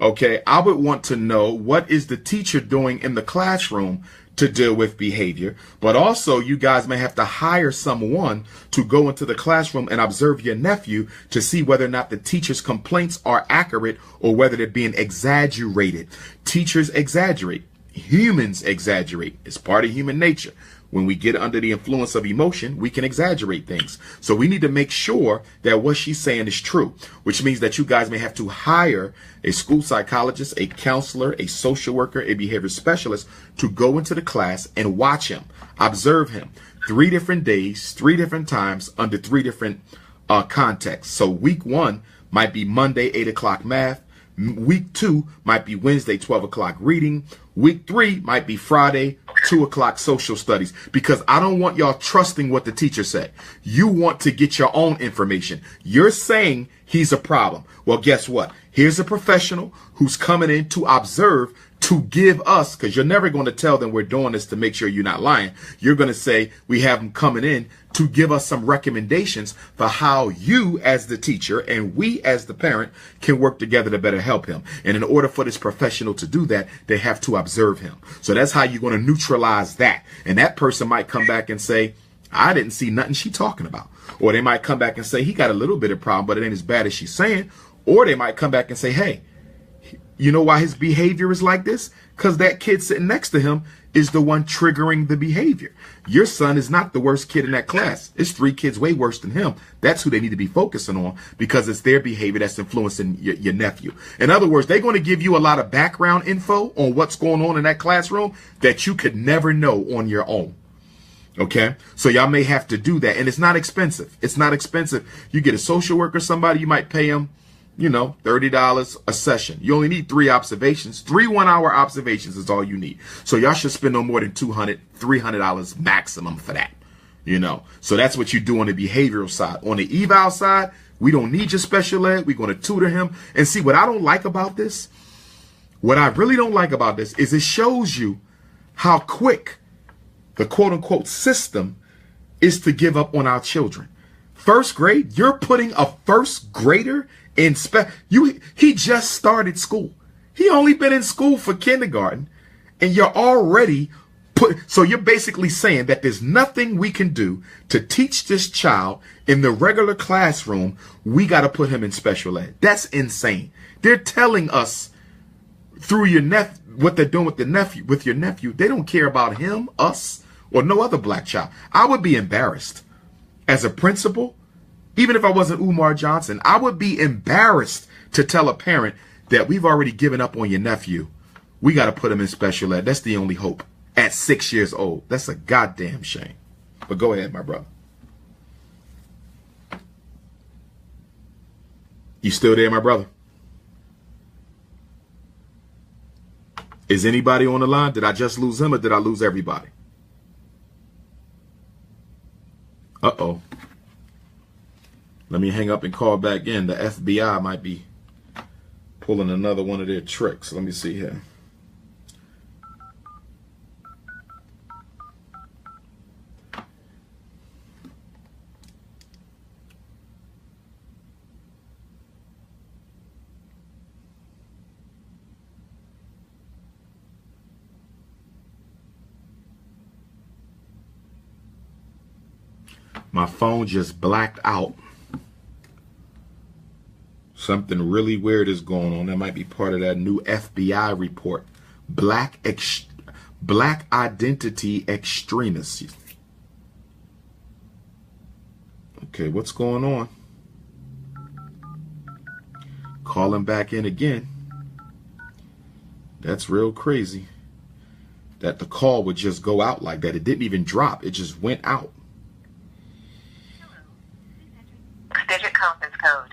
Okay, I would want to know, what is the teacher doing in the classroom to deal with behavior? But also, you guys may have to hire someone to go into the classroom and observe your nephew to see whether or not the teacher's complaints are accurate or whether they're being exaggerated. Teachers exaggerate. Humans exaggerate. It's part of human nature. When we get under the influence of emotion, we can exaggerate things. So we need to make sure that what she's saying is true, which means that you guys may have to hire a school psychologist, a counselor, a social worker, a behavior specialist to go into the class and watch him, observe him 3 different days, 3 different times under 3 different contexts. So week 1 might be Monday, 8 o'clock math. Week 2 might be Wednesday, 12 o'clock reading. Week 3 might be Friday, 2 o'clock social studies, because I don't want y'all trusting what the teacher said. You want to get your own information. You're saying he's a problem. Well, guess what? Here's a professional who's coming in to observe, to give us, because you're never going to tell them we're doing this to make sure you're not lying. You're going to say we have them coming in to give us some recommendations for how you as the teacher and we as the parent can work together to better help him. And in order for this professional to do that, they have to observe him. So that's how you're going to neutralize that. And that person might come back and say, I didn't see nothing she talking about. Or they might come back and say, he got a little bit of problem, but it ain't as bad as she's saying. Or they might come back and say, hey, you know why his behavior is like this? Because that kid sitting next to him is the one triggering the behavior. Your son is not the worst kid in that class. It's 3 kids way worse than him. That's who they need to be focusing on, because it's their behavior that's influencing your nephew. In other words, they're going to give you a lot of background info on what's going on in that classroom that you could never know on your own. Okay, so y'all may have to do that. And it's not expensive. It's not expensive. You get a social worker, somebody, you might pay them, you know, $30 a session. You only need 3 observations. 3 1-hour observations is all you need. So y'all should spend no more than $200, $300 maximum for that. You know, so that's what you do on the behavioral side. On the eval side, we don't need your special ed. We're going to tutor him. And see, what I don't like about this, what I really don't like about this is it shows you how quick the quote unquote system is to give up on our children. 1st grade, you're putting a 1st grader in he just started school. He only been in school for kindergarten, and you're already so you're basically saying that there's nothing we can do to teach this child in the regular classroom. We got to put him in special ed. That's insane. They're telling us through your what they're doing with your nephew. They don't care about him, us, or no other black child. I would be embarrassed as a principal. Even if I wasn't Umar Johnson, I would be embarrassed to tell a parent that we've already given up on your nephew. We got to put him in special ed. That's the only hope. At 6 years old. That's a goddamn shame. But go ahead, my brother. You still there, my brother? Is anybody on the line? Did I just lose him or did I lose everybody? Uh-oh. Let me hang up and call back in. The FBI might be pulling another one of their tricks. Let me see here. My phone just blacked out. Something really weird is going on. That might be part of that new FBI report. Black identity extremists. Okay, what's going on? Calling back in again. That's real crazy. That the call would just go out like that. It didn't even drop. It just went out.
6-digit conference code.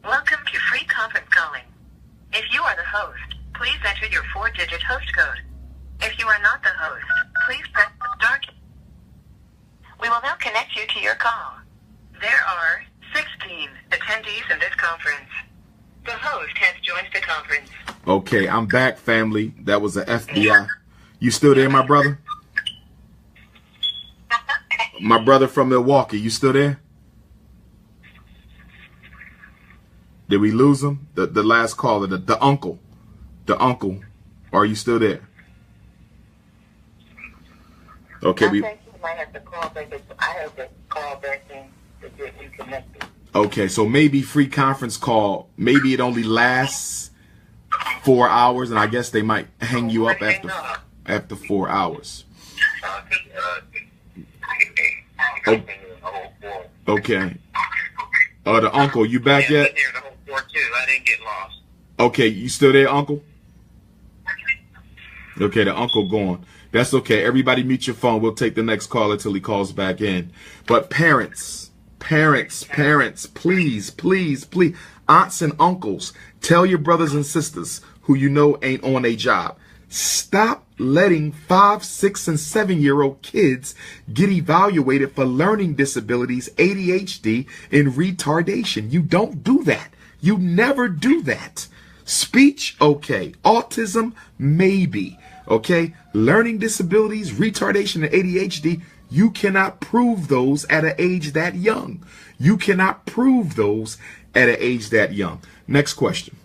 Welcome to free conference calling. If you are the host, please enter your 4-digit host code. If you are not the host, please press the star key. We will now connect you to your call. There are 16 attendees in this conference. The host has joined the conference.
Okay, I'm back, family. That was the FBI. You still there, my brother? My brother from Milwaukee, you still there? Did we lose him? The last caller, the uncle. The uncle. Are you still there? Okay,
I think you might have to call back. I have to call back in to get reconnected.
Okay, so maybe free conference call. Maybe it only lasts 4 hours, and I guess they might hang you up after 4 hours. Okay. The uncle, you back yet?
I didn't get lost.
Okay, you still there, uncle? Okay, the uncle gone. That's okay. Everybody mute your phone. We'll take the next caller till he calls back in. But parents, please, aunts and uncles, tell your brothers and sisters who you know ain't on a job. Stop letting 5, 6, and 7-year-old kids get evaluated for learning disabilities, ADHD, and retardation. You don't do that. You never do that. Speech, okay. Autism, maybe. Okay? Learning disabilities, retardation, and ADHD, you cannot prove those at an age that young. You cannot prove those at an age that young. Next question.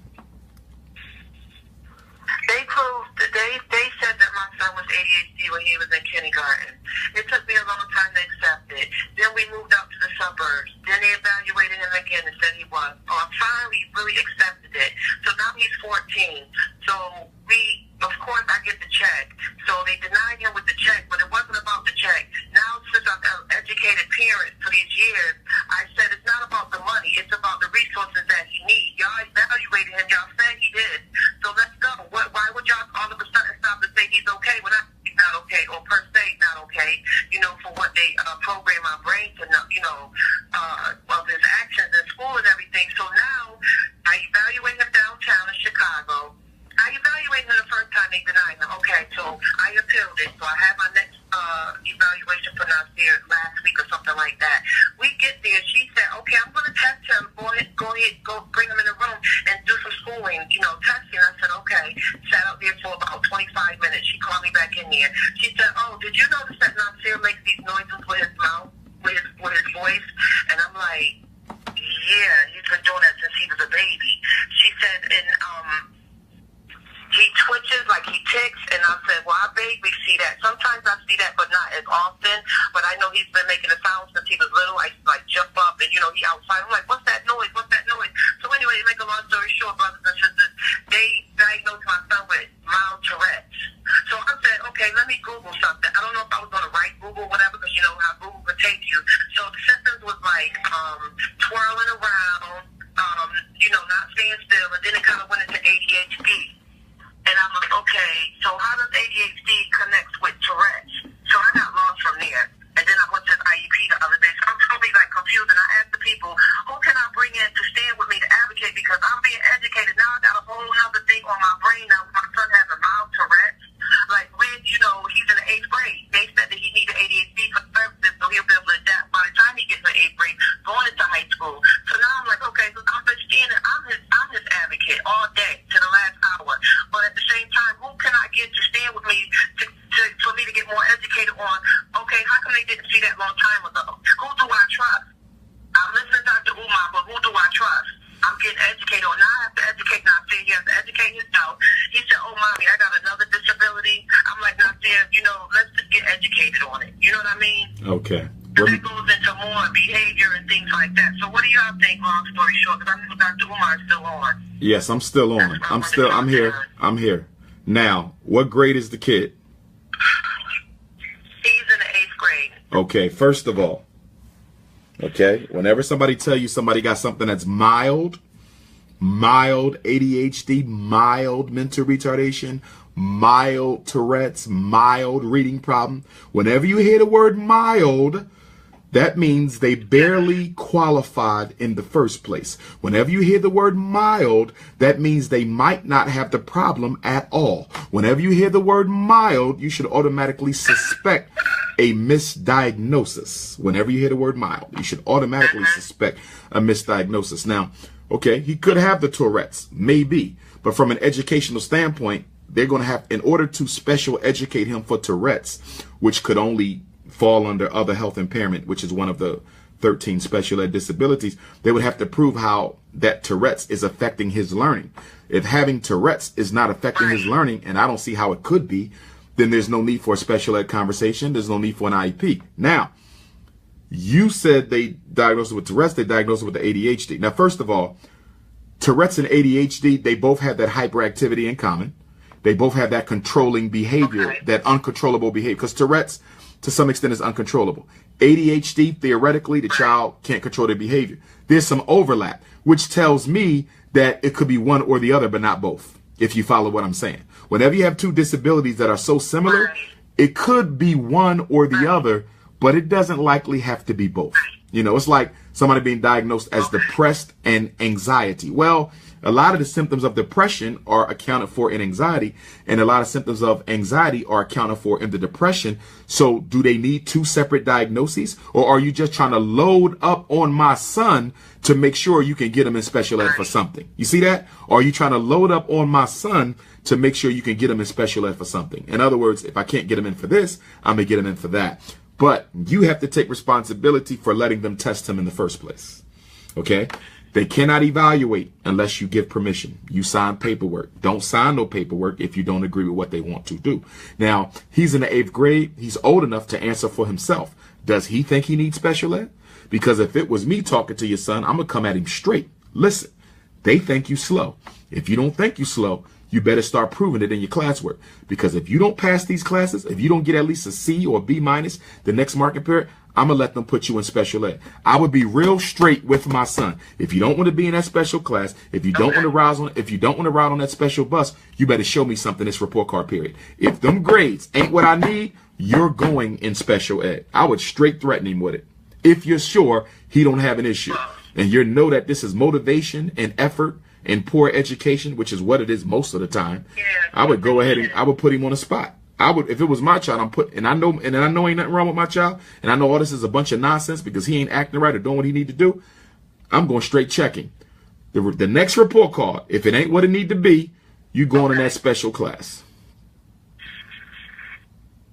They said that my son was ADHD when he was in kindergarten. It took me a long time to accept it. Then we moved out to the suburbs. Then they evaluated him again and said he was. Finally, really accepted it. So now he's 14. So of course, I get the check. So they denied him with the check, but it wasn't about the check. Now, since I've educated parents for these years, I said it's not about the money. It's about the resources that he needs. Y'all evaluated him. Y'all said he did. So let's go. Why would y'all all of a sudden stop and say he's okay when he's not okay, or per se not okay, for what they program my brain to know, of his actions in school and everything. So now I evaluate him downtown in Chicago. I evaluated him the first time, they denied him. Okay, so I appealed it. So I had my next evaluation pronounced here last week or something like that. We get there. She said, okay, I'm going to test him. Go ahead, go bring him in the room and do some schooling, testing. I said, okay. Sat out there for about 25 minutes. She called me back in there. She said, oh, did you notice that Nasir makes these noises with his mouth, with his voice? And I'm like, yeah, he's been doing that since he was a baby. She said, and he twitches, like he ticks, and I said, well, I vaguely see that. Sometimes I see that, but not as often. But I know he's been making a sound since he was little. I like jump up, and he outside. I'm like, what's that noise? What's that noise? So anyway, to make a long story short, brothers and sisters, they diagnosed my son with mild Tourette's. So I said, okay, let me Google something. I don't know if I was going to write Google or whatever, because you know how Google could take you. So the symptoms was like twirling around, not staying still, and then it kind of went into ADHD. And I'm like, okay, so how does ADHD connect with Tourette's? So I got lost from there. And then I went to the IEP the other day. So I'm totally confused. And I asked the people, who can I bring in to stand with me to advocate? Because I'm being educated. Now I got a whole other thing on my brain. Now my son has a mild Tourette's. Like he's in the 8th grade. They said that he needed ADHD for services, so he'll be able to adapt by the time he gets to 8th grade, going into high school. So now I'm like, okay, so I'm been standing. I'm his advocate all day to the last hour. But at the same time, who can I get to stand with me for me to get more educated on, okay, how come they didn't see that long time ago? Who do I trust? I'm listening to Dr. Umar, but who do I trust? I'm getting educated on. Now I have to educate Nasir. He has to educate himself. He said, oh, mommy, I got another disability. I'm like, Nasir, let's just get educated on it. You know what I mean?
Okay.
And that goes into more behavior and things like that. So what do y'all think, long story short? Because I know Dr. Umar is still on.
Yes, I'm still on. I'm here. I'm here. Now, what grade is the kid?
He's in the 8th grade.
Okay, first of all, okay, whenever somebody tell you somebody got something that's mild ADHD, mild mental retardation, mild Tourette's, mild reading problem, whenever you hear the word mild, that means they barely qualified in the first place. Whenever you hear the word mild, that means they might not have the problem at all. Whenever you hear the word mild, you should automatically suspect a misdiagnosis. Whenever you hear the word mild, you should automatically suspect a misdiagnosis. Now, okay, he could have the Tourette's, maybe, but from an educational standpoint, they're going to have, in order to special educate him for Tourette's, which could only fall under other health impairment, which is one of the 13 special ed disabilities, they would have to prove how that Tourette's is affecting his learning. If having Tourette's is not affecting his learning, and I don't see how it could be, then there's no need for a special ed conversation. There's no need for an IEP. Now, you said they diagnosed it with Tourette's, they diagnosed it with the ADHD. Now, first of all, Tourette's and ADHD, they both have that hyperactivity in common. They both have that controlling behavior, that uncontrollable behavior, because Tourette's, to some extent, is uncontrollable. ADHD, theoretically, the child can't control their behavior. There's some overlap, which tells me that it could be one or the other, but not both, if you follow what I'm saying. Whenever you have two disabilities that are so similar, it could be one or the other, but it doesn't likely have to be both. You know, it's like somebody being diagnosed as depressed and anxiety. Well, a lot of the symptoms of depression are accounted for in anxiety, and a lot of symptoms of anxiety are accounted for in the depression. So do they need two separate diagnoses, or are you just trying to load up on my son to make sure you can get him in special ed for something? You see that? Or are you trying to load up on my son to make sure you can get him in special ed for something? In other words, if I can't get him in for this, I'm going to get him in for that. But you have to take responsibility for letting them test him in the first place. Okay? They cannot evaluate unless you give permission. You sign paperwork. Don't sign no paperwork if you don't agree with what they want to do. Now, he's in the 8th grade. He's old enough to answer for himself. Does he think he needs special ed? Because if it was me talking to your son, I'm going to come at him straight. Listen, they think you slow. If you don't think you slow, you better start proving it in your classwork. Because if you don't pass these classes, if you don't get at least a C or a B minus the next marking period, I'm going to let them put you in special ed. I would be real straight with my son. If you don't want to be in that special class, if you don't want to ride on that special bus, you better show me something this report card period. If them grades ain't what I need, you're going in special ed. I would straight threaten him with it. If you're sure he don't have an issue and you know that this is motivation and effort and poor education, which is what it is most of the time, I would go ahead and I would put him on the spot. I would, if it was my child, and I know ain't nothing wrong with my child, and I know all this is a bunch of nonsense because he ain't acting right or doing what he need to do, I'm going straight checking. The next report card, if it ain't what it need to be, you going in that special class.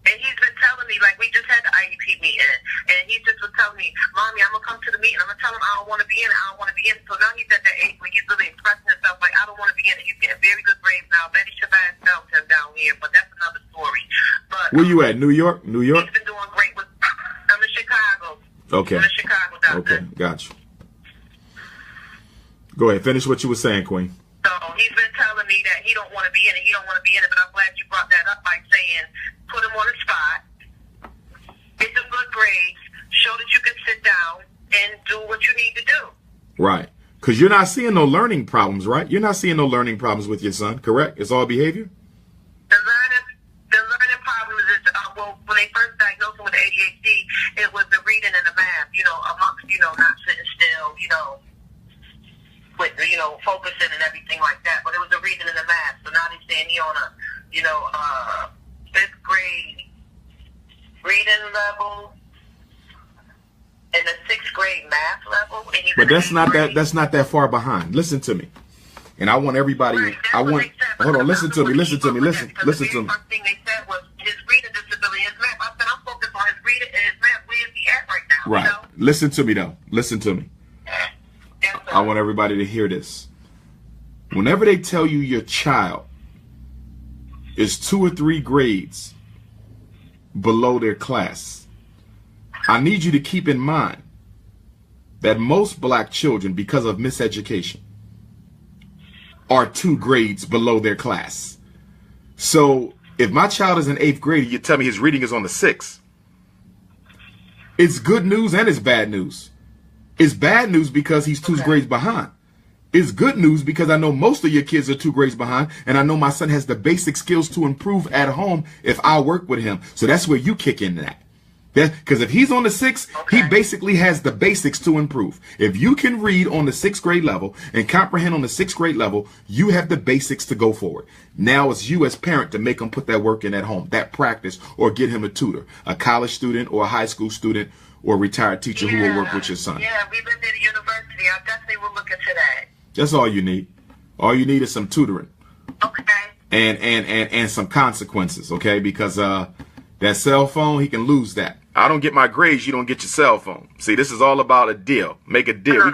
And he's been telling me, like, we just had the IEP meeting, and he just was telling me, Mommy, I'm going to come to the meeting. I'm going to tell him I don't want to be in it. I don't want to be in it. So now he's at that age where he's really expressing himself like, I don't want to be in it. He's getting very good grades now. Betty Shabazz felt him down here, but that's another story. But
where you at? New York? New York?
He's been doing great with, I'm in Chicago.
Okay.
I'm in Chicago, doctor.
Okay, got you. Go ahead. Finish what you were saying, Queen.
So he's been telling me that he don't want to be in it. He don't want to be in it, but I'm glad you brought that up by saying, put him on the spot, get some good grades, show that you can sit down and do what you need to do.
Right. Because you're not seeing no learning problems, right? You're not seeing no learning problems with your son, correct? It's all behavior?
The learning problems is, well, when they first diagnosed him with ADHD, it was the reading and the math, amongst, not sitting still, with, focusing and everything like that. But it was the reading and the math. So now they're saying he on a, 5th grade reading level and a 6th grade math level. And
but that's not that far behind. Listen to me. And I want everybody, hold on, listen to me.
The first thing they said was his reading disability, his math. I said, I'm focused on his reading and his math. Where is he at right now?
Right. Listen to me, though. Listen to me.
Yes,
I want everybody to hear this. Whenever they tell you your child is 2 or 3 grades below their class, I need you to keep in mind that most black children, because of miseducation, are 2 grades below their class. So if my child is in 8th grade, you tell me his reading is on the 6th. It's good news and it's bad news. It's bad news because he's 2 grades behind. It's good news because I know most of your kids are 2 grades behind, and I know my son has the basic skills to improve at home if I work with him. So that's where you kick in that. Because if he's on the 6th, he basically has the basics to improve. If you can read on the 6th grade level and comprehend on the 6th grade level, you have the basics to go forward. Now it's you as parent to make him put that work in at home, that practice, or get him a tutor, a college student or a high school student or a retired teacher who will work with your son.
Yeah, we live at a university. I definitely will look into that.
That's all you need. All you need is some tutoring.
Okay.
And some consequences, okay? Because that cell phone, he can lose that. I don't get my grades, you don't get your cell phone. See, this is all about a deal. Make a deal.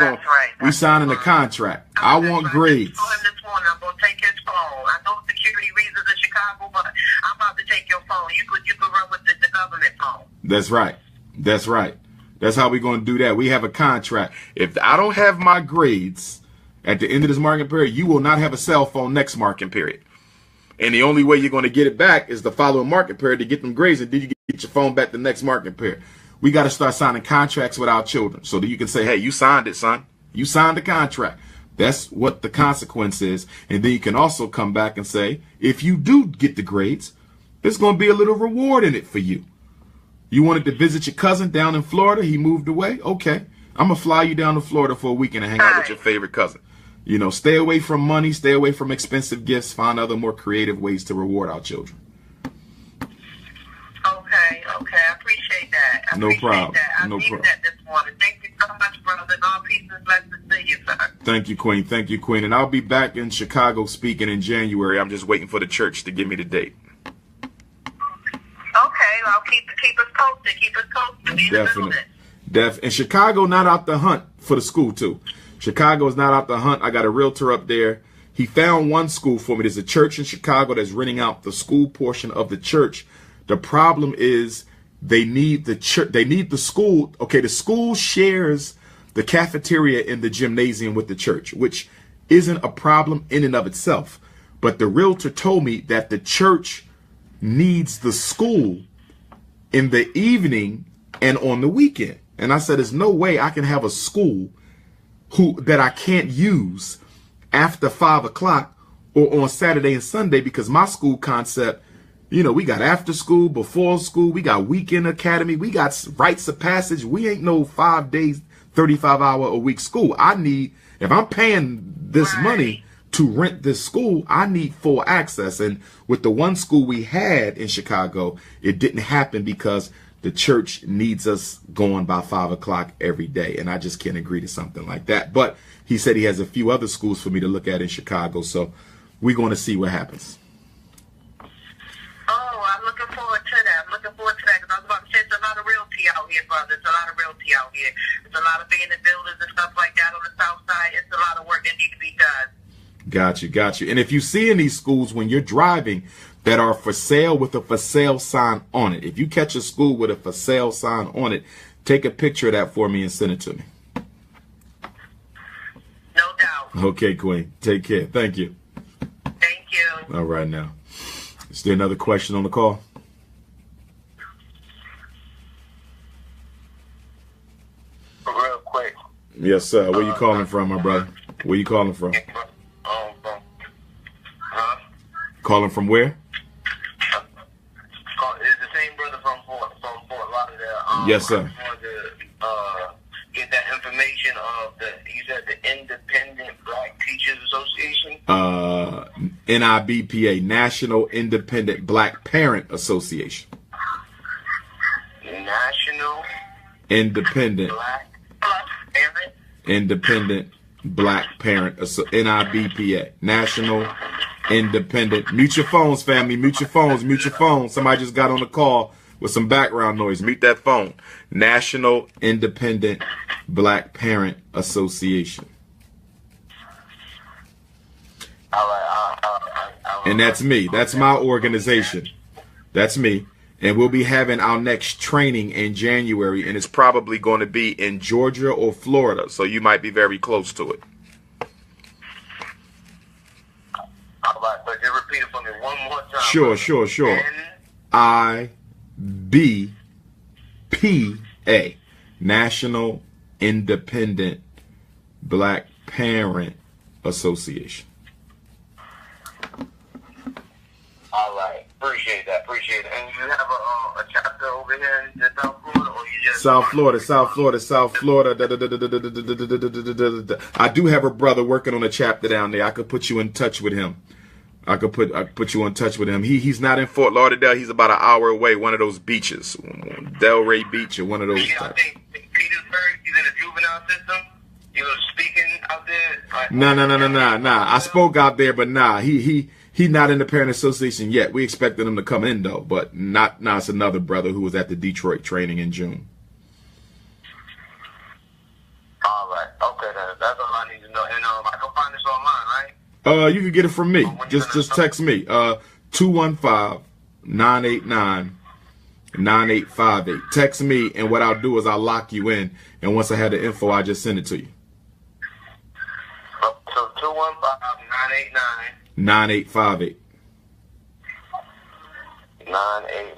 We signing a contract. I want grades.
I told him this morning I'm gonna take his phone. I know security reasons in Chicago, but I'm about to take your phone. You could run with the government phone.
That's right. That's right. That's how we're gonna do that. We have a contract. If I don't have my grades at the end of this marking period, you will not have a cell phone next marking period. And the only way you're going to get it back is the following market period to get them grades, and then you get your phone back the next market period. We got to start signing contracts with our children so that you can say, hey, you signed it, son. You signed the contract. That's what the consequence is. And then you can also come back and say, if you do get the grades, there's going to be a little reward in it for you. You wanted to visit your cousin down in Florida. He moved away. Okay. I'm going to fly you down to Florida for a weekend and hang out with your favorite cousin. You know, stay away from money, stay away from expensive gifts, find other more creative ways to reward our children.
Okay, I appreciate that.
No problem.
I needed that this morning. Thank you so much, brother. All peace and blessings to you, sir.
Thank you, Queen. Thank you, Queen. And I'll be back in Chicago speaking in January. I'm just waiting for the church to give me the date.
Okay, I'll keep us posted. Keep us posted.
Definitely. And Chicago not out the hunt for the school, too. Chicago's not out the hunt. I got a realtor up there. He found one school for me. There's a church in Chicago that's renting out the school portion of the church. The problem is they need the church. They need the school. Okay, the school shares the cafeteria in the gymnasium with the church, which isn't a problem in and of itself. But the realtor told me that the church needs the school in the evening and on the weekend. And I said, there's no way I can have a school that I can't use after 5 o'clock or on Saturday and Sunday, because my school concept, you know, we got after school, before school, we got weekend academy, we got rites of passage. We ain't no 5 days, 35-hour a week school. I need, if I'm paying this money to rent this school, I need full access. And with the one school we had in Chicago, it didn't happen because the church needs us going by 5 o'clock every day. And I just can't agree to something like that. But he said he has a few other schools for me to look at in Chicago. So we're going to see what happens.
Oh, I'm looking forward to that. I'm looking forward to that, because I was about to say, it's a lot of realty out here, brother. It's a lot of realty out here. It's a lot of being in buildings and stuff like that on the south side. It's a lot of work that needs to be done.
Got you. And if you see in these schools when you're driving that are for sale with a for sale sign on it, if you catch a school with a for sale sign on it, take a picture of that for me and send it to me.
No doubt.
Okay, Queen. Take care. Thank you.
Thank you.
All right, now. Is there another question on the call?
Real quick.
Yes, sir. Where you calling from, my brother? Where you calling from? Calling from where?
It's the same brother from Fort Lauderdale.
Yes, sir.
I just wanted to get that information of you said the Independent Black Teachers Association?
NIBPA, National Independent Black Parent Association.
National
Independent
Parent?
Independent Black Parent NIBPA, National Independent. Mute your phones, family. Mute your phones. Mute your phones. Somebody just got on the call with some background noise. Mute that phone. National Independent Black Parent Association.
All right.
And that's me. That's my organization. That's me. And we'll be having our next training in January, and it's probably going to be in Georgia or Florida, so you might be very close to it.
All right, but just repeat it for me one more time.
Sure. NIBPA, National Independent Black Parent Association.
All right. Appreciate that. And you have a chapter over here in South Florida, or you just...
South Florida. I do have a brother working on a chapter down there. I could put you in touch with him. I could put you in touch with him. He's not in Fort Lauderdale. He's about an hour away, one of those beaches. Delray Beach or one of those
Yeah,
types.
I think Petersburg, he's in the juvenile system. You know, speaking out there.
Nah. I spoke out there, but nah. He He's not in the parent association yet. We expected him to come in though, but not now. It's another brother who was at the Detroit training in June.
All right. Okay, then. That's all I need to know. And I can find this online, right?
You can get it from me. Just text me. 215-989-9858. Text me, and what I'll do is I'll lock you in. And once I have the info, I'll just send it to you.
So 215-989-9858. 985.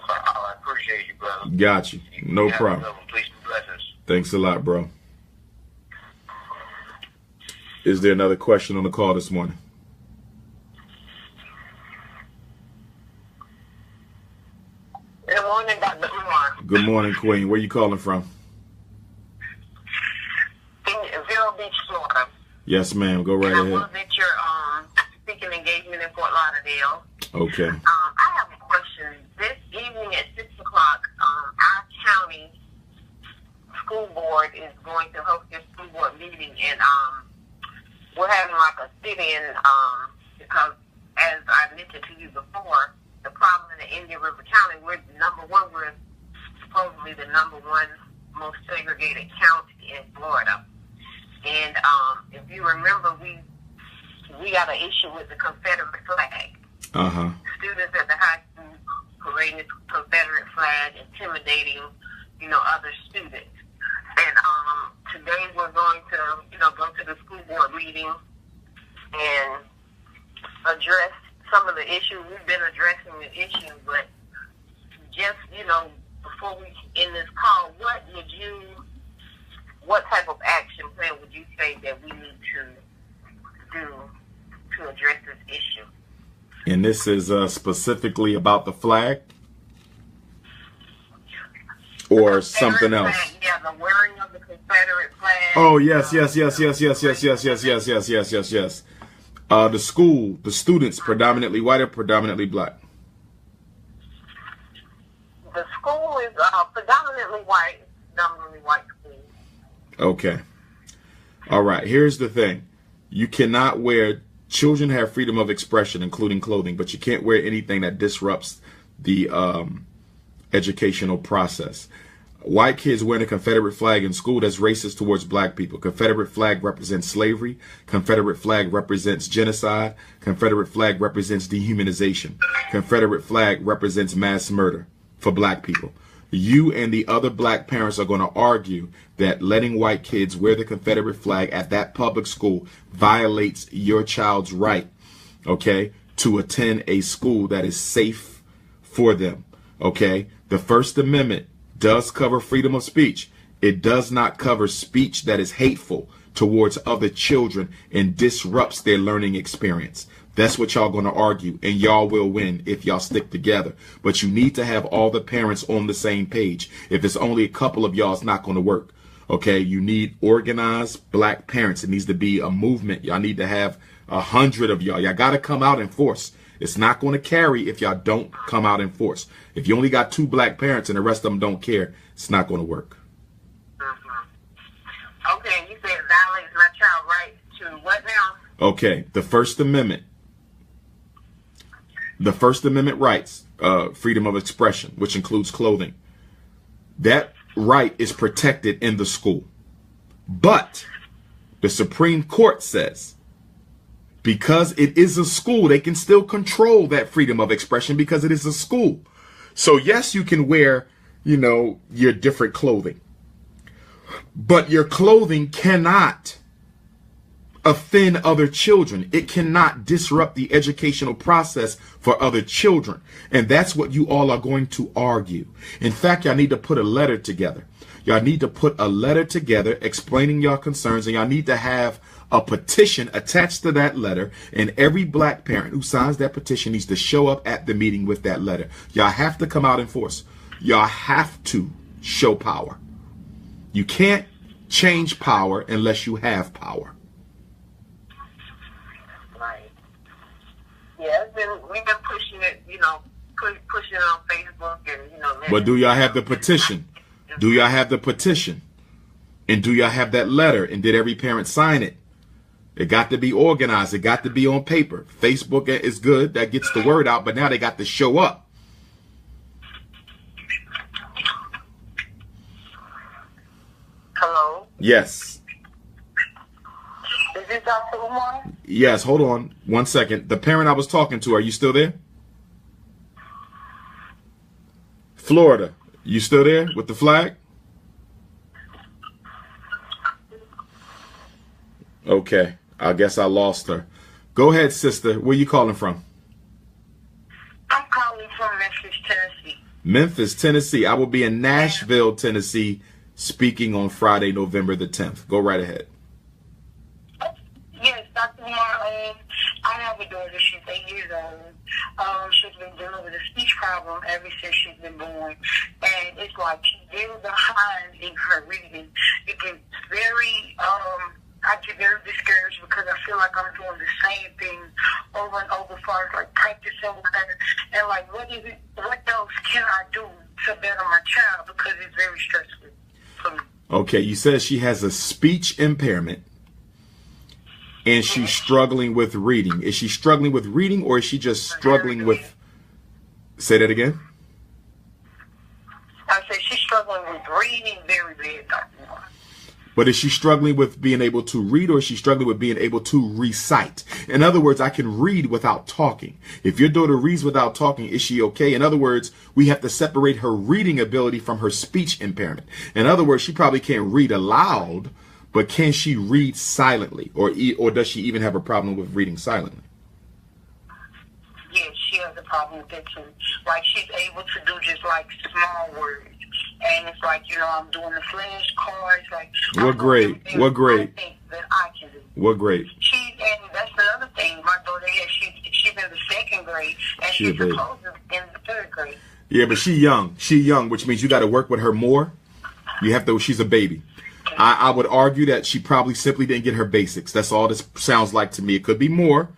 I appreciate you, brother.
Got you. No problem.
Please, blessings.
Thanks a lot, bro. Is there another question on the call this morning?
Good morning, Dr. Umar.
Good morning, Queen. Where you calling from?
In Vero Beach, Florida.
Yes, ma'am. Go right
I
ahead.
was at your speaking engagement in Fort Lauderdale.
Okay.
I have a question. This evening at 6 o'clock, our county school board is going to host their school board meeting, and we're having like a sit-in because, as I mentioned to you before, the problem in the Indian River County, we're supposedly the number one most segregated county in Florida. And if you remember, we got an issue with the Confederate flag. Students at the high school parading the Confederate flag, intimidating, other students. And today we're going to, go to the school board meeting and address some of the issues. We've been addressing the issue, but just, before we end this call, what type of action plan would you say that we need to do to address this issue?
And this is specifically about the flag? Or something else?
Flag, yeah, the wearing of the Confederate flag.
Oh, yes. The school, the students, predominantly white or predominantly black?
The school is predominantly white school.
Okay. All right. Here's the thing. You cannot wear, children have freedom of expression, including clothing, but you can't wear anything that disrupts the educational process. White kids wearing a Confederate flag in school, that's racist towards black people. Confederate flag represents slavery. Confederate flag represents genocide. Confederate flag represents dehumanization. Confederate flag represents mass murder for black people. You and the other black parents are going to argue that letting white kids wear the Confederate flag at that public school violates your child's right, okay, to attend a school that is safe for them, okay? The First Amendment does cover freedom of speech. It does not cover speech that is hateful towards other children and disrupts their learning experience. That's what y'all going to argue, and y'all will win if y'all stick together. But you need to have all the parents on the same page. If it's only a couple of y'all, it's not going to work. Okay, you need organized black parents. It needs to be a movement. Y'all need to have 100 of y'all. Y'all got to come out in force. It's not going to carry if y'all don't come out in force. If you only got 2 black parents and the rest of them don't care, it's not going to work.
Okay, you said violates my child right to what now?
Okay, the First Amendment. The First Amendment rights, freedom of expression, which includes clothing. That right is protected in the school. But the Supreme Court says, because it is a school, they can still control that freedom of expression because it is a school. So yes, you can wear, your different clothing. But your clothing cannot offend other children. It cannot disrupt the educational process for other children. And that's what you all are going to argue. In fact, y'all need to put a letter together. Y'all need to put a letter together explaining your concerns, and y'all need to have a petition attached to that letter, and every black parent who signs that petition needs to show up at the meeting with that letter. Y'all have to come out in force. Y'all have to show power. You can't change power unless you have power.
Right. Yeah, we've been pushing it, pushing it on Facebook and,
But do y'all have the petition? Do y'all have the petition? And do y'all have that letter? And did every parent sign it? It got to be organized. It got to be on paper. Facebook is good. That gets the word out, but now they got to show up.
Hello?
Yes.
Is this Dr. Umar?
Yes, hold on 1 second. The parent I was talking to, are you still there? Florida, you still there with the flag? Okay, I guess I lost her. Go ahead, sister. Where you calling from?
I'm calling from Memphis, Tennessee.
Memphis, Tennessee. I will be in Nashville, Tennessee, speaking on Friday, November the 10th. Go right ahead.
Yes, Dr. Umar, I have a daughter. She's 8 years old. She's been dealing with a speech problem ever since she's been born. And it's like she's very behind in her reading. It gets very, I get very discouraged because I feel like I'm doing the same thing over and over as far as like practicing with her. And like, what else can I do to better my child? Because it's very stressful for me. Okay,
you said she has a speech impairment. And she's struggling with reading. Is she struggling with reading, or is she just struggling with... Say that again?
I said she's struggling with reading very bad, Dr. Umar.
But is she struggling with being able to read, or is she struggling with being able to recite? In other words, I can read without talking. If your daughter reads without talking, is she okay? In other words, we have to separate her reading ability from her speech impairment. In other words, she probably can't read aloud, but can she read silently, or does she even have a problem with reading silently?
Yes, she has a problem with that too. Like, she's able to do just like small words. And it's like, you know, I'm doing the flashcards. Like,
what grade? What grade?
That I can do.
What grade?
And that's another thing. My daughter, she's in the 2nd grade, and she's supposed to be in the 3rd grade. Yeah,
but she's young. She's young, which means you got to work with her more. You have to. She's a baby. I would argue that she probably simply didn't get her basics. That's all this sounds like to me. It could be more.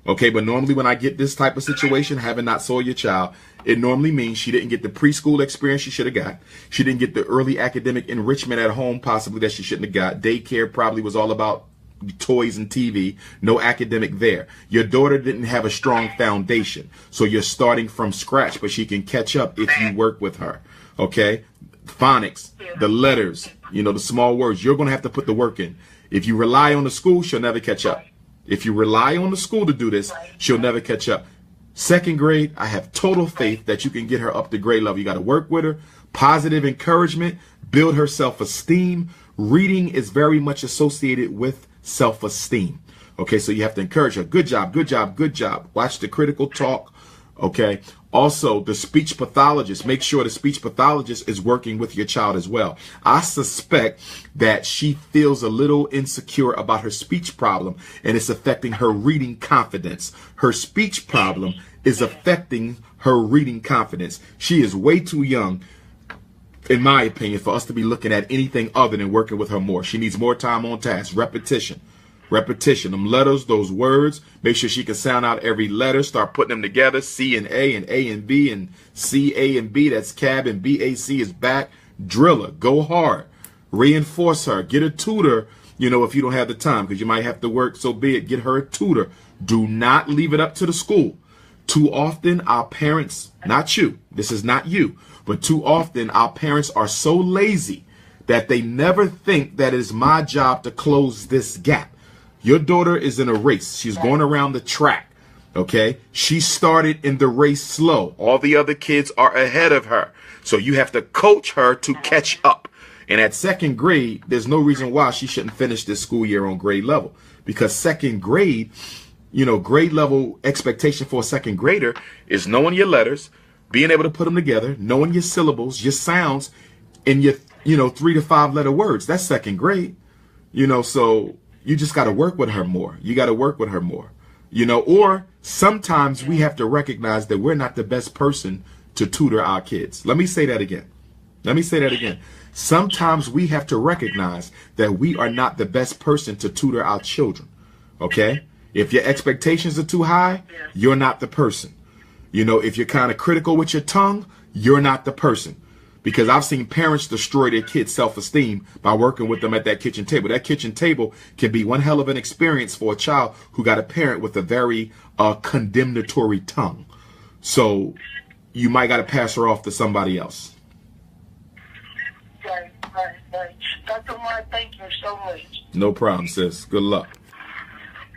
Okay, but normally when I get this type of situation, having not saw your child, it normally means she didn't get the preschool experience she should have got. She didn't get the early academic enrichment at home, possibly, that she shouldn't have got. Daycare probably was all about toys and TV. No academic there. Your daughter didn't have a strong foundation. So you're starting from scratch, but she can catch up if you work with her. Okay? Phonics, the letters, you know, the small words. You're going to have to put the work in. If you rely on the school, she'll never catch up. If you rely on the school to do this, she'll never catch up. 2nd grade, I have total faith that you can get her up to grade level. You got to work with her. Positive encouragement, build her self-esteem. Reading is very much associated with self-esteem. Okay, so you have to encourage her. Good job, good job, good job. Watch the critical talk. Okay. Also, the speech pathologist, make sure the speech pathologist is working with your child as well. I suspect that she feels a little insecure about her speech problem, and it's affecting her reading confidence. Her speech problem is affecting her reading confidence. She is way too young, in my opinion, for us to be looking at anything other than working with her more. She needs more time on task, repetition. Repetition, them letters, those words. Make sure she can sound out every letter. Start putting them together. C and A and B, and C, A, and B. That's cab, and B, A, C is back. Drill her. Go hard. Reinforce her. Get a tutor, you know, if you don't have the time, because you might have to work, so be it. Get her a tutor. Do not leave it up to the school. Too often, our parents, not you, this is not you, but too often, our parents are so lazy that they never think that it is my job to close this gap. Your daughter is in a race. She's going around the track. Okay. She started in the race slow. All the other kids are ahead of her. So you have to coach her to catch up. And at 2nd grade, there's no reason why she shouldn't finish this school year on grade level, because 2nd grade, you know, grade level expectation for a 2nd grader is knowing your letters, being able to put them together, knowing your syllables, your sounds, and your, 3 to 5 letter words. That's 2nd grade, so you just got to work with her more. You got to work with her more, or sometimes we have to recognize that we're not the best person to tutor our kids. Let me say that again. Sometimes we have to recognize that we are not the best person to tutor our children. Okay. If your expectations are too high, you're not the person. If you're kind of critical with your tongue, you're not the person. Because I've seen parents destroy their kids' self-esteem by working with them at that kitchen table. That kitchen table can be one hell of an experience for a child who got a parent with a very condemnatory tongue. So you might got to pass her off to somebody else.
Right. Dr. Umar, thank you so much.
No problem, sis. Good luck.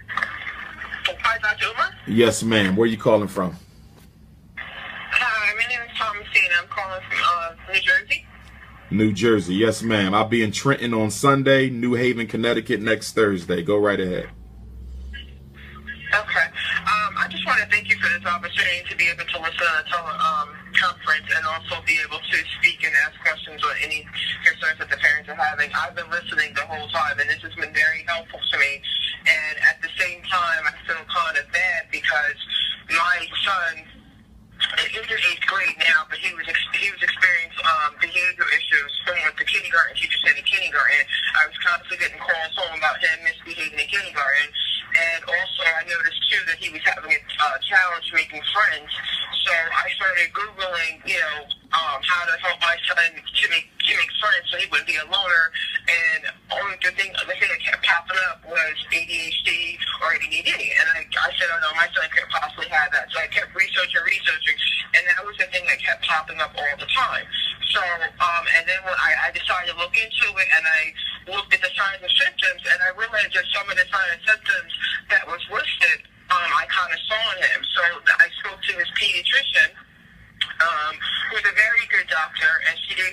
Hi, Dr. Umar.
Yes, ma'am. Where you calling from?
Hi, my name is Thomasine. I'm calling from New Jersey.
New Jersey. Yes, ma'am. I'll be in Trenton on Sunday, New Haven, Connecticut next Thursday. Go right ahead.
Okay. I just want to thank you for this opportunity to be able to listen to the teleconference and also be able to speak and ask questions on any concerns that the parents are having. I've been listening the whole time, and this has been very helpful to me. And at the same time, I feel kind of bad because my son, he's in 8th grade now, but he was experiencing behavioral issues from what the kindergarten teacher said in kindergarten. I was constantly getting calls home about him misbehaving in kindergarten. And also, I noticed, too, that he was having a challenge making friends. So I started Googling, how to help my son to make friends so he wouldn't be a loner. And the thing that kept popping up was ADHD or ADD. And I said, oh, no, my son couldn't possibly have that. So I kept researching. And that was the thing that kept popping up all the time. So, and then when I decided to look into it, and I looked at the signs and symptoms, and I realized that some of the signs and symptoms that was listed, I kind of saw in him. So I spoke to his pediatrician, who's a very good doctor, and she gave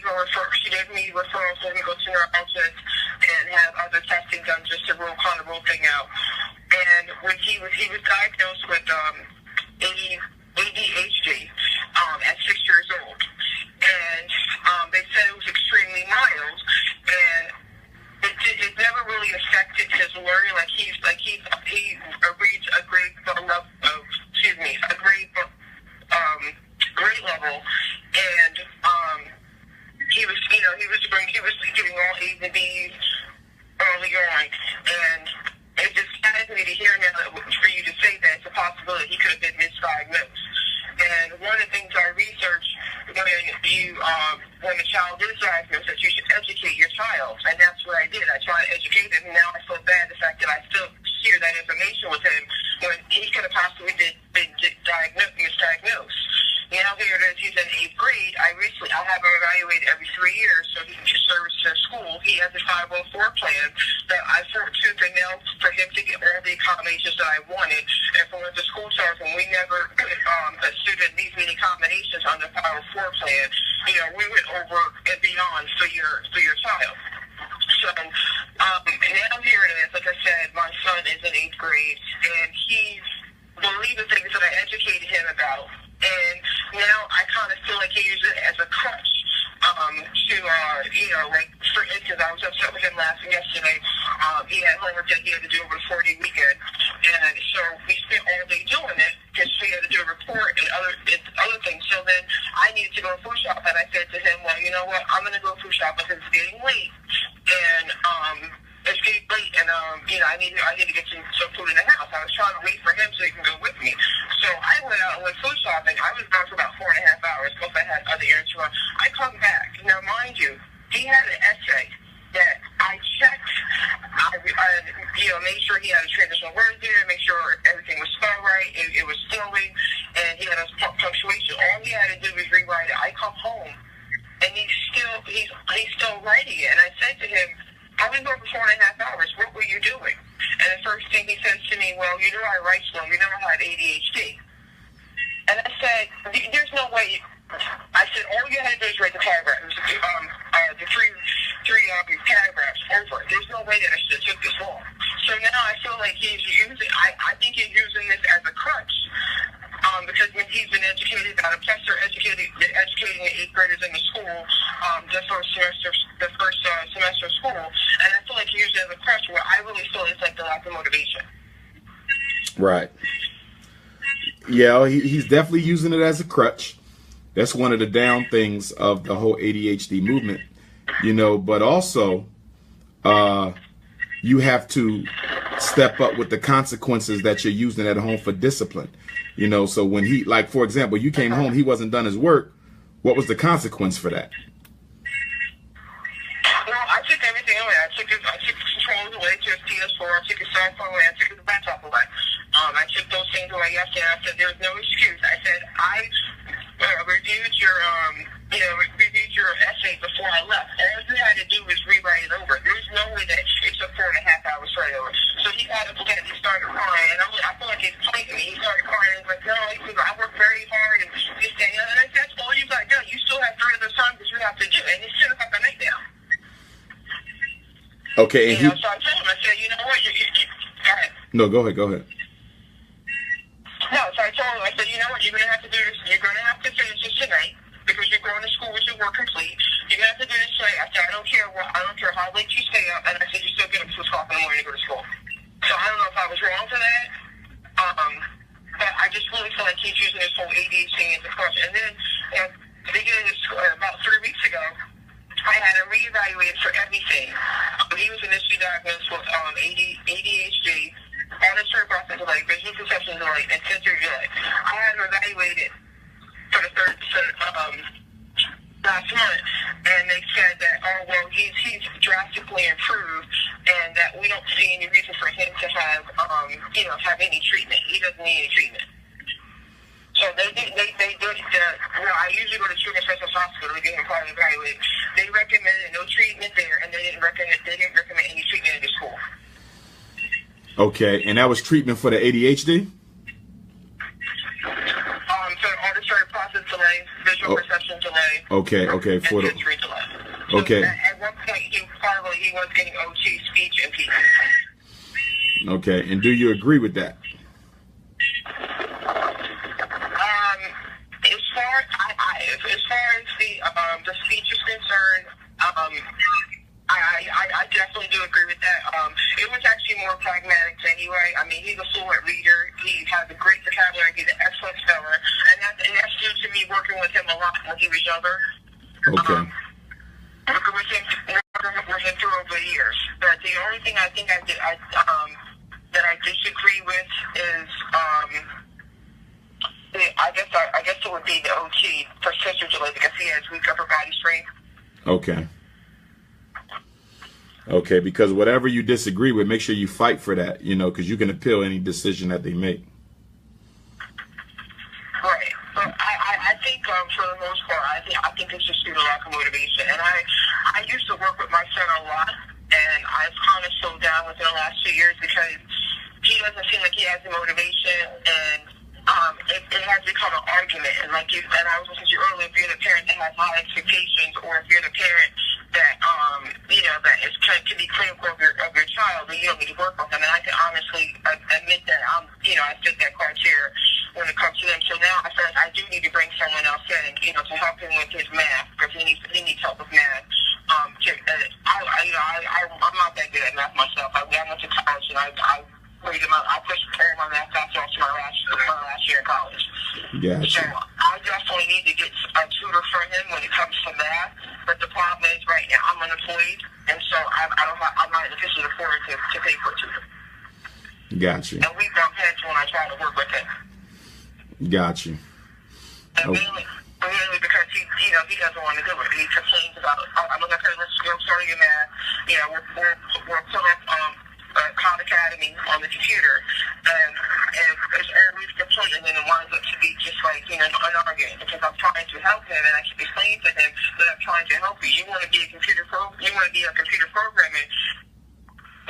me referrals for him to go to neurologist and have other testing done just to rule thing out. And when he was diagnosed with ADHD at 6 years old, and they said it was extremely mild, and it never really affected his learning. He reads a grade level, and he was giving all A's and B's early on, and it just saddens me to hear now that for you to say that it's a possibility he could have been misdiagnosed. And one of the things I researched when the child is diagnosed, that you should educate your child, and that's what I did. I tried to educate him, and now I feel bad the fact that I still share that information with him when he could have possibly been misdiagnosed. Now here it is, he's in 8th grade. I'll have him evaluated every 3 years so he can get service to school. He has a 504 plan that I fought tooth and nail for him to get all the accommodations that I wanted. And from what the school tells him, we never put a student these many accommodations on the 504 plan. We went over and beyond for your child. So now here it is. Like I said, my son is in 8th grade, and he's believed the things that I educated him about. And now I kind of feel like he uses it as a crutch for instance, I was upset with him yesterday. He had homework that he had to do over the 4-day weekend. And so we spent all day doing it because he had to do a report and other things. So then I needed to go food shop, and I said to him, well, you know what, I'm going to go food shop because it's getting late. And it's getting late, and I need to get some food in the house. I was trying to wait for him so he can go with me. So I went out and went food shopping. I was gone for about 4.5 hours because I had other errands to run. I come back. Now, mind you, he had an essay that I checked. I made sure he had a transitional word there, make sure everything was spelled right. It was flowing, and he had a punctuation. All he had to do was rewrite it. I come home, and he's still writing it. And I said to him, I've been going for 4.5 hours. What were you doing? And the first thing he says to me, well, I write slow. You know I have ADHD. And I said, there's no way. I said, all you had to do is write the paragraph. It was the three paragraphs over. There's no way that I should have took this long. So now I feel like he's using, I think he's using this as a crutch. Because when he's been educated, plus they're educating the 8th graders in the school, the first semester of school, and I feel like he uses it as a crutch where I really feel it's like the lack of motivation.
Right. Yeah, he's definitely using it as a crutch. That's one of the down things of the whole ADHD movement, but also you have to step up with the consequences that you're using at home for discipline. So when for example, you came home, he wasn't done his work. What was the consequence for that?
everything away. I took the controls away to his PS4. I took his cell phone away. I took his laptop away. I took those things away yesterday. I said, there's no excuse. I said, I reviewed your essay before I left. All you had to do was rewrite it over. There's no way that it took 4.5 hours to write over. So he got upset. He started crying. And I feel like he's playing me. He started crying. He's like, no, I worked very hard. And this, that, and I said, that's all you got done. You still have 3 other assignments you have to do. And it's 10 o'clock at night now.
Okay. And
so I told him, I said, you know what? You go ahead.
No, go ahead.
No, so I told him, I said, you know what? You're going to have to do this. You're going to have to finish this tonight. Because you're going to school with your work complete. You're going to have to do this tonight. I said, I don't care how late you stay up. And I said, you still get up at 2 o'clock in the morning to go to school. So I don't know if I was wrong for that. But I just really feel like he's using this whole ADHD thing as a crutch. And then at the beginning of school, about 3 weeks ago, I had him reevaluated for everything. He was initially diagnosed with ADHD, auditory processing delay, visual perception delay, and sensory delay. I had him evaluated for the last month, and they said that, he's drastically improved, and that we don't see any reason for him to have any treatment. He doesn't need any treatment. So they did I usually go to Children's Specialist Hospital to get him probably evaluated. They recommended no treatment there, and they didn't recommend any treatment in the school.
Okay, and that was treatment for the ADHD?
So auditory process delay, visual perception delay.
Okay, for the
sensory delay.
Okay.
So at one point, he was getting OT, speech, and PT.
Okay, and do you agree with that?
As far as the speech is concerned, I definitely do agree with that. It was actually more pragmatic anyway. I mean, he's a fluent reader. He has a great vocabulary. He's an excellent speller, and that's due to me working with him a lot when he was younger.
Okay.
Working with him through over the years. But the only thing I think that I disagree with is I guess it would be the OT for sensory delay because he has weak upper body strength.
Okay, because whatever you disagree with, make sure you fight for that, because you can appeal any decision that they make.
Right. But I think for the most part, I think it's just due to lack of motivation. And I used to work with my son a lot, and I've kind of slowed down within the last 2 years because he doesn't seem like he has the motivation, and it has become an argument. And I was listening to you earlier, if you're the parent that has high expectations, or if you're the parent that that can be critical of your child, then you don't need to work with them. And I can honestly admit that I fit that criteria when it comes to them. So now I feel like I do need to bring someone else in, to help him with his math, because he needs help with math. I'm not that good at math myself. I went to college and I pushed all my math classes off to my last year in college.
Gotcha.
So I definitely need to get a tutor for him when it comes to math. But the problem is, right now I'm unemployed, and so I'm not in a position to afford to pay for a tutor.
Gotcha.
And we bump heads when I try to work with him.
Gotcha.
And mainly because he doesn't want to do it. He complains about it. I'm like, okay, let's go starting your math. We're put up Khan Academy on the computer, and it's always complete, and then it winds up to be just like an argument because I'm trying to help him, and I keep explaining to him that I'm trying to help you. You want to be a computer programmer.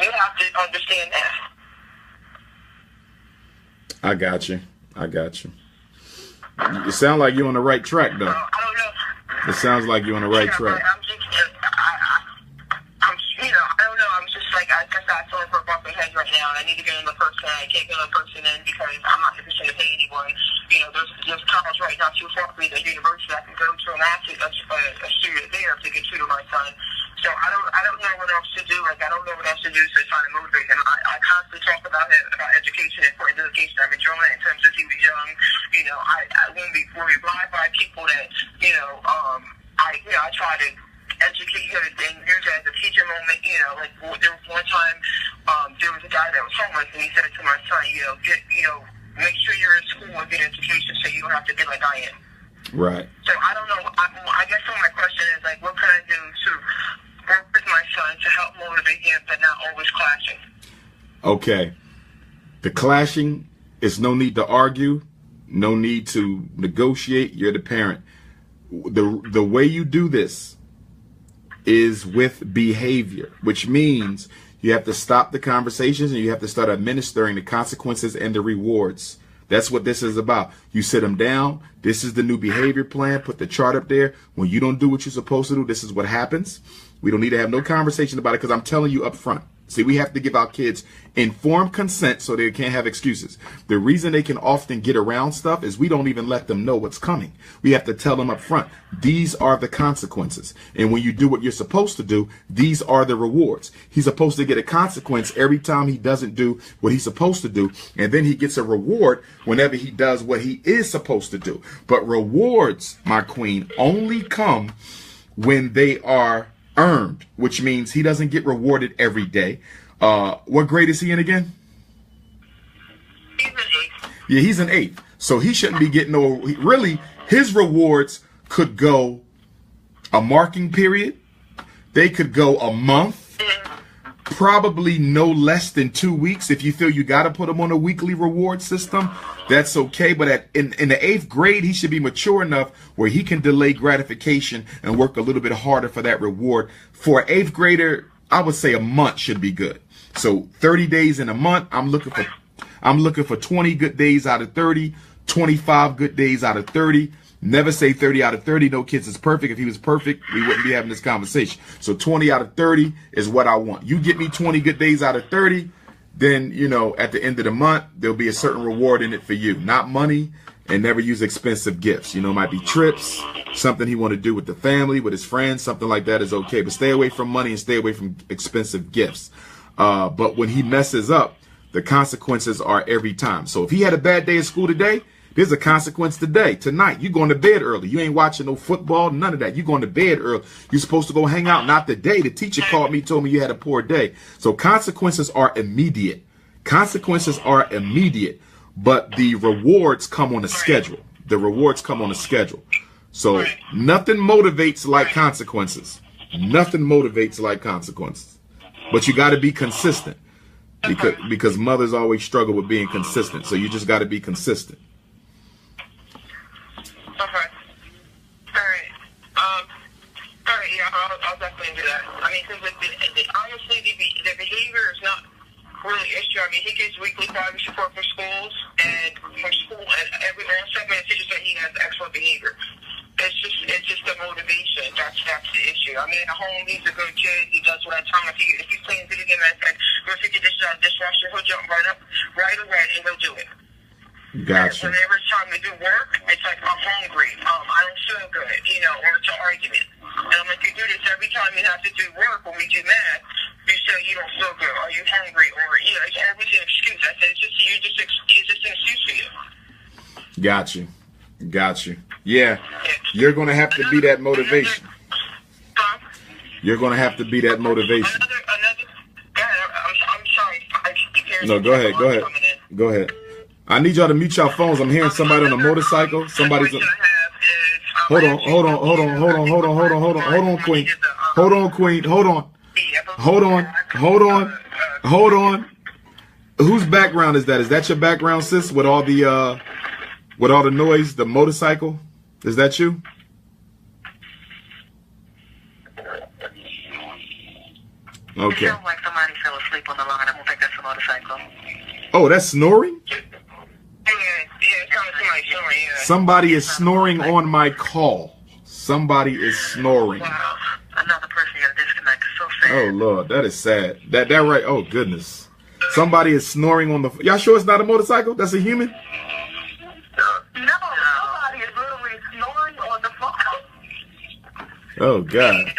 You have to understand that.
I got you. It sounds like you're on the right track, though.
I don't know.
It sounds like you're on the right track.
I don't know. I'm just like, I guess I feel like we're bumping heads right now, and I need to get another person. I can't get another person in because I'm not in a position to pay anyone. There's college right now too far for me, the university I can go to and ask a student there to get tutored my son. So I don't know what else to do. Like, I don't know what else to do to try to motivate him. I constantly talk about education, important education. I've been doing that in terms of he was young. When we ride by people that, I try to educate him and use it as a teacher moment. Like there was one time, there was a guy that was homeless, and he said to my son, make sure you're in school and get an education so you don't have to be like I am.
Right.
So I don't know. I guess my question is, like, what can I do to work with my son to help clashing.
Okay. The clashing is no need to argue, no need to negotiate. You're the parent. The way you do this is with behavior, which means you have to stop the conversations and you have to start administering the consequences and the rewards. That's what this is about. You sit them down. This is the new behavior plan. Put the chart up there. When you don't do what you're supposed to do, this is what happens. We don't need to have no conversation about it because I'm telling you up front. See, we have to give our kids informed consent so they can't have excuses. The reason they can often get around stuff is we don't even let them know what's coming. We have to tell them up front, these are the consequences. And when you do what you're supposed to do, these are the rewards. He's supposed to get a consequence every time he doesn't do what he's supposed to do. And then he gets a reward whenever he does what he is supposed to do. But rewards, my queen, only come when they are earned, which means he doesn't get rewarded every day. What grade is he in again?
He's an 8th.
Yeah, he's an 8th. So he shouldn't be getting no, really, his rewards could go a marking period. They could go a month, probably no less than 2 weeks. If you feel you got to put him on a weekly reward system, that's okay. But in the 8th grade, he should be mature enough where he can delay gratification and work a little bit harder for that reward. For an 8th grader, I would say a month should be good. So 30 days in a month, I'm looking for 20 good days out of 30, 25 good days out of 30. Never say 30 out of 30. No kids is perfect. If he was perfect, we wouldn't be having this conversation. So 20 out of 30 is what I want. You get me 20 good days out of 30, then, you know, at the end of the month, there'll be a certain reward in it for you. Not money, and never use expensive gifts. You know, it might be trips, something he want to do with the family, with his friends, something like that is okay. But stay away from money and stay away from expensive gifts. But when he messes up, the consequences are every time. So if he had a bad day at school today, there's a consequence today. Tonight, you're going to bed early. You ain't watching no football, none of that. You're going to bed early. You're supposed to go hang out, not the day. The teacher called me, told me you had a poor day. So consequences are immediate. Consequences are immediate, but the rewards come on a schedule. The rewards come on a schedule. So nothing motivates like consequences. Nothing motivates like consequences. But you got to be consistent because mothers always struggle with being consistent. So you just got to be consistent.
Okay. All right, yeah, I'll definitely do that. I mean, because honestly, the behavior is not really an issue. I mean, he gets weekly progress report from schools, and from school, and all 7 minutes, teachers say he has excellent behavior. It's just the motivation. That's the issue. I mean, at home, he's a good kid. He does what I tell him. If he's playing video game, I said, go take your dishes out of the dishwasher, he'll jump right away, and he'll do it.
Gotcha.
Whenever it's time to do work, it's like, I'm hungry. I don't feel good, you know, or it's an argument. And I'm like, you do this every time you have to do work. When we do math, you say you don't feel good. Are you hungry? Or, you know, it's always an excuse. I said, it's just an excuse for you.
Got you. Yeah. You're going to have to be that motivation. You're going to have to be that motivation.
I'm sorry.
No, go ahead. I need y'all to mute your phones. I'm hearing somebody on a motorcycle. Somebody's. Hold on, Queen. Hold on. Whose background is that? Is that your background, sis? With all the noise, the motorcycle? Is that you? Okay.
It sounds like somebody fell asleep on the line. I don't think that's a motorcycle.
Oh, that's snoring?
Yeah, it sounds like somebody snoring, yeah.
Somebody is snoring on my call. Somebody is snoring.
Wow. Another person got disconnected. So sad.
Oh, Lord, that is sad. That right? Oh, goodness. Somebody is snoring on the... Y'all sure it's not a motorcycle? That's a human?
No, somebody is literally snoring on the phone.
Oh, God.
It's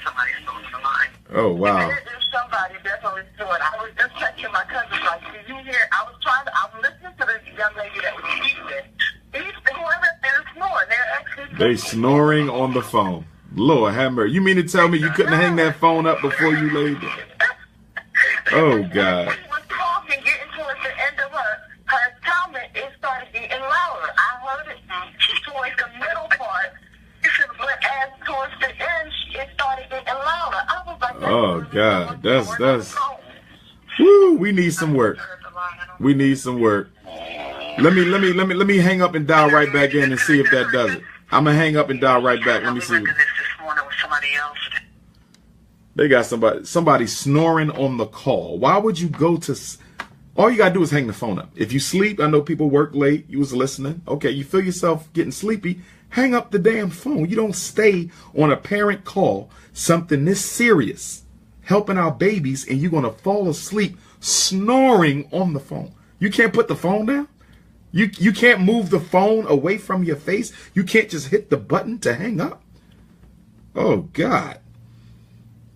somebody snoring on the line.
Oh, wow.
There's somebody definitely snoring. I was just texting my cousin, like, did you hear? I'm listening to this young lady that was speaking. They're snoring. They're actually
They snoring on the phone. Lord have mercy. You mean to tell me you couldn't hang that phone up before you laid it? Oh, God.
She was talking, getting towards the end of her comment, it started getting louder. I heard it towards the middle part, but as towards the end, it started getting louder. I was like,
Oh God, that's. Woo, we need some work. We need some work. Let me hang up and dial right back in and see if that does it. I'm gonna hang up and dial right back. Let me see. They got somebody snoring on the call. Why would you go to? All you gotta do is hang the phone up. If you sleep, I know people work late. You was listening. Okay, you feel yourself getting sleepy. Hang up the damn phone. You don't stay on a parent call, something this serious, helping our babies, and you're gonna fall asleep snoring on the phone. You can't put the phone down. You can't move the phone away from your face. You can't just hit the button to hang up. Oh God.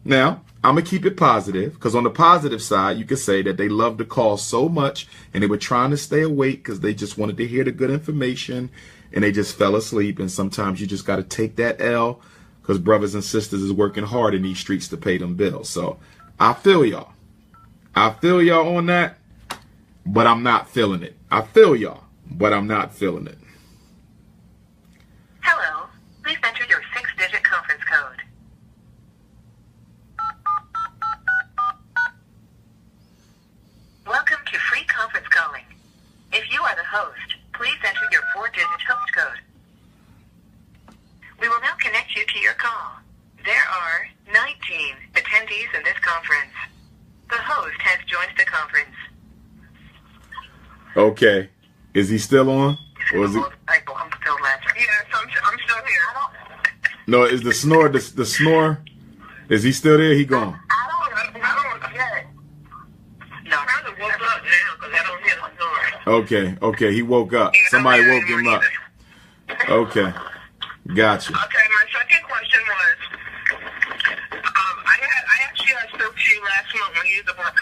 Now, I'm going to keep it positive, because on the positive side, you could say that they loved the call so much and they were trying to stay awake because they just wanted to hear the good information and they just fell asleep. And sometimes you just got to take that L, because brothers and sisters is working hard in these streets to pay them bills. So I feel y'all. I feel y'all on that, but I'm not feeling it. I feel y'all, but I'm not feeling it.
Hello. Please enter your 6-digit conference code. Welcome to free conference calling. If you are the host, please enter your 4-digit host code. We will now connect you to your call. There are 19 attendees in this conference. The host has joined the conference.
Okay. Is he still on? Or is he...
I'm still laughing. Yes, I'm still here.
No, is the snore, the snore, is he still there? He gone?
I don't yet. No, I probably woke up now because I don't hear the snore.
Okay, he woke up. Somebody woke him up. Okay, gotcha.
Okay, my second question was, I actually spoke to you last month when you was about,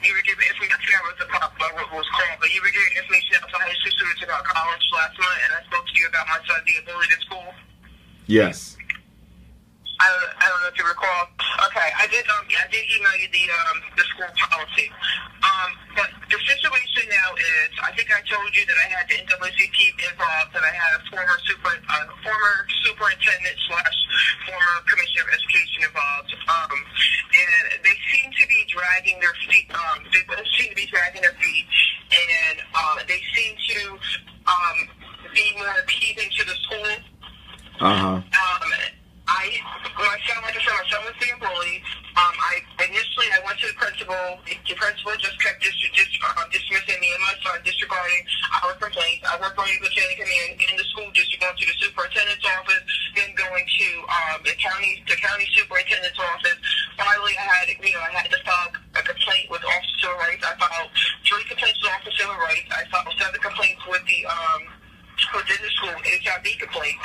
you were giving information, I forgot what it was called, but you were giving information to high school students about college last month, and I spoke to you about my son, the ability to school.
Yes.
I don't know if you recall. Okay, I did email you the school policy. But the situation now is, I think I told you that I had the NAACP involved, that I had a former superintendent / former commissioner of education involved. And they seem to be dragging their feet. They both seem to be dragging their feet, and they seem to be more appeasing to the school. My son was being bullied. I went to the principal. The principal just kept dismissing me and my son, disregarding our complaints. I worked on the chain of command in the school district, going to the superintendent's office, then going to the county superintendent's office. Finally, I had to file a complaint with Office of Civil Rights. I filed 3 complaints with Office of Civil Rights. I filed 7 complaints with the within the school, HIV complaint.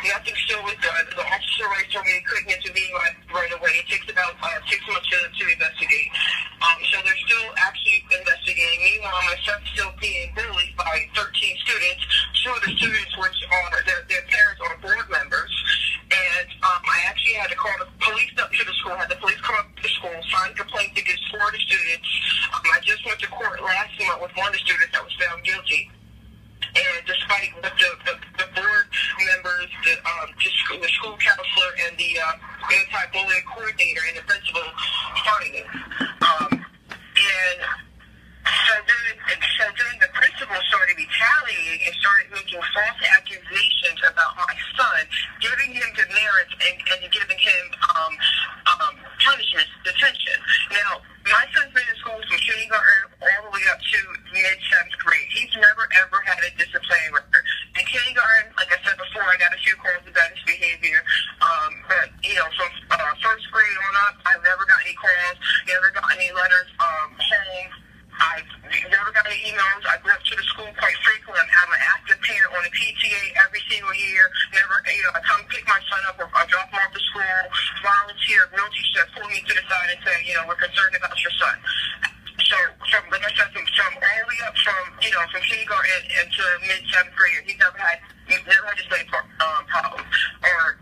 Nothing still was done. The officer told me they couldn't intervene right away. It takes about 6 months to investigate. So they're still actually investigating. Meanwhile, my son's still being bullied by 13 students. 2 of the students, which are their parents, are board members. And I actually had to call the police up to the school, had the police come up to the school, sign a complaint against 4 of the students. I just went to court last month with 1 of the students that was found guilty. And despite what the board members, the school counselor, and the anti-bullying coordinator and the principal finding. So then the principal started retaliating and started making false accusations about my son, giving him demerits and giving him punishment, detention. Now, my son's been in school from kindergarten all the way up to mid-7th grade. He's never, ever had a disciplinary record. In kindergarten, like I said before, I got a few calls about his behavior. But, from 1st grade on up, I've never got any calls, never got any letters home. I've never got any emails. I go up to the school quite frequently. I'm an active parent on the PTA every single year. Never, I come pick my son up or I drop him off to school, volunteer. No teacher pull me to the side and say, we're concerned about your son. So, like I said, from all the way up from kindergarten into mid-7th grade, he's never had disciplinary problems or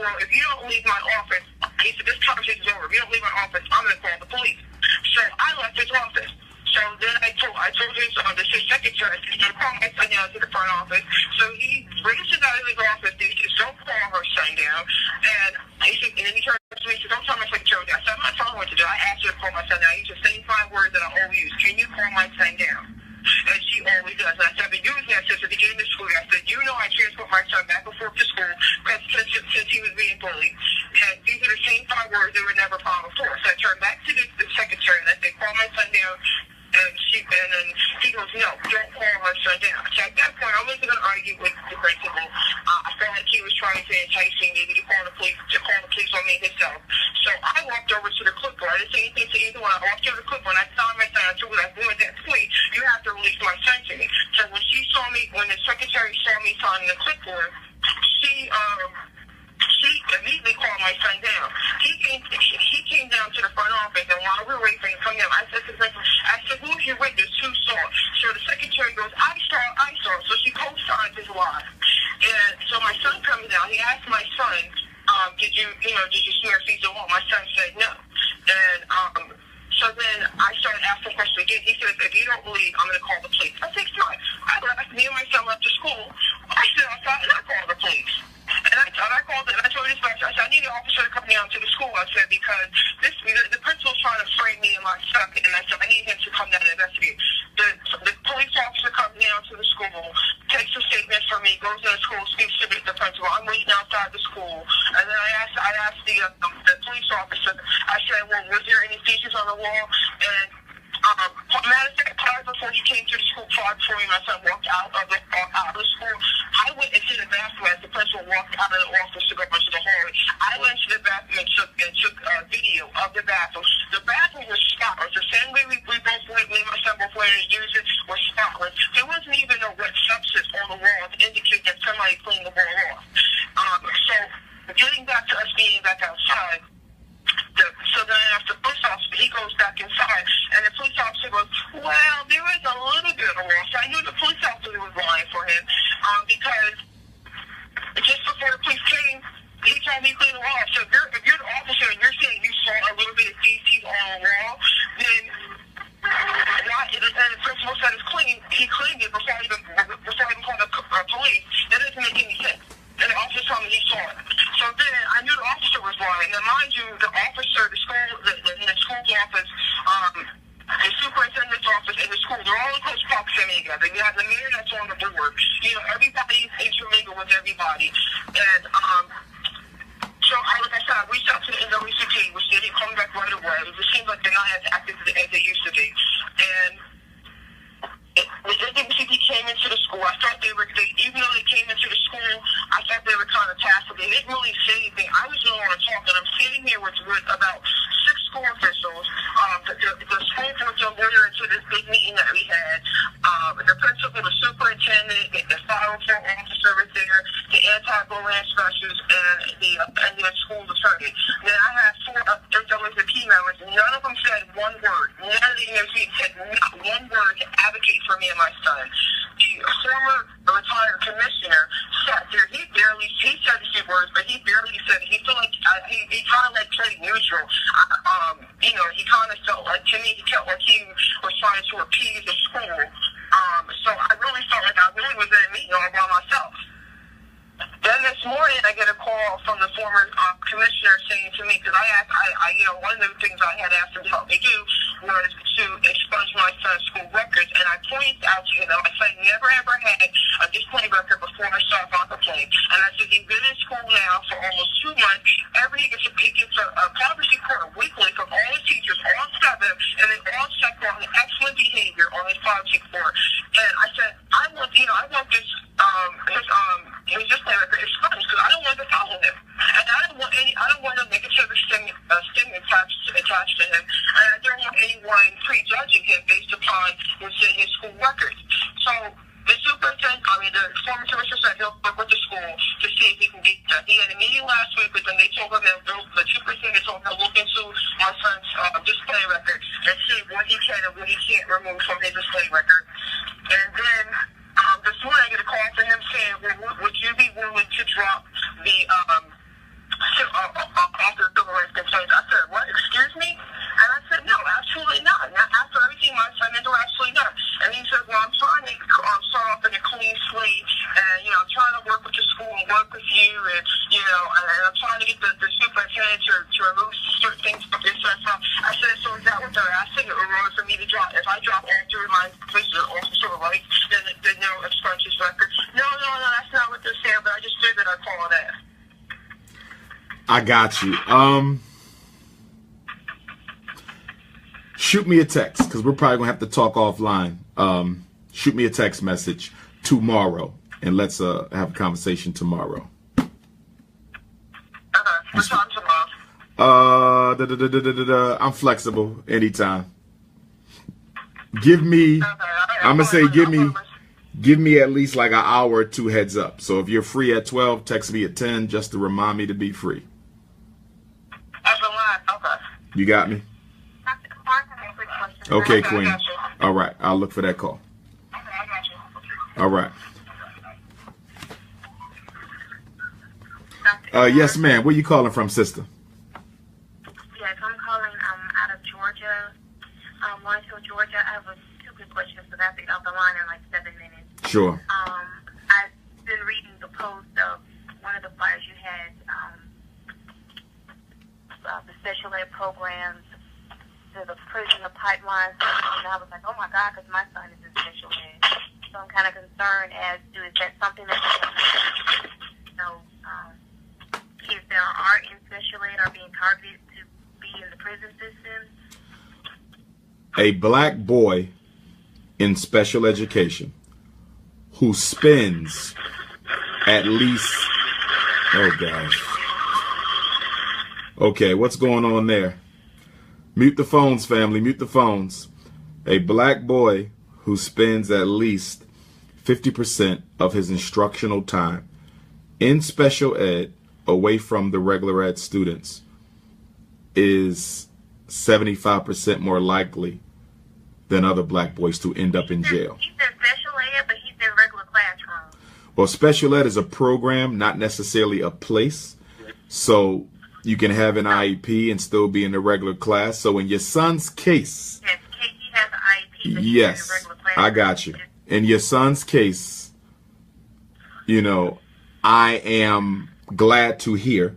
well, if you don't leave my office, he said, this conversation's over. If you don't leave my office, I'm going to call the police. So I left his office. So then I told his secretary, I said, you call my son down to the front office. So he races out of his office, and he says, don't call her son down. And then he turns to me and says, don't tell my secretary that. I said, I'm not telling her what to do. I asked her to call my son down. He said, same 5 words that I always use. Can you call my son down? And she always does. And I said, I've been using that since the beginning of school. I said, you know I transport my son back and forth to school since he was being bullied. And these are the same 5 words that were never found before. So I turned back to the secretary and I said, call my son down. And then he goes, no, don't call my son down. So at that point, I wasn't going to argue with the principal. I felt like he was trying to entice me maybe to call the police on me himself. So I walked over to the clipboard. I didn't say anything to anyone. I walked over to the clipboard and I saw my son. I told her, at that point, you have to release my son to me. So when the secretary saw me signing the clipboard, she immediately called my son down. He came down to the front office, and while we were waiting for him to come down, I said to the principal, who's your witness? Who saw? So the secretary goes, I saw. So she co-signs his lie. And so my son comes down. He asked my son, did you swear if he's the one? My son said no. And so then I started asking questions again. He said, if you don't believe, I'm going to call the police. I said, fine. Me and my son left to school. I stood outside and I called the police. And I called it, and I told this officer, I said, I need an officer to come down to the school. I said, because the principal's trying to frame me and my son, and I said, I need him to come down and investigate. The police officer comes down to the school, takes a statement from me, goes to the school, speaks to the principal. I'm waiting outside the school. And then I asked the police officer, I said, well, was there any features on the wall? And matter of fact, prior before he came to the school, prior before me and my son walked out of the school, I went into the bathroom as the principal walked out of the office to go into the hallway. I went to the bathroom and took a video of the bathroom. The bathroom was spotless. The same way we both went, me and my son both went to use it, was spotless. There wasn't even a wet substance on the wall to indicate that somebody cleaned the wall off. So getting back to us being back outside, so then after the police officer, he goes back inside, and the police officer goes, well, there is a little bit of a loss. I knew the police officer was lying for him, because just before the police came, he told me to clean the wall. So if you're the officer and you're saying you saw a little bit of feces on the wall, then why? And the principal said it's clean. He cleaned it before he even called the police. That doesn't make any sense. And the officer told me he saw it. So then I knew the officer was lying. Now, mind you, the officer, the school's office, the superintendent's office, and the school, they're all in close proximity together. You have the mayor that's on the board. Everybody's intermingled with everybody. And so, like I said, I reached out to the NWCT, which they didn't come back right away. It seems like they're not as active as they used to be. And the NWCT came into the school. I thought even though they came into the school, I thought they were kind of passive. They didn't really say anything. I was the one to talk, and I'm sitting here with about 6 school officials. The school council lawyer into this big meeting that we had. The principal, the superintendent, the 504 officer was there, the anti-bullying specialist, and the school attorney. Then I had 4 NAACP members. None of them said one word. None of the NAACP said not one word to advocate for me and my son. The former retired commissioner sat there. He said a few words, but he barely said it. He felt like he kind of played neutral. He kind of felt like, to me, he felt like he was trying to appease the school. So I really felt like I really was in a meeting all by myself. Then this morning, I get a call from the former commissioner saying to me, because one of the things I had asked him to help me do was to expunge my son's school records, and I pointed out to him that my son never ever had a disciplinary record before I saw my complaint. And I said, he's been in school now for almost 2 months. He gets a progress report weekly from all the teachers, all 7, and they all check on the excellent behavior on his progress report. And I said, I want this his disciplinary record expunged because I don't want to follow him, and I don't want a negative stigma attached to him, and I don't want anyone prejudging him based upon what's in his school records. So the former commissioner said he'll work with the school to see if he can get that. He had a meeting last week, but then they told him that the superintendent told him to look into my son's display record and see what he can and what he can't remove from his display record. And then this morning I get a call from him saying, would you be willing to drop the after the civil rights been changed. I said, what? Excuse me? And I said, no, absolutely not. Now, after everything my son did, absolutely not. And he said, well, I'm trying to start off in a clean slate, and, you know, I'm trying to work with the school and work with you, and, you know, and I'm trying to get the superintendent to remove certain things from this and stuff. I said, so is that what they're asking in order for me to drop? If I drop after my officer rights, then no expunges record. No, that's not what they're saying, but I just figured I'd call it out.
I got you. Shoot me a text, because we're probably going to have to talk offline. Shoot me a text message tomorrow, and let's have a conversation tomorrow.
Okay. What time tomorrow?
I'm flexible anytime. Give me, I'm going to say give me at least like an hour or two heads up. So if you're free at 12, text me at 10 just to remind me to be free.
Okay.
You got me? Okay, Queen. All right. I'll look for that call. All right. Yes, ma'am. Where you calling from, sister?
Yes, I'm calling out of Georgia, Lawrenceville, Georgia. I have two quick questions because I have to get off the line in like 7 minutes.
Sure.
I've been reading the post of one of the flyers you had, the special ed programs, the prison, the pipelines, and I was like, oh my God, because my son is in special ed. So I'm kind of concerned as to is that something that kids that are in special ed are being targeted to be in the prison system?
A black boy in special education who spends at least, oh gosh. Okay, what's going on there? Mute the phones, family, mute the phones. A black boy who spends at least 50% of his instructional time in special ed away from the regular ed students is 75% more likely than other black boys to end up in jail.
He's in special ed, but he's in regular classroom.
Well, special ed is a program, not necessarily a place. So you can have an IEP and still be in the regular class. So in your son's case,
yes, he has an IEP, but
yes,
he's in the regular class.
I got you. In your son's case, you know, I am glad to hear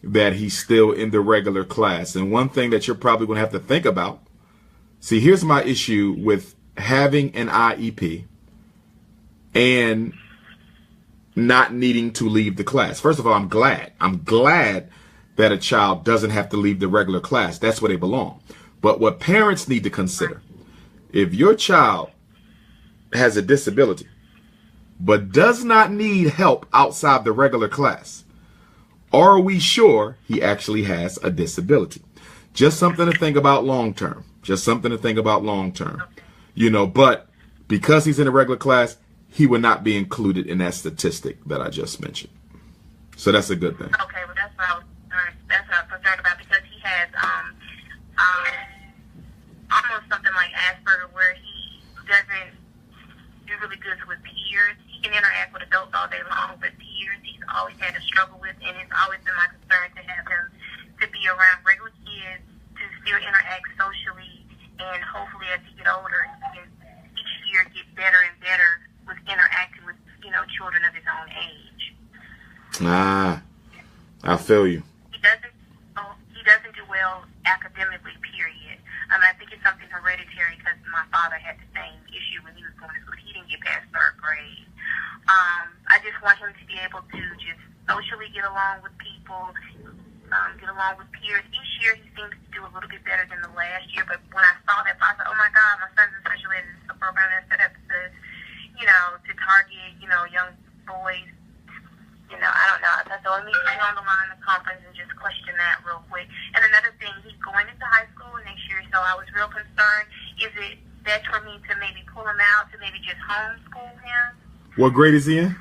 that he's still in the regular class. And one thing that you're probably going to have to think about, see, here's my issue with having an IEP and not needing to leave the class. First of all, I'm glad that a child doesn't have to leave the regular class. That's where they belong. But what parents need to consider, if your child has a disability but does not need help outside the regular class, are we sure he actually has a disability? Just something to think about long term. Just something to think about long term. You know, but because he's in a regular class, he would not be included in that statistic that I just mentioned. So that's a good thing.
Okay, well that's what I was concerned about because he has almost something like Asperger where he doesn't do really good with peers. He can interact with adults all day long, but peers he's always had to struggle with, and it's always been my concern to have him to be around regular kids, to still interact socially, and hopefully as he get older, he can each year get better and better with interacting with, you know, children of his own age.
I feel you.
He doesn't do well academically, period. I think it's something hereditary because my father had the same issue when he was going to school. He didn't get past 3rd grade. I just want him to be able to just socially get along with people, get along with peers. Each year he seems to do a little bit better than the last year, but when I saw that, I thought, oh my God, my son's in special ed. This is a program that's set up to, you know, to target, you know, young boys. You know, I don't know. So let me stay on the line of the conference and just question that real quick. And another thing, he's going into high school next year, so I was real concerned. Is it best for me to maybe pull him out, to maybe just homeschool him?
What grade is he in?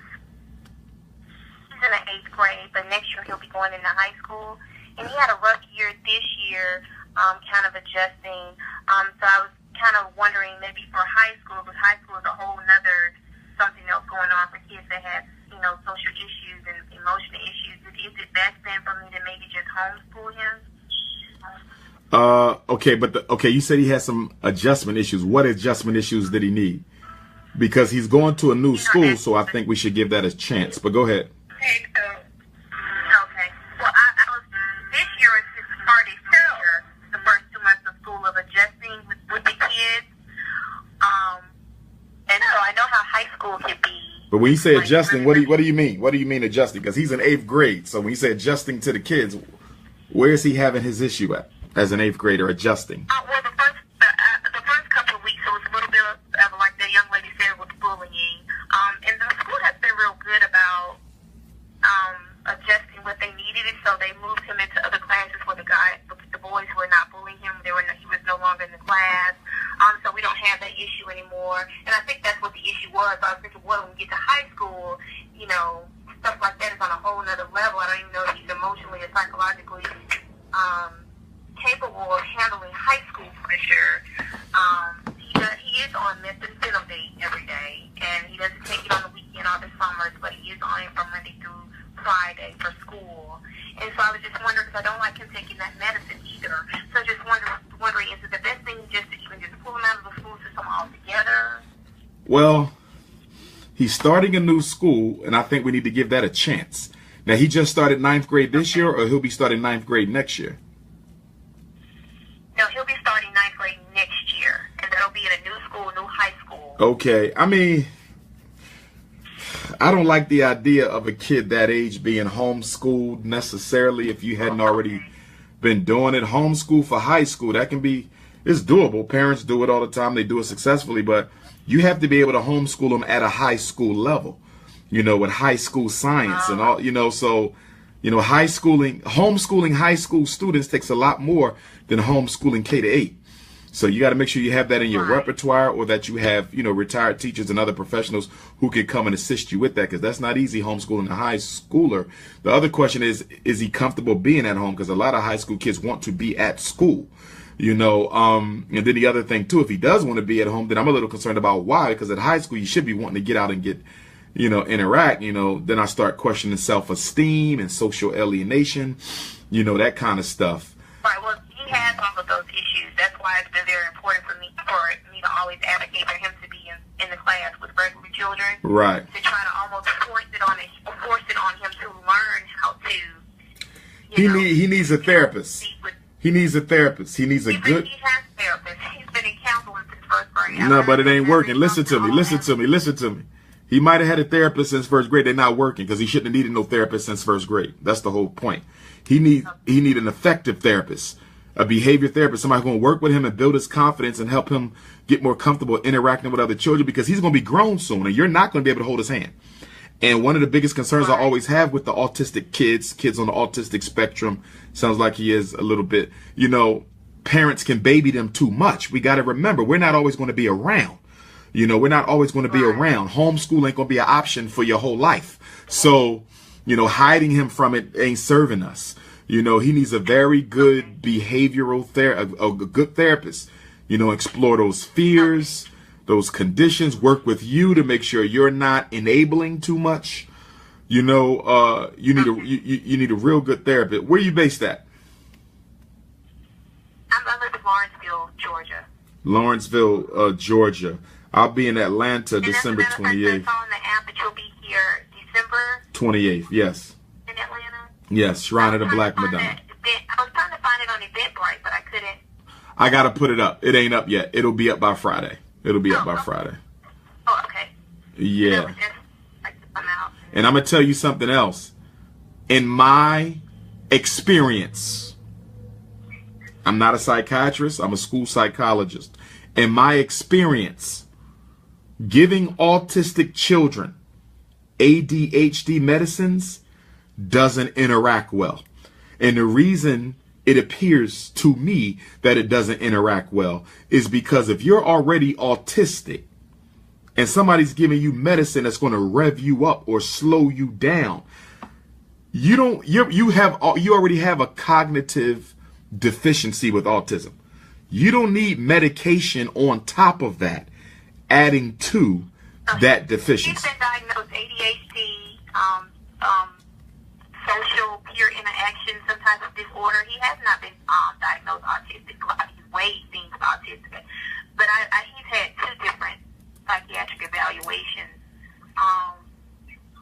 He's in the 8th grade, but next year he'll be going into high school. And he had a rough year this year, kind of adjusting. So I was kind of wondering maybe for high school, because high school is a whole nother something else going on for kids that have, you know, social issues and emotional issues. Is it best then for me homeschool him.
Okay, but okay, you said he has some adjustment issues. What adjustment issues did he need? Because he's going to a new school, so I think we should give that a chance. But go ahead.
Okay. Well, I was, this year is his party year, the first 2 months of school of adjusting with the kids. And so I know how high school can be.
But when you say adjusting, what do you mean? What do you mean adjusting? Because he's in 8th grade. So when you say adjusting to the kids, where is he having his issue at as an 8th grader adjusting?
Well, the first couple of weeks, it was a little bit of like the young lady said, with bullying. And the school has been real good about adjusting what they needed, and so they moved him into other classes where the boys were not bullying him. He was no longer in the class. So we don't have that issue anymore. And I think that's what the issue was. I was thinking, well, when we get to high school, stuff like that is on a whole nother level. I don't even know if he's emotionally or psychologically capable of handling high school pressure. He is on methamphetamine every day, and he doesn't take it on the weekend or the summers, but he is on it from Monday through Friday for school. And so I was just wondering, because I don't like him taking that medicine either. So just wondering, is it the best thing just to even just pull him out of the school system altogether?
Well, he's starting a new school, and I think we need to give that a chance. Now, he just started 9th grade this year, or he'll be starting 9th grade next year?
No, he'll be starting 9th grade next year, and that'll be in a new school, new high school.
Okay, I mean, I don't like the idea of a kid that age being homeschooled necessarily if you hadn't already been doing it. Homeschool for high school, that can be, it's doable. Parents do it all the time. They do it successfully, but you have to be able to homeschool them at a high school level, with high school science and all, so, homeschooling high school students takes a lot more than homeschooling K to 8. So you got to make sure you have that in your repertoire, or that you have, retired teachers and other professionals who can come and assist you with that, because that's not easy homeschooling a high schooler. The other question is he comfortable being at home? Because a lot of high school kids want to be at school, and then the other thing too, if he does want to be at home, then I'm a little concerned about why, because at high school you should be wanting to get out and get, interact, then I start questioning self-esteem and social alienation, that kind of stuff.
Right, well, he has all of those issues. That's why it's been very important for me to always advocate for him to be in the class with regular children.
Right.
To try to almost force it on him to learn how to.
He needs a therapist. He needs a therapist. He needs a good.
He has therapists. He's been in counseling since 1st grade.
No, but it ain't working. Listen to me. He might have had a therapist since 1st grade. They're not working, because he shouldn't have needed no therapist since 1st grade. That's the whole point. He need an effective therapist, a behavior therapist, somebody who's going to work with him and build his confidence and help him get more comfortable interacting with other children, because he's going to be grown soon and you're not going to be able to hold his hand. And one of the biggest concerns I always have with the autistic kids on the autistic spectrum, sounds like he is a little bit, parents can baby them too much. We got to remember, we're not always going to be around. We're not always going to be around. Homeschool ain't going to be an option for your whole life. So, hiding him from it ain't serving us. He needs a very good behavioral a good therapist. Explore those fears, those conditions, work with you to make sure you're not enabling too much. You need a real good therapist. Where are you based at?
I live in Lawrenceville, Georgia.
Lawrenceville, Georgia. I'll be in Atlanta
And
December 28th.
I saw on the app that you'll be here December
28th, yes.
in Atlanta.
Yes, Shrine of the Black Madonna.
I was trying to find it on Eventbrite, but I couldn't.
I got to put it up. It ain't up yet. It'll be up by Friday. Friday.
Oh, okay.
Yeah. And I'm going to tell you something else. In my experience, I'm not a psychiatrist. I'm a school psychologist. In my experience, giving autistic children ADHD medicines doesn't interact well. And the reason it appears to me that it doesn't interact well is because if you're already autistic and somebody's giving you medicine that's going to rev you up or slow you down, you already have a cognitive deficiency with autism. You don't need medication on top of that, adding to that deficiency.
He's been diagnosed ADHD, social peer interaction reaction, some type of disorder. He has not been diagnosed autistic. He's weighed things autistic, but he's had 2 different psychiatric evaluations.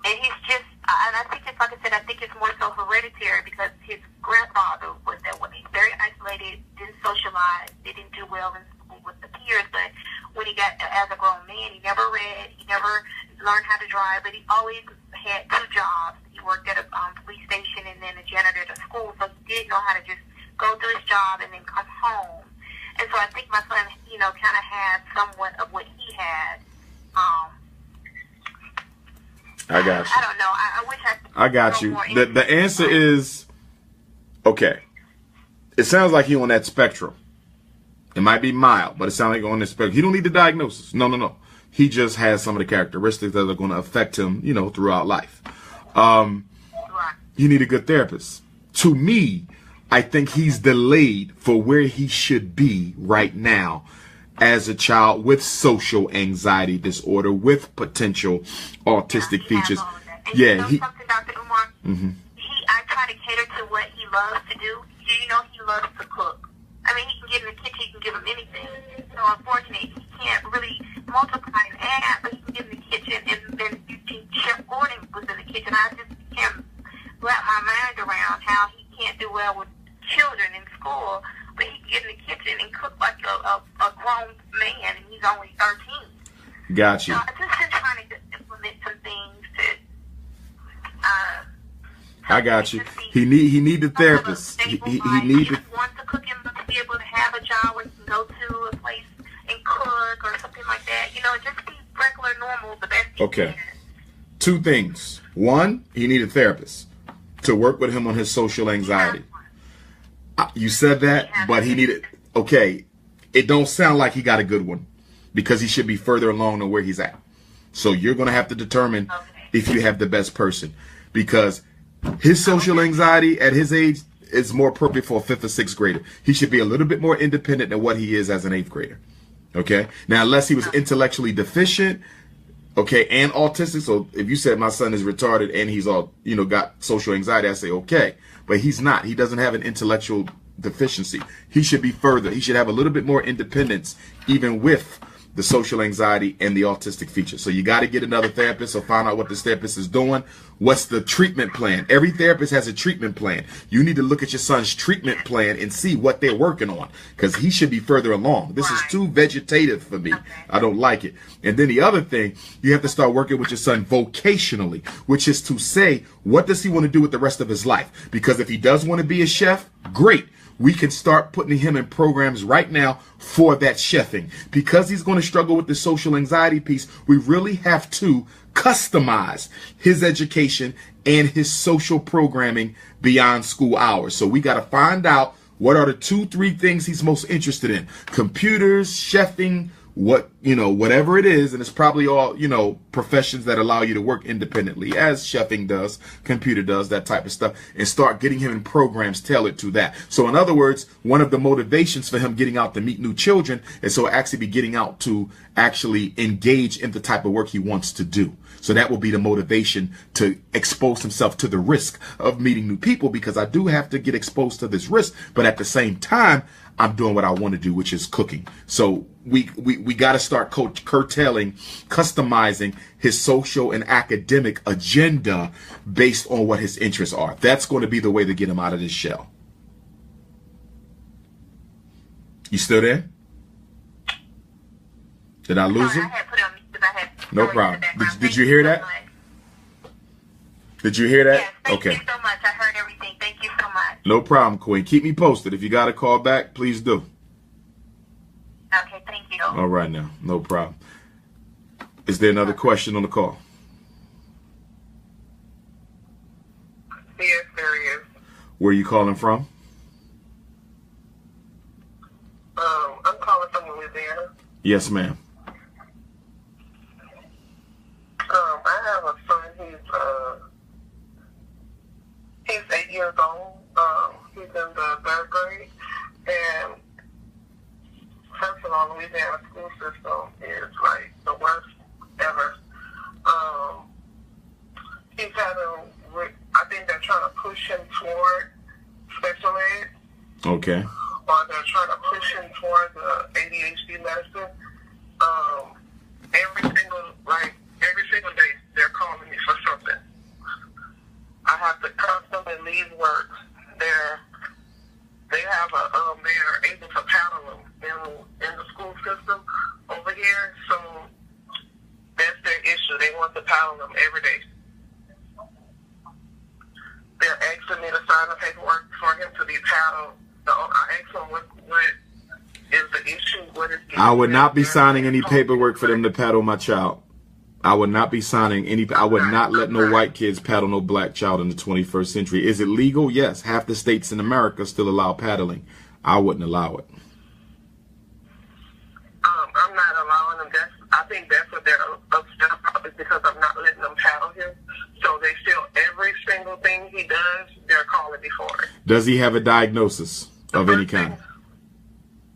And he's just, and I think it's, like I said, I think it's more so hereditary because his grandfather was that way. Very isolated, didn't socialize, didn't do well in school with the peers, but when he got, as a grown man, he never read, he never learned how to drive, but he always had 2 jobs. He worked at a police station and then a janitor at a school, so he did know how to just go to his job and then come home. And so I think my son, you know, kind of had somewhat of what he had.
I got you.
I don't know. I wish
I got you. The answer is, okay. It sounds like he on that spectrum. It might be mild, but it sounds like on the spectrum. He don't need the diagnosis. No. He just has some of the characteristics that are going to affect him, you know, throughout life. You need a good therapist. To me, I think he's delayed for where he should be right now as a child with social anxiety disorder, with potential autistic features.
You know something, Dr. Umar? I try to cater to what he loves to do. You know he loves to cook. I mean, he can get in the kitchen, he can give him anything. So unfortunately, he can't really multiply and add, but he can get in the kitchen, and then Chef Gordon was in the kitchen. I just can't wrap my mind around how he can't do well with children in school, but he can get in the kitchen and cook like a grown man, and he's only 13.
Got you.
So I've just been trying to implement some things to.
I got you. He need the therapist. He need the.
Wants to cook him to be able to have a job where he can go to a place and cook or something like that. You know, just be regular, normal, the best.
Okay. 2 things. 1, he need a therapist to work with him on his social anxiety. You said that, but he needed. Okay, it don't sound like he got a good one because he should be further along than where he's at. So you're gonna have to determine if you have the best person, because his social anxiety at his age is more appropriate for a 5th or 6th grader. He should be a little bit more independent than what he is as an 8th grader. Okay, now unless he was intellectually deficient, okay, and autistic. So if you said my son is retarded and he's all, you know, got social anxiety, I say okay, but he's not. He doesn't have an intellectual deficiency. He should be further. He should have a little bit more independence, even with the social anxiety and the autistic features. So you got to get another therapist or find out what this therapist is doing. What's the treatment plan? Every therapist has a treatment plan. You need to look at your son's treatment plan and see what they're working on, because he should be further along. This is too vegetative for me. I don't like it. And then the other thing, you have to start working with your son vocationally, which is to say, what does he want to do with the rest of his life? Because if he does want to be a chef, great. We can start putting him in programs right now for that chefing. Because he's going to struggle with the social anxiety piece, we really have to customize his education and his social programming beyond school hours. So we got to find out what are the 2-3 things he's most interested in. Computers, chefing, whatever it is, and it's probably all, professions that allow you to work independently, as chefing does, computer does, that type of stuff, and start getting him in programs tailored to that. So in other words, one of the motivations for him getting out to meet new children is so actually be getting out to actually engage in the type of work he wants to do. So that will be the motivation to expose himself to the risk of meeting new people, because I do have to get exposed to this risk, but at the same time, I'm doing what I want to do, which is cooking. So we got to start curtailing, customizing his social and academic agenda based on what his interests are. That's going to be the way to get him out of this shell. You still there? Did I lose him? No problem. Did you hear that? Did you hear that?
Yes, thank you so much. I heard everything. Thank you so much.
No problem, Queen. Keep me posted. If you got to call back, please do.
Okay, thank you.
All right now. No problem. Is there another question on the call?
Yes, there is.
Where are you calling from?
I'm calling from Louisiana.
Yes, ma'am.
I have a son. He's 8 years old. He's in the 3rd grade, and first of all, Louisiana school system is like the worst ever. He's having. I think they're trying to push him toward
special ed.
Okay.
Or they're trying to push him toward the ADHD medicine. Every single day, they're calling me for something. I have to constantly leave work. They're able to paddle them in the school system over here. So that's their issue. They want to paddle them every day. They're asking me to sign the paperwork for him to be paddled. So I asked them what is the issue. What is the
I would not be signing any paperwork for them to paddle my child. I would not be signing any. I would not let no white kids paddle no black child in the 21st century. Is it legal? Yes. Half the states in America still allow paddling. I wouldn't allow it.
I'm not allowing them. I think that's what they're upset about, is because I'm not letting them paddle him. So they feel every single thing he does, they're calling me for it.
Does he have a diagnosis of any kind?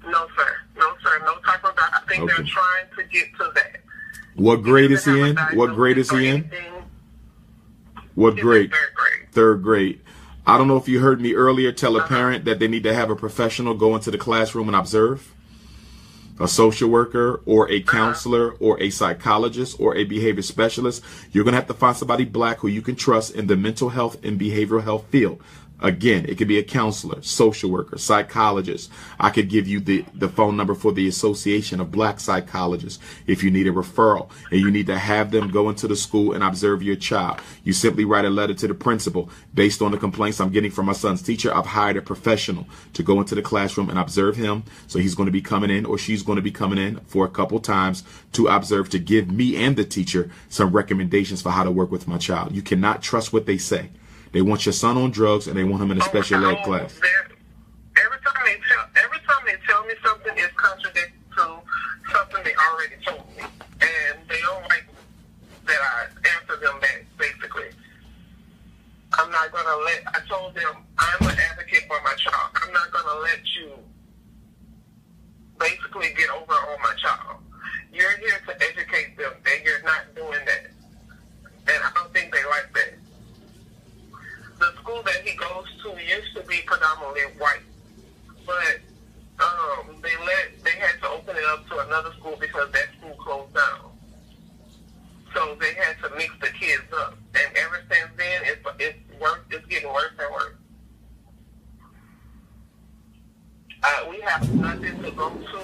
No, sir. No, sir. No type of. I think they're trying to get to that.
What grade is he in? What grade is he in? What grade?
Third grade.
Third grade. I don't know if you heard me earlier tell a parent that they need to have a professional go into the classroom and observe. A social worker or a counselor or a psychologist or a behavior specialist. You're going to have to find somebody black who you can trust in the mental health and behavioral health field. Again, it could be a counselor, social worker, psychologist. I could give you the phone number for the Association of Black Psychologists if you need a referral and you need to have them go into the school and observe your child. You simply write a letter to the principal. Based on the complaints I'm getting from my son's teacher, I've hired a professional to go into the classroom and observe him. So he's going to be coming in, or she's going to be coming in for a couple times to observe, to give me and the teacher some recommendations for how to work with my child. You cannot trust what they say. They want your son on drugs, and they want him in a special ed class.
Every time they tell me something, it's contradictory to something they already told me, and they don't like that I answer them back. Basically, I'm not gonna let. I told them I'm an advocate for my child. I'm not gonna let you basically get over on my child. You're here to educate them, and you're not doing that. And I don't think they like that. The school that he goes to used to be predominantly white, but they had to open it up to another school because that school closed down. So they had to mix the kids up, and ever since then, it's getting worse and worse. We have nothing to go to.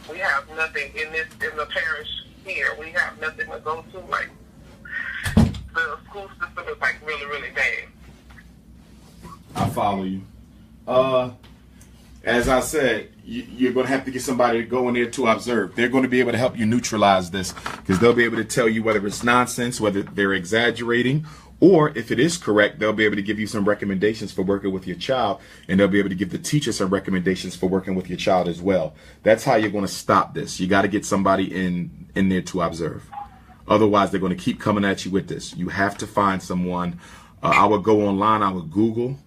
We have nothing in the parish here. We have nothing to go to. Like, the school system is like really, really bad.
I follow you. As I said, you're going to have to get somebody to go in there to observe. They're going to be able to help you neutralize this, because they'll be able to tell you whether it's nonsense, whether they're exaggerating, or if it is correct, they'll be able to give you some recommendations for working with your child, and they'll be able to give the teacher some recommendations for working with your child as well. That's how you're going to stop this. You got to get somebody in there to observe. Otherwise, they're going to keep coming at you with this. You have to find someone. I would go online. I would Google.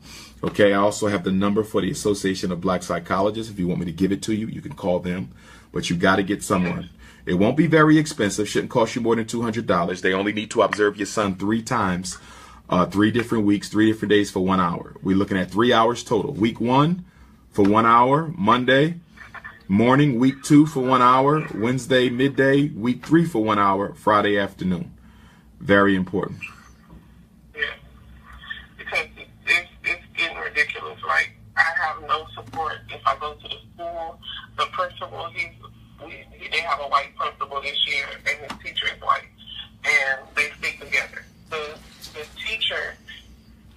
Okay, I also have the number for the Association of Black Psychologists. If you want me to give it to you, you can call them. But you got to get someone. It won't be very expensive. Shouldn't cost you more than $200. They only need to observe your son 3 times, 3 different weeks, 3 different days for 1 hour. We're looking at 3 hours total. Week 1 for 1 hour, Monday morning. Week 2 for 1 hour, Wednesday midday. Week 3 for 1 hour, Friday afternoon. Very important.
Yeah, because it's getting ridiculous. Like, I have no support if I go to the school. The principal, they have a white principal this year, and his teacher is white, and they stick together. The teacher,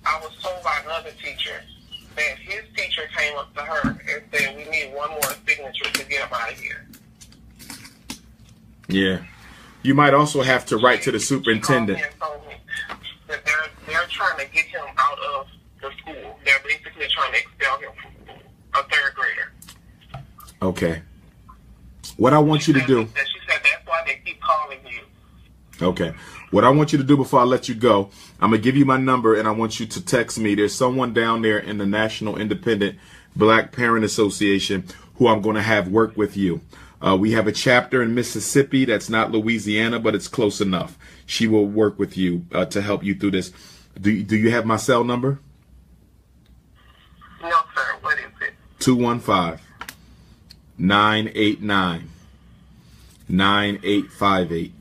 I was told by another teacher that his teacher came up to her and said, "We need one more signature to get him out of here."
Yeah. You might also have to write to the superintendent.
He told me that they're trying to get him out of the school. They're basically trying to expel him from school, a 3rd grader.
Okay. What I want you to do.
She said that's why they keep calling you.
Okay. What I want you to do before I let you go, I'm going to give you my number, and I want you to text me. There's someone down there in the National Independent Black Parent Association who I'm going to have work with you. We have a chapter in Mississippi. That's not Louisiana, but it's close enough. She will work with you to help you through this. Do you have my cell number? 215-989-9858.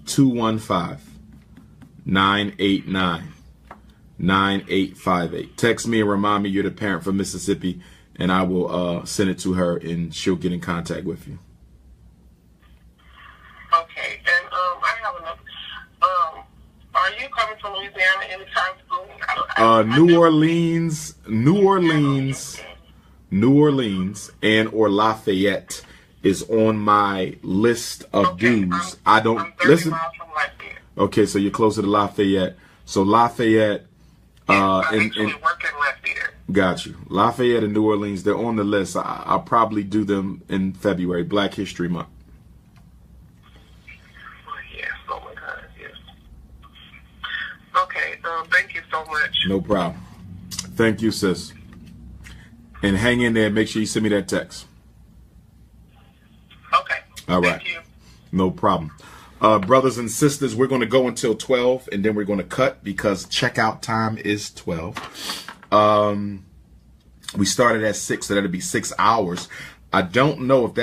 215-989-9858. Text me and remind me you're the parent from Mississippi, and I will send it to her, and she'll get in contact with you.
Okay, and I have another. Are you coming from Louisiana anytime soon?
New Orleans, and or Lafayette is on my list of dues. I'm 30
miles from Lafayette.
Okay, so you're closer to Lafayette. So Lafayette,
I actually work in Lafayette.
Got you. Lafayette and New Orleans, they're on the list. I'll probably do them in February, Black History Month.
Yes, oh my God, yes. Okay, thank you so much.
No problem. Thank you, sis. And hang in there. Make sure you send me that text.
Okay.
All right.
Thank you.
No problem. Brothers and sisters, we're going to go until 12, and then we're going to cut because checkout time is 12. We started at 6, so that'll be 6 hours. I don't know if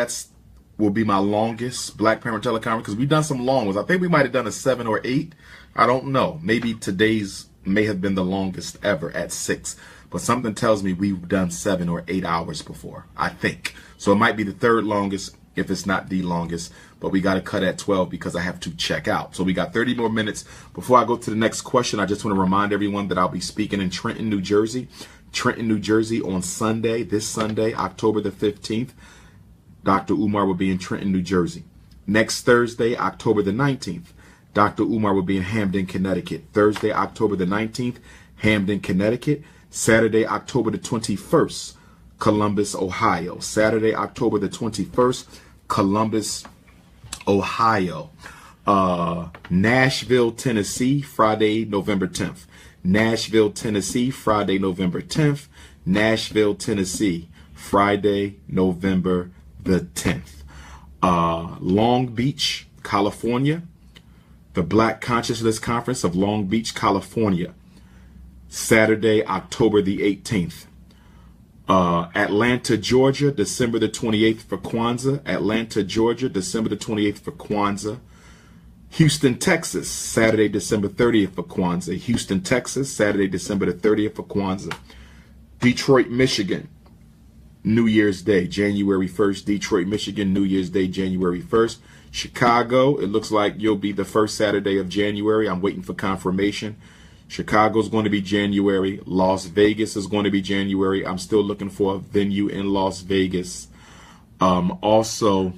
will be my longest Black Parent Teleconference, because we've done some long ones. I think we might have done a 7 or 8. I don't know. Maybe today's may have been the longest ever at 6. But something tells me we've done 7 or 8 hours before, I think. So it might be the third longest if it's not the longest. But we got to cut at 12 because I have to check out. So we got 30 more minutes. Before I go to the next question, I just want to remind everyone that I'll be speaking in Trenton, New Jersey. Trenton, New Jersey on Sunday, this Sunday, October the 15th. Dr. Umar will be in Trenton, New Jersey. Next Thursday, October the 19th, Dr. Umar will be in Hamden, Connecticut. Thursday, October the 19th, Hamden, Connecticut. Saturday, October the 21st, Columbus, Ohio. Saturday, October the 21st, Columbus, Ohio. Nashville, Tennessee, Friday, November 10th. Nashville, Tennessee, Friday, November 10th. Nashville, Tennessee, Friday, November the 10th. Long Beach, California. The Black Consciousness Conference of Long Beach, California. Saturday, October the 18th. Atlanta, Georgia, December the 28th for Kwanzaa. Atlanta, Georgia, December the 28th for Kwanzaa. Houston, Texas, Saturday, December 30th for Kwanzaa. Houston, Texas, Saturday, December the 30th for Kwanzaa. Detroit, Michigan, New Year's Day, January 1st. Detroit, Michigan, New Year's Day, January 1st. Chicago, it looks like you'll be the first Saturday of January. I'm waiting for confirmation. Chicago's going to be January. Las Vegas is going to be January. I'm still looking for a venue in Las Vegas. Also,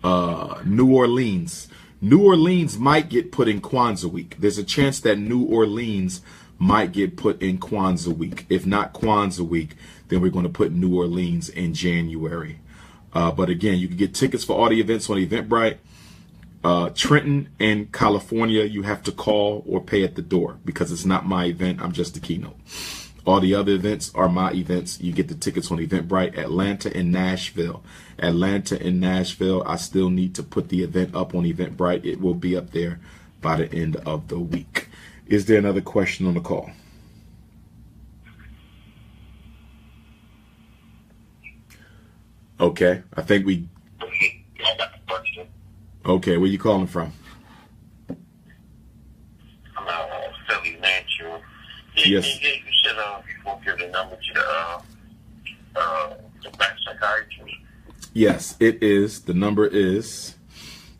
New Orleans. New Orleans might get put in Kwanzaa week. There's a chance that New Orleans might get put in Kwanzaa week. If not Kwanzaa week, then we're going to put New Orleans in January. But again, you can get tickets for all the events on Eventbrite. Trenton and California, you have to call or pay at the door because it's not my event. I'm just the keynote. All the other events are my events. You get the tickets on Eventbrite. Atlanta and Nashville. Atlanta and Nashville, I still need to put the event up on Eventbrite. It will be up there by the end of the week. Is there another question on the call? Okay, I think we... Okay, where you calling from?
Philly, Manchu.
Yes.
You should give the number to the Black Psychiatrist.
Yes, it is. The number is,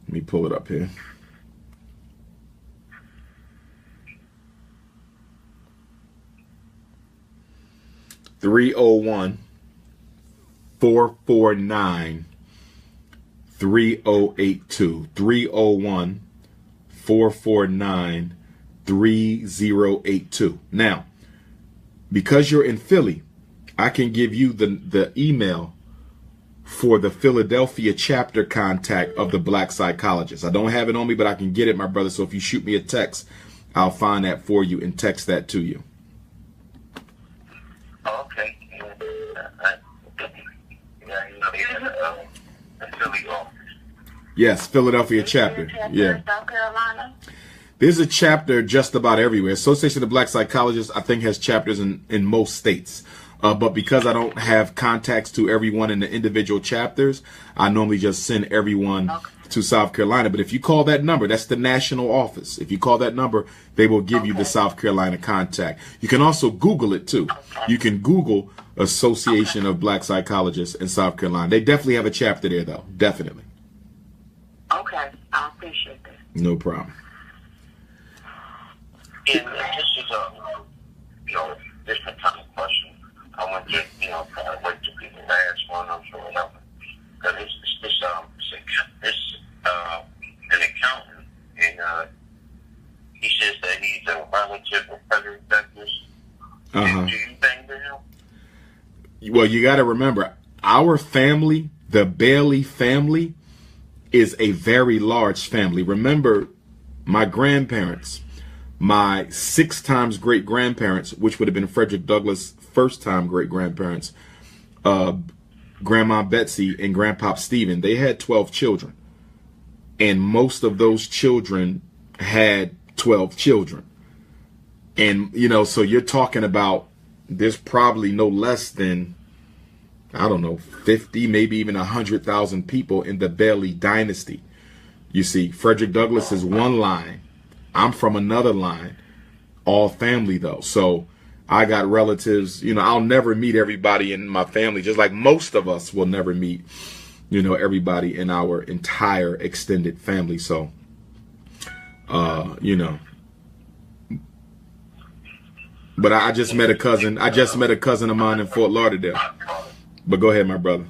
let me pull it up here. (301) 449 3082. 301 449 3082. Now, because you're in Philly, I can give you the email for the Philadelphia chapter contact of the Black Psychologist. I don't have it on me, but I can get it, my brother. So if you shoot me a text, I'll find that for you and text that to you.
Okay.
Yes, Philadelphia chapter. Yeah.
South Carolina.
There's a chapter just about everywhere. Association of Black Psychologists, I think, has chapters in most states. But because I don't have contacts to everyone in the individual chapters, I normally just send everyone to South Carolina. But if you call that number, that's the national office. If you call that number, they will give you the South Carolina contact. You can also Google it too. You can Google Association of Black Psychologists in South Carolina. They definitely have a chapter there, though. Definitely.
Okay, I appreciate that.
No problem.
And this is a, different kind of question. I want to, kind of wait till people ask one of them or whatever. Because it's an accountant, and he says that he's a relative of Frederick Douglass. Do you think that him?
Well, you got to remember, our family, the Bailey family, is a very large family. Remember, my grandparents, my 6 times great grandparents, which would have been Frederick Douglass' first time great grandparents, Grandma Betsy and Grandpop Stephen, they had 12 children. And most of those children had 12 children. And, so you're talking about there's probably no less than, I don't know, 50, maybe even 100,000 people in the Bailey dynasty. You see, Frederick Douglass is one line. I'm from another line, all family though. So I got relatives, I'll never meet everybody in my family, just like most of us will never meet, everybody in our entire extended family. So, but I just met a cousin. I just met a cousin of mine in Fort Lauderdale. But go ahead, my brother.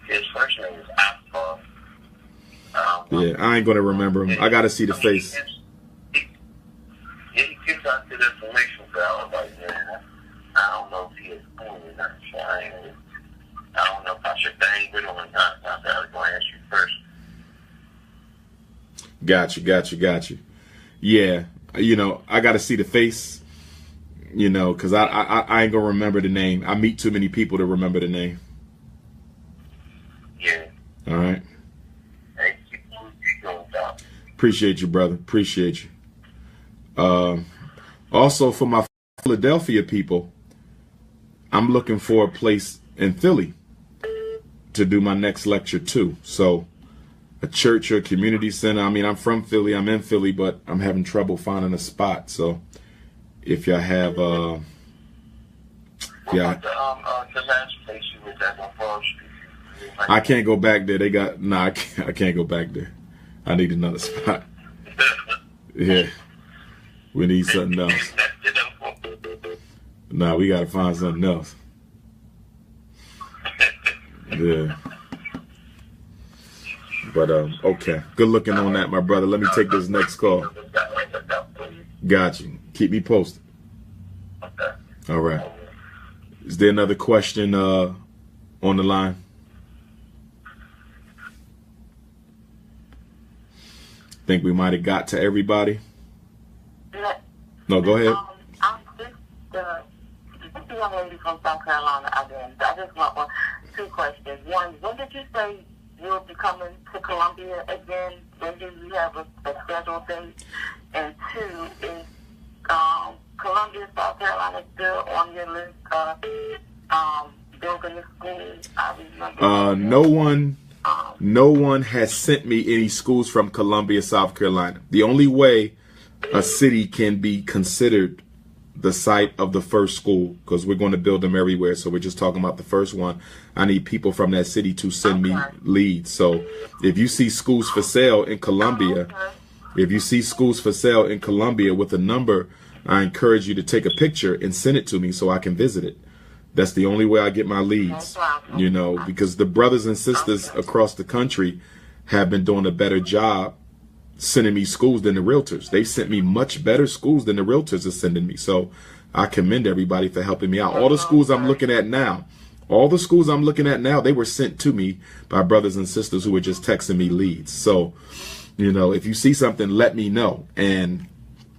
His first name is Akbar.
Yeah, I ain't gonna remember him. I gotta see the face.
He gives out good information, but I was like, man, I don't know if he is cool or not. So I don't know if I should bang with him or not. I was going to ask you first.
Got you. Yeah, I gotta see the face. Because I ain't gonna remember the name. I meet too many people to remember the name.
Yeah.
All right.
Hey, keep going, Doc.
Appreciate you, brother. Appreciate you. Also, for my Philadelphia people, I'm looking for a place in Philly to do my next lecture too. So, a church or a community center. I mean, I'm from Philly. I'm in Philly, but I'm having trouble finding a spot. So, if y'all have,
The last place you was at on Fall Street.
I can't go back there. They got, I can't go back there. I need another spot. Yeah. We need something else. Nah, we got to find something else. Yeah. But, okay. Good looking on that, my brother. Let me take this next call. Got you. Keep me posted. All right. Is there another question on the line? Think we might have got to everybody? No, go ahead.
The young lady from South Carolina again. I just want 2 questions. One, when did you say you'll be coming to Columbia again? When do you have a scheduled date? And 2, is Columbia, South Carolina still on your list of building a school? I remember.
No one has sent me any schools from Columbia, South Carolina. The only way a city can be considered the site of the first school, because we're going to build them everywhere, so we're just talking about the first one, I need people from that city to send me leads. So if you see schools for sale in Columbia, with a number, I encourage you to take a picture and send it to me so I can visit it. That's the only way I get my leads, because the brothers and sisters across the country have been doing a better job sending me schools than the realtors. They sent me much better schools than the realtors are sending me. So I commend everybody for helping me out. All the schools I'm looking at now, they were sent to me by brothers and sisters who were just texting me leads. So, if you see something, let me know. And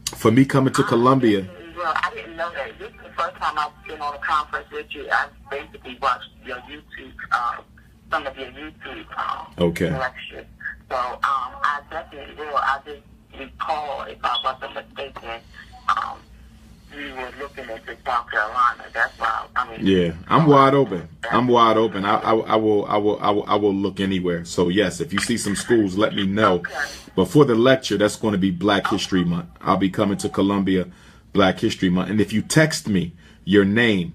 for me coming to Columbia,
Well, I didn't know that. This is the first time I've been on a conference with you. I've basically watched your YouTube, some of your YouTube lectures. So I definitely will. I just recall, if I wasn't mistaken, you were looking at the South Carolina. That's why. I mean.
Yeah, I'm wide open. I'm wide open. I will look anywhere. So yes, if you see some schools, let me know.
Okay.
But for the lecture, that's going to be Black History Month. I'll be coming to Columbia, Black History Month. And if you text me your name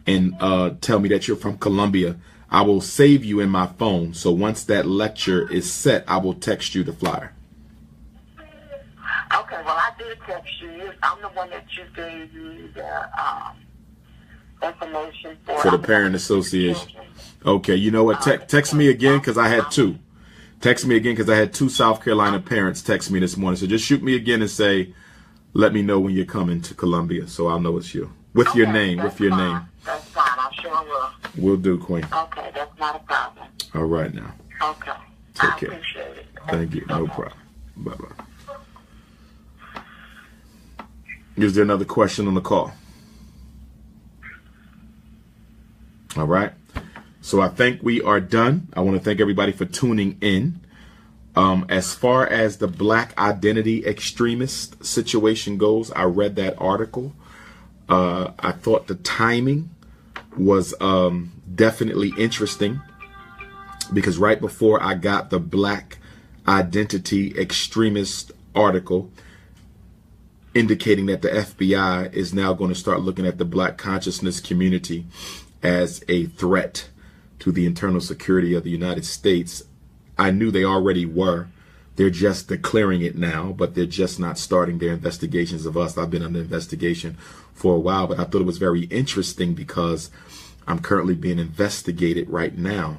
and tell me that you're from Columbia, I will save you in my phone. So once that lecture is set, I will text you the flyer.
Okay, well, I did text you. I'm the one that you gave me the information
for the Parent Association. Okay, you know what? Text me again because I had two. Text me again because I had two South Carolina parents text me this morning. So just shoot me again and say, let me know when you're coming to Columbia so I'll know it's you. With your name, with your name.
That's fine. I sure will.
Will do, Queen.
Okay, that's not a problem.
All right now.
Okay.
Take
I
care.
appreciate it.
Thank you. No problem. Bye-bye. Is there another question on the call? All right. So I think we are done. I want to thank everybody for tuning in. As far as the Black identity extremist situation goes, I read that article. I thought the timing was definitely interesting because right before I got the Black identity extremist article indicating that the FBI is now going to start looking at the Black consciousness community as a threat to the internal security of the United States, I knew they already were. They're just declaring it now, but they're just not starting their investigations of us. I've been under investigation for a while, but I thought it was very interesting because I'm currently being investigated right now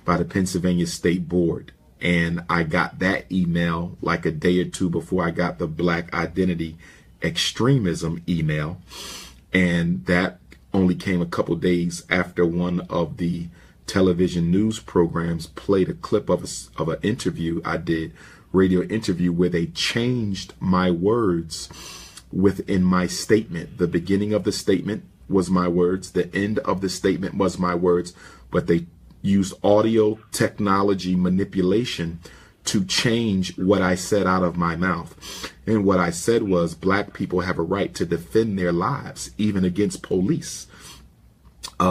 by the Pennsylvania State Board. And I got that email like a day or two before I got the Black identity extremism email. And that only came a couple days after one of the television news programs played a clip of an interview I did, radio interview, where they changed my words within my statement. The beginning of the statement was my words. The end of the statement was my words, but they used audio technology manipulation to change what I said out of my mouth. And what I said was Black people have a right to defend their lives, even against police.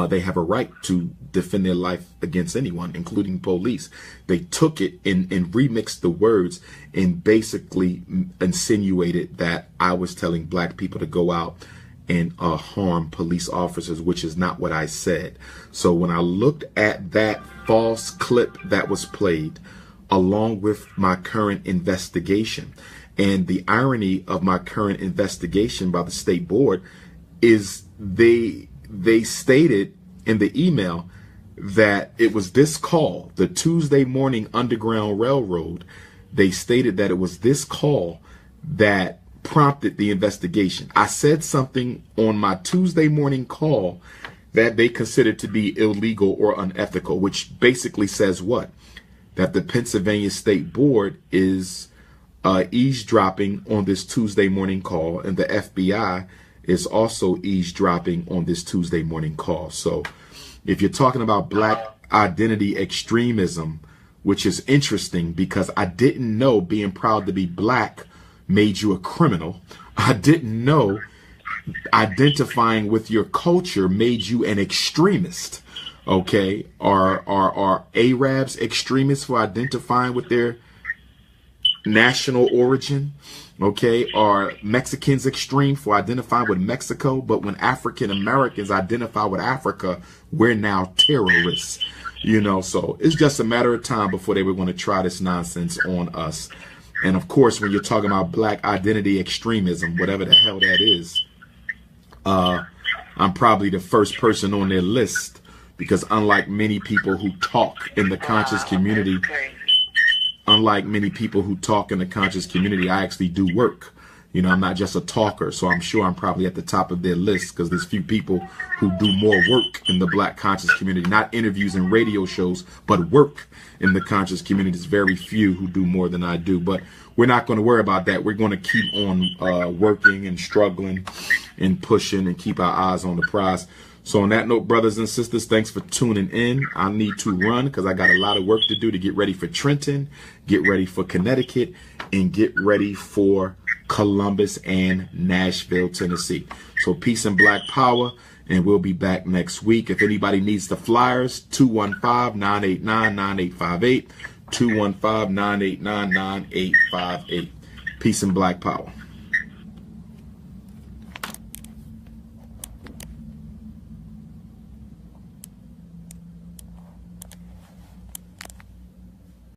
They have a right to defend their life against anyone, including police. They took it and remixed the words and basically insinuated that I was telling Black people to go out and harm police officers, which is not what I said. So when I looked at that false clip that was played, along with my current investigation, and the irony of my current investigation by the state board is they stated in the email that it was this call, the Tuesday Morning Underground Railroad. They stated that it was this call that prompted the investigation. I said something on my Tuesday morning call that they considered to be illegal or unethical, which basically says what? That the Pennsylvania State Board is eavesdropping on this Tuesday morning call, and the FBI is also eavesdropping on this Tuesday morning call. So if you're talking about Black identity extremism, which is interesting because I didn't know being proud to be Black made you a criminal. I didn't know identifying with your culture made you an extremist. Okay, are Arabs extremists for identifying with their national origin? Okay, are Mexicans extreme for identifying with Mexico? But when African Americans identify with Africa, we're now terrorists. You know, so it's just a matter of time before they were going to try this nonsense on us. And of course, when you're talking about Black identity extremism, whatever the hell that is, I'm probably the first person on their list, because unlike many people who talk in the conscious community, I actually do work. You know, I'm not just a talker, so I'm sure I'm probably at the top of their list because there's few people who do more work in the Black conscious community, not interviews and radio shows, but work in the conscious community. There's very few who do more than I do, but we're not going to worry about that. We're going to keep on working and struggling and pushing and keep our eyes on the prize. So on that note, brothers and sisters, thanks for tuning in. I need to run because I got a lot of work to do to get ready for Trenton, get ready for Connecticut, and get ready for Columbus, and Nashville, Tennessee. So peace and black power, and we'll be back next week. If anybody needs the flyers, 215-989-9858, 215-989-9858. Peace and black power.